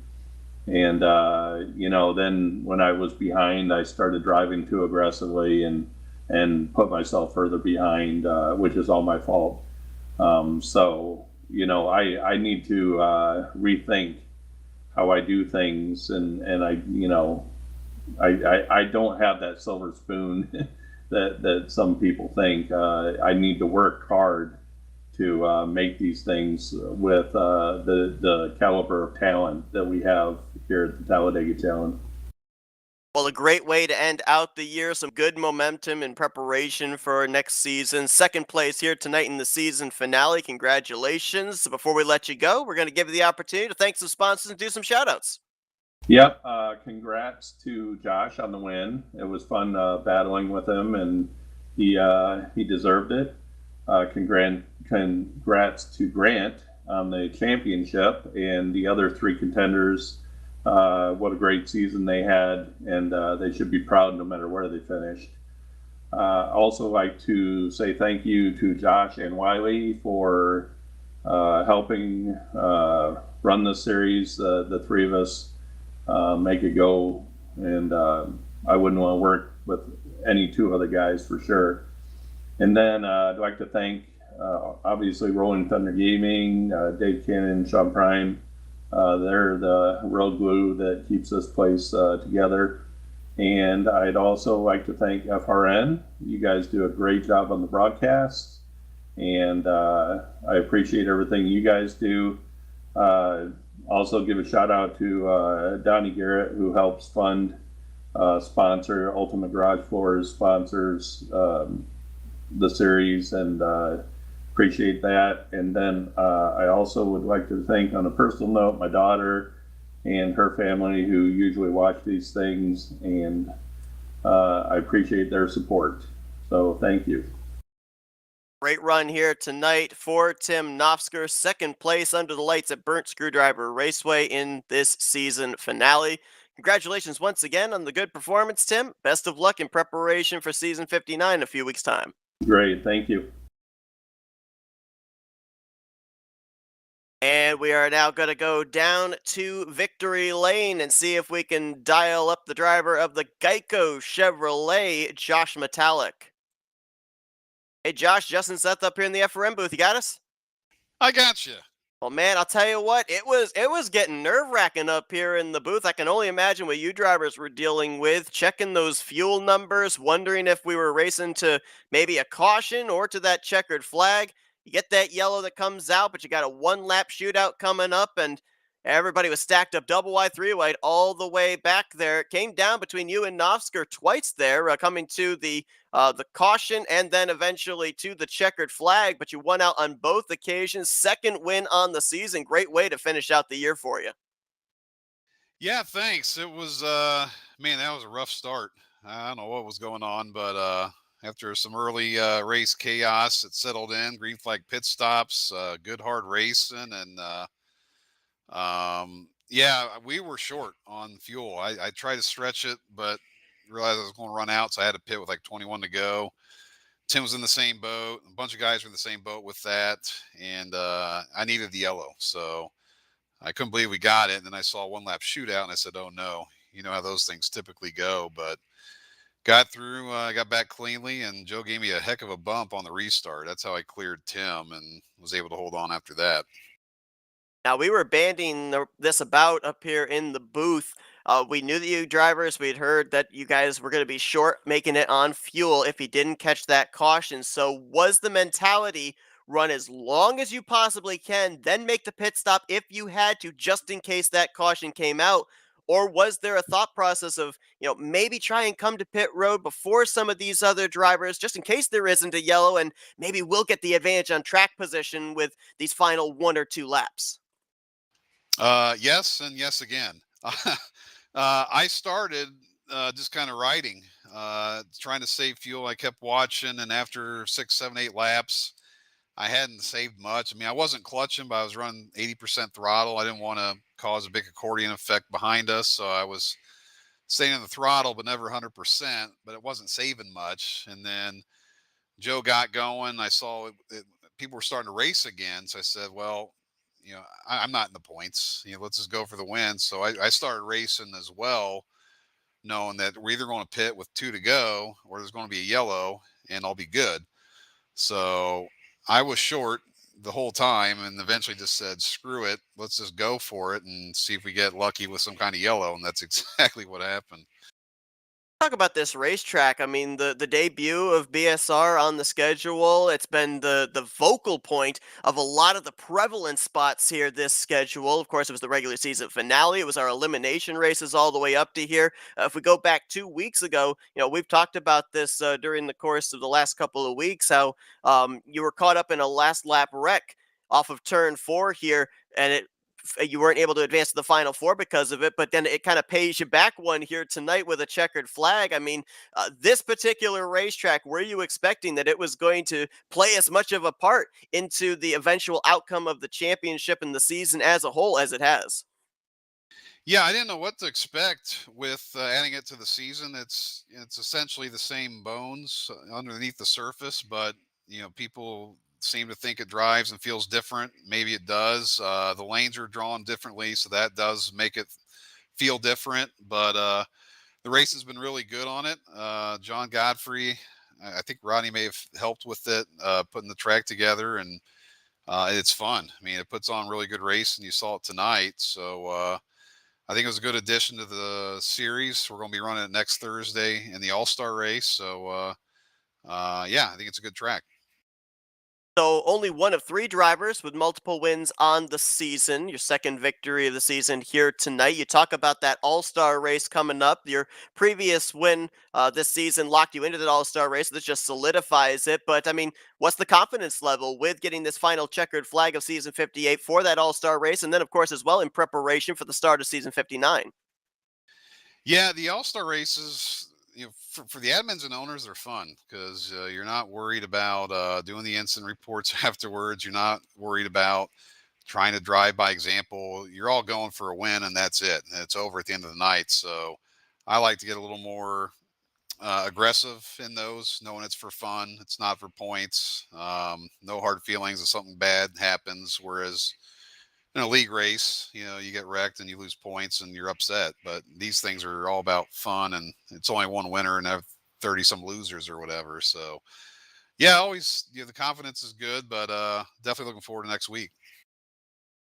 then when I was behind, I started driving too aggressively and put myself further behind, which is all my fault. So I need to rethink how I do things, and I don't have that silver spoon that some people think. I need to work hard to make these things with the caliber of talent that we have here at the Talladega Challenge. Well, a great way to end out the year. Some good momentum in preparation for next season. Second place here tonight in the season finale. Congratulations. Before we let you go, we're going to give you the opportunity to thank some sponsors and do some shout-outs. Yep. Congrats to Josh on the win. It was fun battling with him, and he deserved it. Congrats to Grant on the championship and the other 3 contenders. What a great season they had, and they should be proud no matter where they finished. Also like to say thank you to Josh and Wiley for helping run the series, the 3 of us make it go, and I wouldn't want to work with any 2 other guys for sure. And then I'd like to thank obviously Rolling Thunder Gaming, Dave Cannon, Sean Prime, They're the real glue that keeps this place together. And I'd also like to thank FRN. You guys do a great job on the broadcast, and I appreciate everything you guys do. Also give a shout out to Donnie Garrett, who helps fund, sponsor Ultimate Garage Floors, sponsors the series, and appreciate that. And then I also would like to thank, on a personal note, my daughter and her family, who usually watch these things, and I appreciate their support. So thank you. Great run here tonight for Tim Knopfsker, second place under the lights at Burnt Screwdriver Raceway in this season finale. Congratulations once again on the good performance, Tim. Best of luck in preparation for season 59 in a few weeks' time. Great, thank you. And we are now going to go down to Victory Lane and see if we can dial up the driver of the Geico Chevrolet, Josh Metallic. Hey Josh, Justin Seth up here in the FRM booth. You got us? I got you. Well, man, I'll tell you what, it was getting nerve-wracking up here in the booth. I can only imagine what you drivers were dealing with, checking those fuel numbers, wondering if we were racing to maybe a caution or to that checkered flag. You get that yellow that comes out, but you got a one-lap shootout coming up, and everybody was stacked up double wide, three wide all the way back there. It came down between you and Knopfsker twice there, coming to the caution and then eventually to the checkered flag, but you won out on both occasions. Second win on the season. Great way to finish out the year for you. Yeah, thanks. It was man, that was a rough start. I don't know what was going on, but after some early race chaos, it settled in. Green flag pit stops, good hard racing, and yeah, we were short on fuel. I tried to stretch it, but realized I was going to run out, so I had to pit with like 21 to go. Tim was in the same boat. A bunch of guys were in the same boat with that, and I needed the yellow, so I couldn't believe we got it. And then I saw one lap shootout, and I said, "Oh no!" You know how those things typically go, but got through. Got back cleanly, and Joe gave me a heck of a bump on the restart. That's how I cleared Tim and was able to hold on after that. Now, we were banding this about up here in the booth. We knew that you drivers, we'd heard that you guys were going to be short making it on fuel if you didn't catch that caution. So, was the mentality run as long as you possibly can, then make the pit stop if you had to, just in case that caution came out? Or was there a thought process of, maybe try and come to pit road before some of these other drivers, just in case there isn't a yellow, and maybe we'll get the advantage on track position with these final 1 or 2 laps? Yes, and yes again. I started just kind of riding, trying to save fuel. I kept watching, and after 6, 7, 8 laps, I hadn't saved much. I mean, I wasn't clutching, but I was running 80% throttle. I didn't want to cause a big accordion effect behind us, so I was staying in the throttle, but never 100%. But it wasn't saving much. And then Joe got going. I saw people were starting to race again, so I said, "Well, I'm not in the points. Let's just go for the win." So I started racing as well, knowing that we're either going to pit with 2 to go or there's going to be a yellow and I'll be good. So I was short the whole time and eventually just said, screw it. Let's just go for it and see if we get lucky with some kind of yellow. And that's exactly what happened. Talk about this racetrack. I mean, the debut of BSR on the schedule, it's been the vocal point of a lot of the prevalent spots here this schedule. Of course, it was the regular season finale. It was our elimination races all the way up to here. If we go back 2 weeks ago, we've talked about this during the course of the last couple of weeks, how you were caught up in a last lap wreck off of turn 4 here, and you weren't able to advance to the final 4 because of it, but then it kind of pays you back one here tonight with a checkered flag. I mean, this particular racetrack, were you expecting that it was going to play as much of a part into the eventual outcome of the championship and the season as a whole as it has? Yeah, I didn't know what to expect with adding it to the season. It's essentially the same bones underneath the surface, but people seem to think it drives and feels different. Maybe it does. The lanes are drawn differently, so that does make it feel different. But the race has been really good on it. John Godfrey, I think Rodney may have helped with it, putting the track together, and it's fun. I mean, it puts on really good race, and you saw it tonight. So I think it was a good addition to the series. We're going to be running it next Thursday in the All-Star race. So yeah, I think it's a good track. So only one of 3 drivers with multiple wins on the season. Your second victory of the season here tonight. You talk about that All-Star race coming up. Your previous win this season locked you into that All-Star race. This just solidifies it. But I mean, what's the confidence level with getting this final checkered flag of season 58 for that All-Star race, and then of course as well in preparation for the start of season 59? Yeah, the All-Star races, for the admins and owners, they're fun because you're not worried about doing the incident reports afterwards. You're not worried about trying to drive by example. You're all going for a win, and that's it. And it's over at the end of the night. So I like to get a little more aggressive in those, knowing it's for fun. It's not for points. No hard feelings if something bad happens. Whereas in a league race, you get wrecked and you lose points and you're upset. But these things are all about fun, and it's only one winner and have 30 some losers or whatever. So yeah, always, the confidence is good, but definitely looking forward to next week.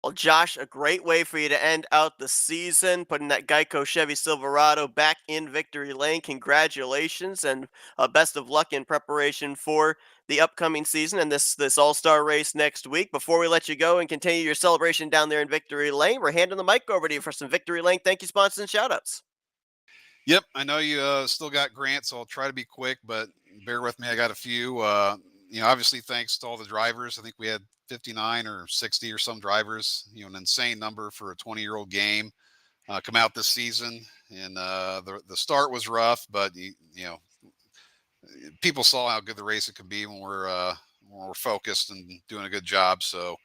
Well, Josh, a great way for you to end out the season, putting that Geico Chevy Silverado back in victory lane. Congratulations, and best of luck in preparation for the upcoming season and this All-Star race next week. Before we let you go and continue your celebration down there in victory lane, we're handing the mic over to you for some victory lane thank you, sponsors, and shout-outs. Yep, I know you still got Grant, so I'll try to be quick, but bear with me. I got a few. Obviously, thanks to all the drivers. I think we had 59 or 60 or some drivers. An insane number for a 20-year-old game. Come out this season, and the start was rough, but people saw how good the race it can be when we're focused and doing a good job. So,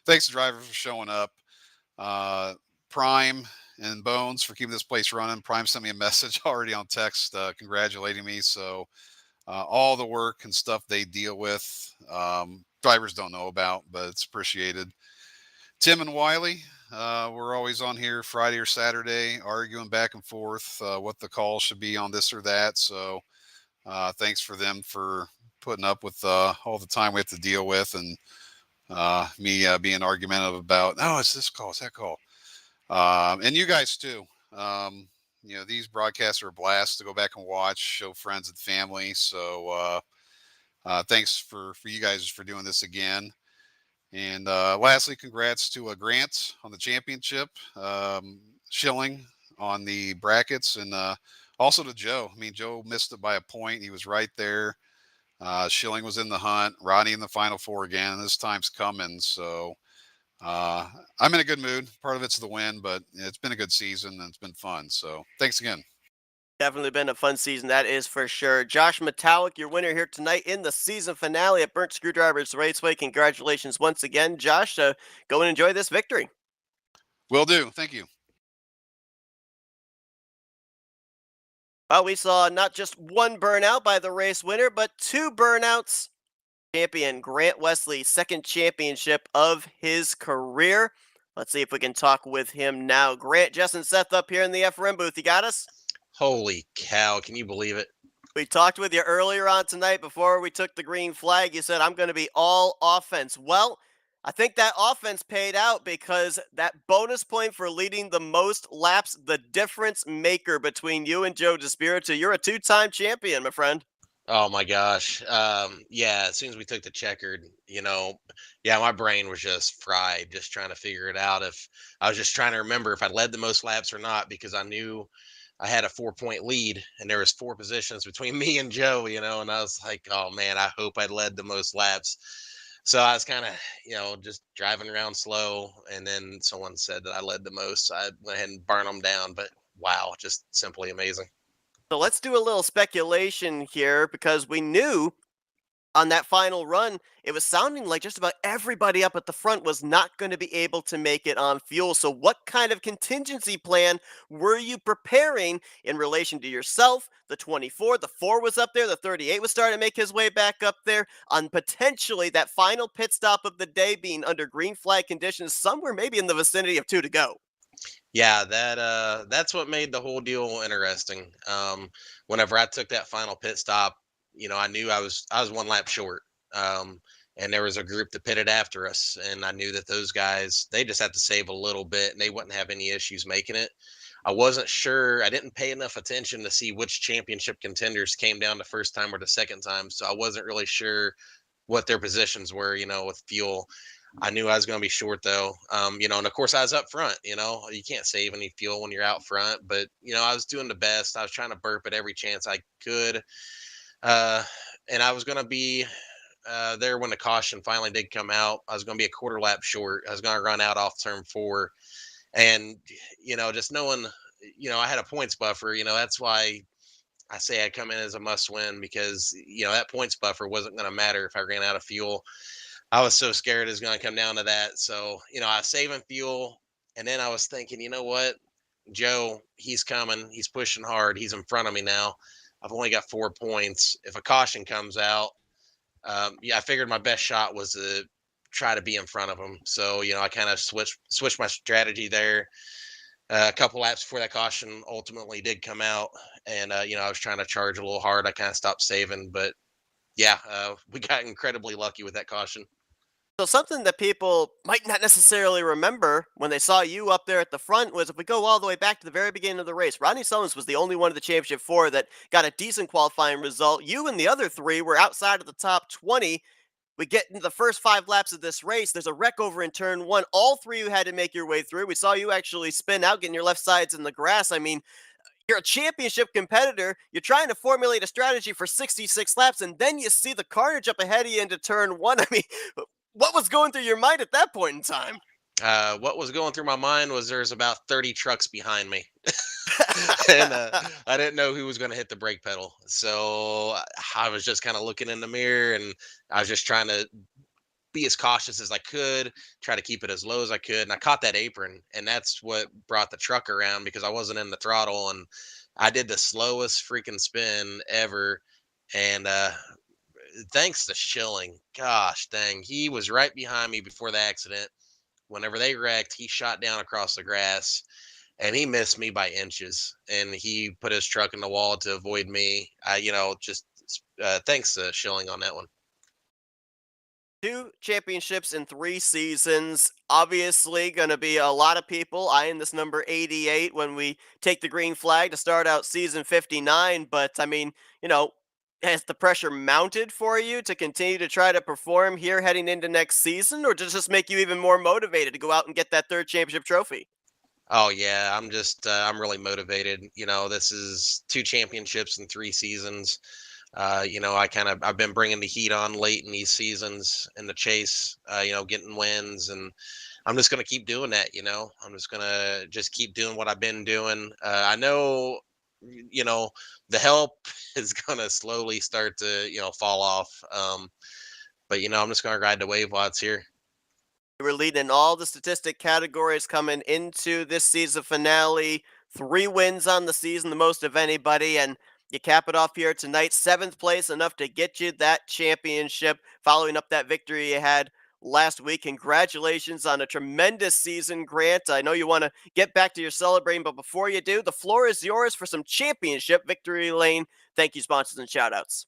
thanks to drivers for showing up. Prime and Bones for keeping this place running. Prime sent me a message already on text congratulating me. So all the work and stuff they deal with, drivers don't know about, but it's appreciated. Tim and Wiley, we're always on here Friday or Saturday arguing back and forth what the call should be on this or that. So thanks for them for putting up with all the time we have to deal with, and me being argumentative about, oh, it's this call, it's that call. And you guys too. These broadcasts are a blast to go back and watch, show friends and family. So thanks for you guys for doing this again. And lastly, congrats to Grant on the championship, Schilling on the brackets, and also to Joe. I mean, Joe missed it by a point. He was right there. Schilling was in the hunt. Rodney in the Final Four again. This time's coming. So I'm in a good mood. Part of it's the win, but it's been a good season and it's been fun. So thanks again. Definitely been a fun season, that is for sure. Josh Metallic, your winner here tonight in the season finale at Burnt Screwdrivers Raceway. Congratulations once again, Josh. Go and enjoy this victory. Will do. Thank you. Well, we saw not just one burnout by the race winner, but 2 burnouts. Champion Grant Wesley, second championship of his career. Let's see if we can talk with him now. Grant, Jess, and Seth up here in the FRM booth. You got us? Holy cow. Can you believe it? We talked with you earlier on tonight before we took the green flag. You said, I'm going to be all offense. Well, I think that offense paid out because that bonus point for leading the most laps, the difference maker between you and Joe DeSpirito. You're a 2-time champion, my friend. Oh my gosh. Yeah, as soon as we took the checkered, yeah, my brain was just fried, just trying to figure it out. If I was just trying to remember if I led the most laps or not, because I knew I had a 4-point lead and there was 4 positions between me and Joe, and I was like, oh man, I hope I led the most laps. So I was kind of, just driving around slow. And then someone said that I led the most. So I went ahead and burned them down. But wow, just simply amazing. So let's do a little speculation here because we knew on that final run, it was sounding like just about everybody up at the front was not going to be able to make it on fuel. So what kind of contingency plan were you preparing in relation to yourself? The 24, the 4 was up there, the 38 was starting to make his way back up there on potentially that final pit stop of the day being under green flag conditions, somewhere maybe in the vicinity of 2 to go. Yeah, that's what made the whole deal interesting. Whenever I took that final pit stop, I knew I was 1 lap short. and there was a group that pitted after us, and I knew that those guys, they just had to save a little bit and they wouldn't have any issues making it. I wasn't sure. I didn't pay enough attention to see which championship contenders came down the first time or the second time, so I wasn't really sure what their positions were, with fuel. I knew I was going to be short though, and of course I was up front. You can't save any fuel when you're out front, but I was doing the best. I was trying to burp at every chance I could, uh, and I was going to be there when the caution finally did come out. I was going to be a quarter lap short. I was going to run out off turn 4, and just knowing, I had a points buffer. That's why I say I come in as a must win, because that points buffer wasn't going to matter if I ran out of fuel. I was so scared it was going to come down to that. So, I was saving fuel. And then I was thinking, you know what? Joe, he's coming. He's pushing hard. He's in front of me now. I've only got 4 points. If a caution comes out, I figured my best shot was to try to be in front of him. So, I kind of switched my strategy there. A couple laps before that caution ultimately did come out. And, I was trying to charge a little hard. I kind of stopped saving. But yeah, we got incredibly lucky with that caution. So something that people might not necessarily remember when they saw you up there at the front was, if we go all the way back to the very beginning of the race, Rodney Sullins was the only one of the championship 4 that got a decent qualifying result. You and the other 3 were outside of the top 20. We get into the first 5 laps of this race. There's a wreck over in turn 1. All 3 you had to make your way through. We saw you actually spin out, getting your left sides in the grass. I mean, you're a championship competitor. You're trying to formulate a strategy for 66 laps, and then you see the carnage up ahead of you into turn 1. I mean, what was going through your mind at that point in time? What was going through my mind was there's about 30 trucks behind me. And I didn't know who was going to hit the brake pedal. So I was just kind of looking in the mirror, and I was just trying to be as cautious as I could, try to keep it as low as I could. And I caught that apron, and that's what brought the truck around, because I wasn't in the throttle, and I did the slowest freaking spin ever. And thanks to Schilling, gosh dang, he was right behind me before the accident. Whenever they wrecked, he shot down across the grass, and he missed me by inches, and he put his truck in the wall to avoid me. Just thanks to Schilling on that one. 2 championships in 3 seasons. Obviously, going to be a lot of people eyeing this number 88 when we take the green flag to start out season 59. But, I mean, has the pressure mounted for you to continue to try to perform here heading into next season, or does it just make you even more motivated to go out and get that 3rd championship trophy? Oh yeah, I'm really motivated. This is 2 championships in 3 seasons. I've been bringing the heat on late in these seasons in the chase, getting wins, and I'm just going to keep doing that. I'm just going to just keep doing what I've been doing. I know, the help is going to slowly start to, fall off. But, I'm just going to ride the wave while it's here. You were leading all the statistic categories coming into this season finale. 3 wins on the season, the most of anybody, and you cap it off here tonight. 7th place, enough to get you that championship, following up that victory you had last week. Congratulations on a tremendous season, Grant. I know you want to get back to your celebrating, but before you do, the floor is yours for some championship victory lane. Thank you, sponsors and shoutouts.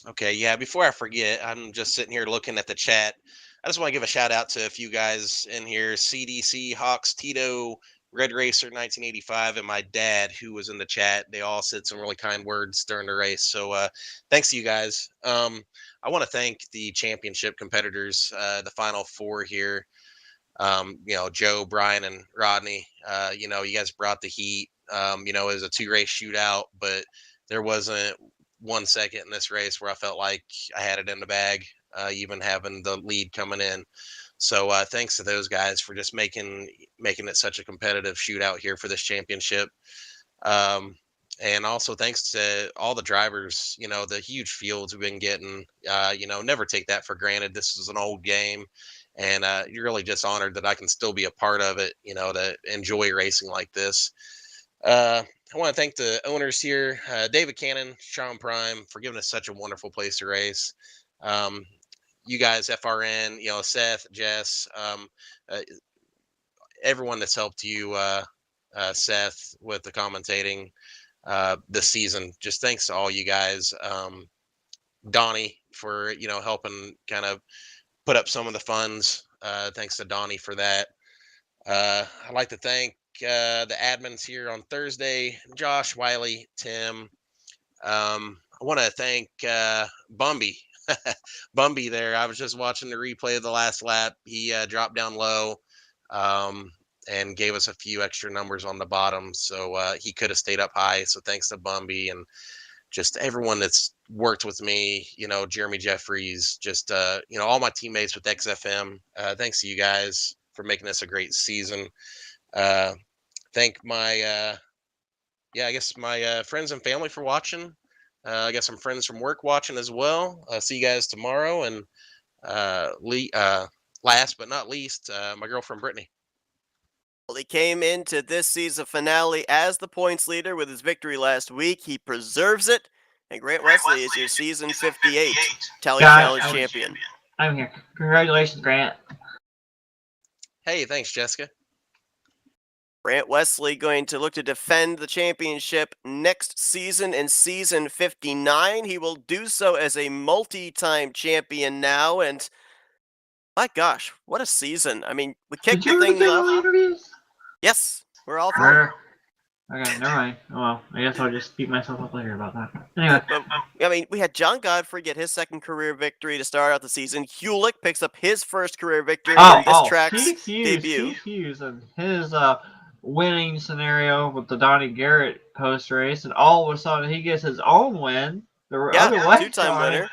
Okay, yeah. Before I forget, I'm just sitting here looking at the chat. I just want to give a shout out to a few guys in here: CDC, Hawks, Tito, Red Racer 1985, and my dad, who was in the chat. They all said some really kind words during the race. So thanks to you guys. I want to thank the championship competitors, the final 4 here. Joe, Brian, and Rodney. You guys brought the heat. It was a 2-race shootout, but there wasn't 1 second in this race where I felt like I had it in the bag, even having the lead coming in. So thanks to those guys for just making it such a competitive shootout here for this championship. And also thanks to all the drivers, the huge fields we've been getting. Never take that for granted. This is an old game, and you're really just honored that I can still be a part of it, to enjoy racing like this. I want to thank the owners here, David Cannon, Sean Prime, for giving us such a wonderful place to race. You guys, FRN, Seth, Jess, everyone that's helped you, Seth, with the commentating this season. Just thanks to all you guys. Donnie for helping kind of put up some of the funds. Thanks to Donnie for that. I'd like to thank the admins here on Thursday: Josh, Wiley, Tim. I want to thank Bumby. Bumby there. I was just watching the replay of the last lap. He dropped down low and gave us a few extra numbers on the bottom. So he could have stayed up high. So thanks to Bumby and just everyone that's worked with me, Jeremy Jeffries, just, all my teammates with XFM. Thanks to you guys for making this a great season. Thank my, I guess my friends and family for watching. I got some friends from work watching as well. See you guys tomorrow. And last but not least, my girlfriend Brittany. Well, he came into this season finale as the points leader with his victory last week. He preserves it. And Grant Wesley is your season 58 Tally Challenge champion. I'm here. Congratulations, Grant. Hey, thanks, Jessica. Grant Wesley going to look to defend the championship next season in season 59. He will do so as a multi-time champion now. And my gosh, what a season. I mean, we kicked the thing off. Interviews? Yes, we're all through. Okay, never mind. Well, I guess I'll just beat myself up later about that. Anyway. I mean, we had John Godfrey get his second career victory to start out the season. Hewlick picks up his first career victory in this track's debut. Keith Hughes and his winning scenario with the Donnie Garrett post race, and all of a sudden he gets his own win. Two-time winner.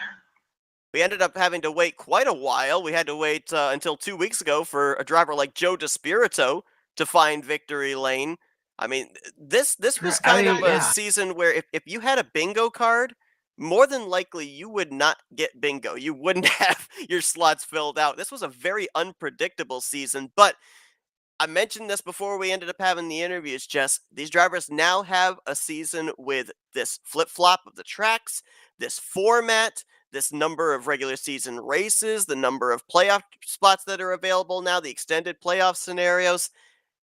We ended up having to wait quite a while. We had to wait until 2 weeks ago for a driver like Joe DeSpirito to find victory lane. I mean, this was kind of a season where if you had a bingo card, more than likely you would not get bingo. You wouldn't have your slots filled out. This was a very unpredictable season, but I mentioned this before we ended up having the interviews, Jess. These drivers now have a season with this flip-flop of the tracks, this format, this number of regular season races, the number of playoff spots that are available now, the extended playoff scenarios.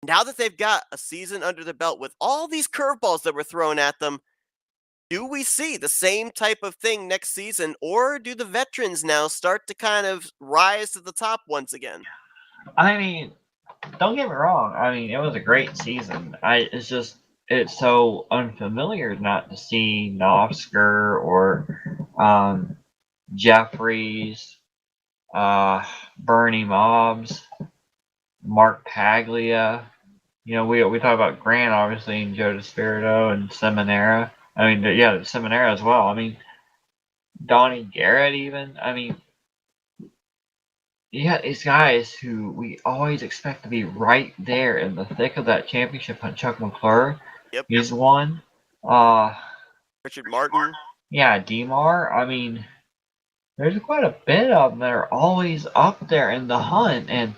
Now that they've got a season under the belt with all these curveballs that were thrown at them, do we see the same type of thing next season, or do the veterans now start to kind of rise to the top once again? I mean, don't get me wrong. I mean, it was a great season. It's so unfamiliar not to see Novsker or Jeffries, Bernie Mobbs, Mark Paglia. We talk about Grant, obviously, and Joe DeSpirito and Seminara. I mean, Seminara as well. I mean, Donnie Garrett even. I mean, you got these guys who we always expect to be right there in the thick of that championship. Chuck McClure. Yep. He's one. Richard Martin. Yeah, DeMar. I mean, there's quite a bit of them that are always up there in the hunt. And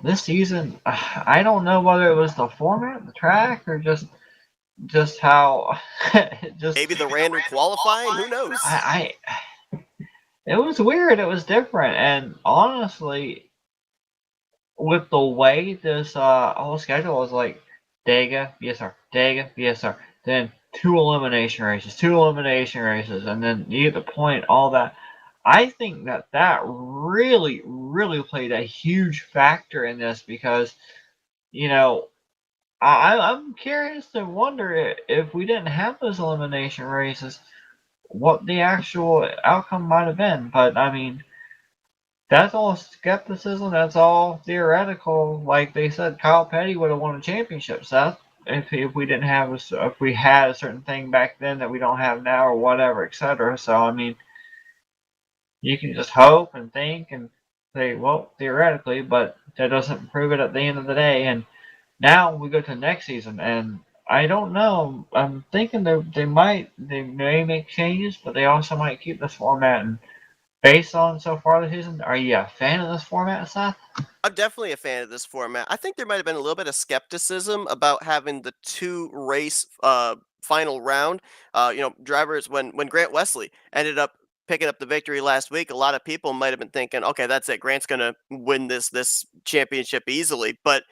this season, I don't know whether it was the format, the track, or just how. Maybe the random qualifying. Who knows? It was weird. It was different, and honestly, with the way this whole schedule was like, Dega, VSR, Dega, VSR, then two elimination races, and then you get the point, all that. I think that really, really played a huge factor in this because, I'm curious to wonder if we didn't have those elimination races, what the actual outcome might have been. But I mean, that's all skepticism. That's all theoretical. Like they said, Kyle Petty would have won a championship, Seth, if we didn't have if we had a certain thing back then that we don't have now, or whatever, etc. So I mean, you can just hope and think and say, well, theoretically, but that doesn't prove it at the end of the day. And now we go to next season, and I don't know. I'm thinking they may make changes, but they also might keep this format. And based on so far the season, are you a fan of this format, Seth? I'm definitely a fan of this format. I think there might have been a little bit of skepticism about having the two race final round. Drivers when Grant Wesley ended up picking up the victory last week, a lot of people might have been thinking, okay, that's it. Grant's gonna win this championship easily, but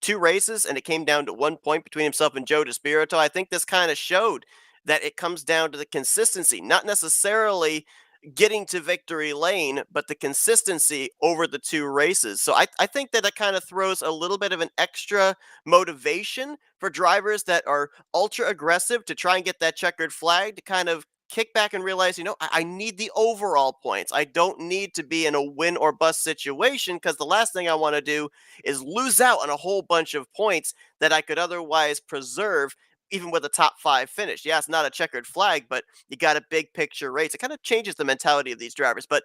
2 races, and it came down to 1 point between himself and Joe DeSpirito. I think this kind of showed that it comes down to the consistency, not necessarily getting to victory lane, but the consistency over the 2 races. So I think that kind of throws a little bit of an extra motivation for drivers that are ultra aggressive to try and get that checkered flag to kind of kick back and realize, I need the overall points. I don't need to be in a win or bust situation, because the last thing I want to do is lose out on a whole bunch of points that I could otherwise preserve even with a top 5 finish. Yeah, it's not a checkered flag, but you got a big picture race. It kind of changes the mentality of these drivers. But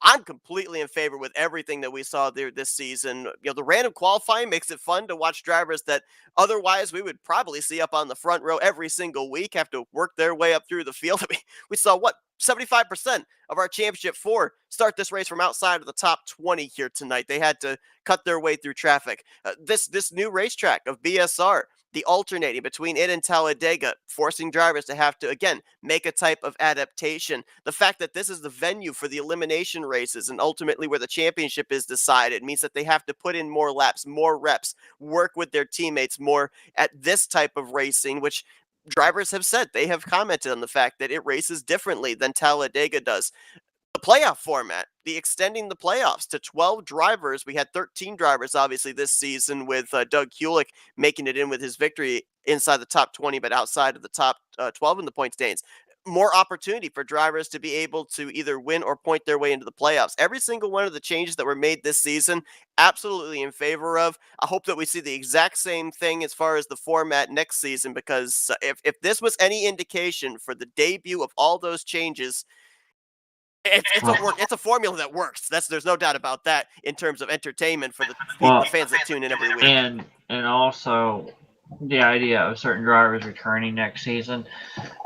I'm completely in favor with everything that we saw there this season. The random qualifying makes it fun to watch drivers that otherwise we would probably see up on the front row every single week have to work their way up through the field. I mean, we saw 75% of our championship 4 start this race from outside of the top 20 here tonight. They had to cut their way through traffic. This new racetrack of BSR, the alternating between it and Talladega, forcing drivers to have to, again, make a type of adaptation. The fact that this is the venue for the elimination races and ultimately where the championship is decided means that they have to put in more laps, more reps, work with their teammates more at this type of racing, which drivers have said. They have commented on the fact that it races differently than Talladega does. The playoff format, the extending the playoffs to 12 drivers. We had 13 drivers, obviously, this season, with Doug Kulik making it in with his victory inside the top 20, but outside of the top 12 in the point standings. More opportunity for drivers to be able to either win or point their way into the playoffs. Every single one of the changes that were made this season, absolutely in favor of. I hope that we see the exact same thing as far as the format next season, because if this was any indication for the debut of all those changes, it's a formula that works. There's no doubt about that in terms of entertainment for the fans that tune in every week. And also the idea of certain drivers returning next season,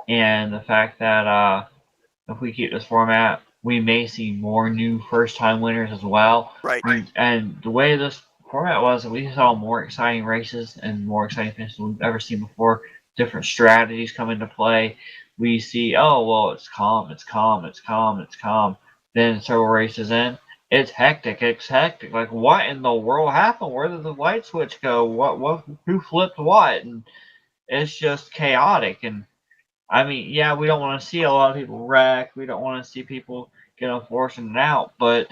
and the fact that if we keep this format, we may see more new first-time winners as well. Right. And the way this format was, we saw more exciting races and more exciting finishes than we've ever seen before. Different strategies come into play. We see, it's calm. Then several races in, it's hectic. Like, what in the world happened? Where did the light switch go? Who flipped what? And it's just chaotic. And I mean, yeah, we don't want to see a lot of people wreck. We don't want to see people get unfortunate out, but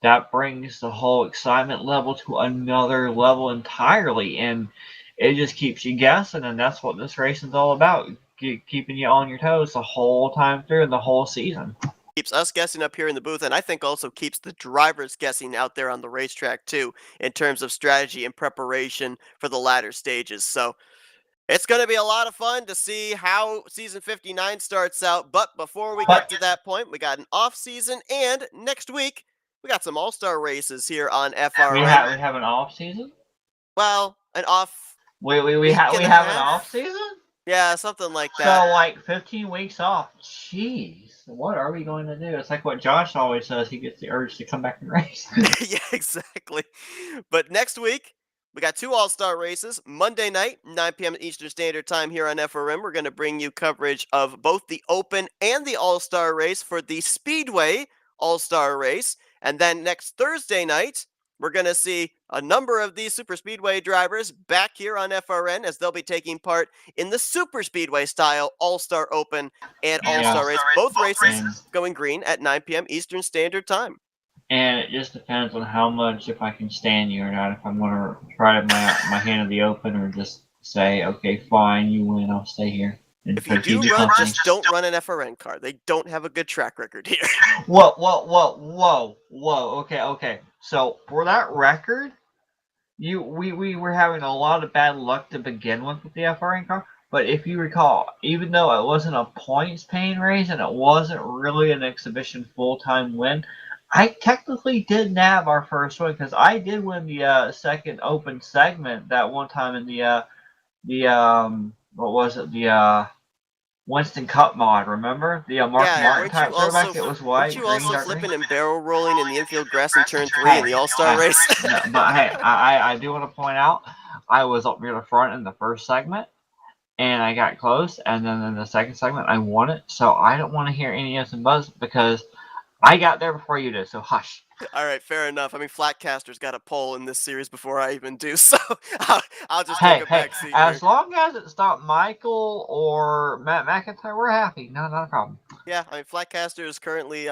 that brings the whole excitement level to another level entirely, and it just keeps you guessing, and that's what this racing's all about, keeping you on your toes the whole time through and the whole season. Keeps us guessing up here in the booth, and I think also keeps the drivers guessing out there on the racetrack too, in terms of strategy and preparation for the latter stages. So it's going to be a lot of fun to see how season 59 starts out. But before we get to that point, we got an off season, and next week we got some all-star races here on FRN. We have an off season? Well, an off. We have an off season? Yeah, something like that. So, like 15 weeks off. Jeez, what are we going to do? It's like what Josh always says. He gets the urge to come back and race. Yeah, exactly. But next week, we got 2 all-star races. Monday night, 9 p.m. Eastern Standard Time here on FRM. We're going to bring you coverage of both the Open and the all-star race for the Speedway all-star race. And then next Thursday night, we're going to see a number of these super speedway drivers back here on FRN, as they'll be taking part in the super speedway style all-star Open and all-star race. Both races going green at 9 p.m. Eastern Standard Time. And it just depends on how much, if I can stand you or not, if I'm going to try my hand at the Open, or just say, okay, fine, you win, I'll stay here. If you do run, just don't run an FRN car. They don't have a good track record here. Whoa. Okay. So for that record, we were having a lot of bad luck to begin with the FRN car. But if you recall, even though it wasn't a points paying race and it wasn't really an exhibition full-time win, I technically did nab our first win, because I did win the second Open segment that one time in the Winston Cup mod, remember? The Mark Martin type quarterback. It was white. Weren't you also flipping and barrel rolling in the infield grass in turn 3 in the all-star race? But hey, I do want to point out, I was up near the front in the first segment, and I got close, and then in the second segment, I won it. So I don't want to hear any ifs and buts, because I got there before you did, so hush. All right, fair enough. I mean, Flatcaster's got a pole in this series before I even do, so I'll just take a back seat here. As long as it's not Michael or Matt McIntyre, we're happy. No, not a problem. Yeah, I mean, Flatcaster is currently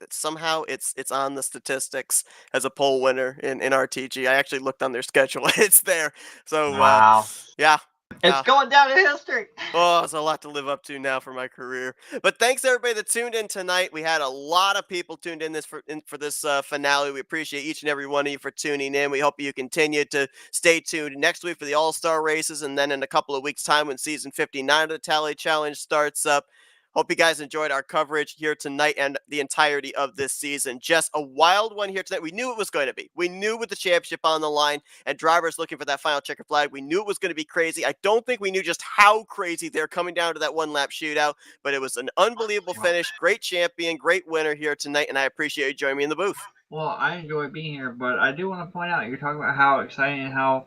somehow it's on the statistics as a pole winner in RTG. I actually looked on their schedule; it's there. So Wow. Yeah. It's going down in history. Oh, it's a lot to live up to now for my career. But thanks everybody that tuned in tonight. We had a lot of people tuned in for this finale. We appreciate each and every one of you for tuning in. We hope you continue to stay tuned next week for the All-Star races, and then in a couple of weeks' time when season 59 of the Tally Challenge starts up. Hope you guys enjoyed our coverage here tonight and the entirety of this season. Just a wild one here tonight. We knew it was going to be. We knew with the championship on the line and drivers looking for that final checker flag, we knew it was going to be crazy. I don't think we knew just how crazy they're coming down to that one-lap shootout, but it was an unbelievable finish. Great champion, great winner here tonight, and I appreciate you joining me in the booth. Well, I enjoy being here, but I do want to point out, you're talking about how exciting and how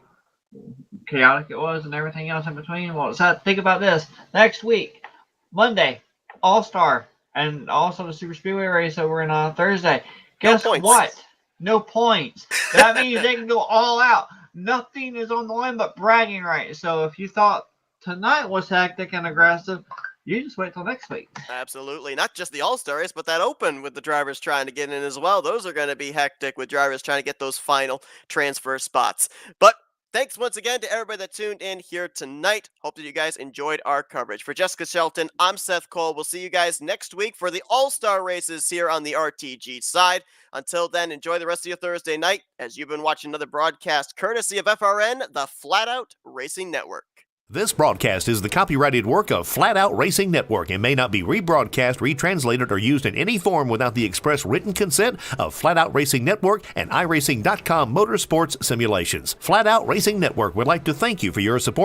chaotic it was and everything else in between. Well, so think about this. Next week, Monday, All-Star, and also the Super Speedway race over on Thursday. Guess what? No points. That means they can go all out. Nothing is on the line but bragging rights. So if you thought tonight was hectic and aggressive, you just wait till next week. Absolutely. Not just the All-Star race, but that Open with the drivers trying to get in as well. Those are going to be hectic with drivers trying to get those final transfer spots. But thanks once again to everybody that tuned in here tonight. Hope that you guys enjoyed our coverage. For Jessica Shelton, I'm Seth Cole. We'll see you guys next week for the All-Star races here on the RTG side. Until then, enjoy the rest of your Thursday night as you've been watching another broadcast courtesy of FRN, the Flatout Racing Network. This broadcast is the copyrighted work of Flatout Racing Network and may not be rebroadcast, retranslated, or used in any form without the express written consent of Flatout Racing Network and iRacing.com Motorsports Simulations. Flatout Racing Network would like to thank you for your support.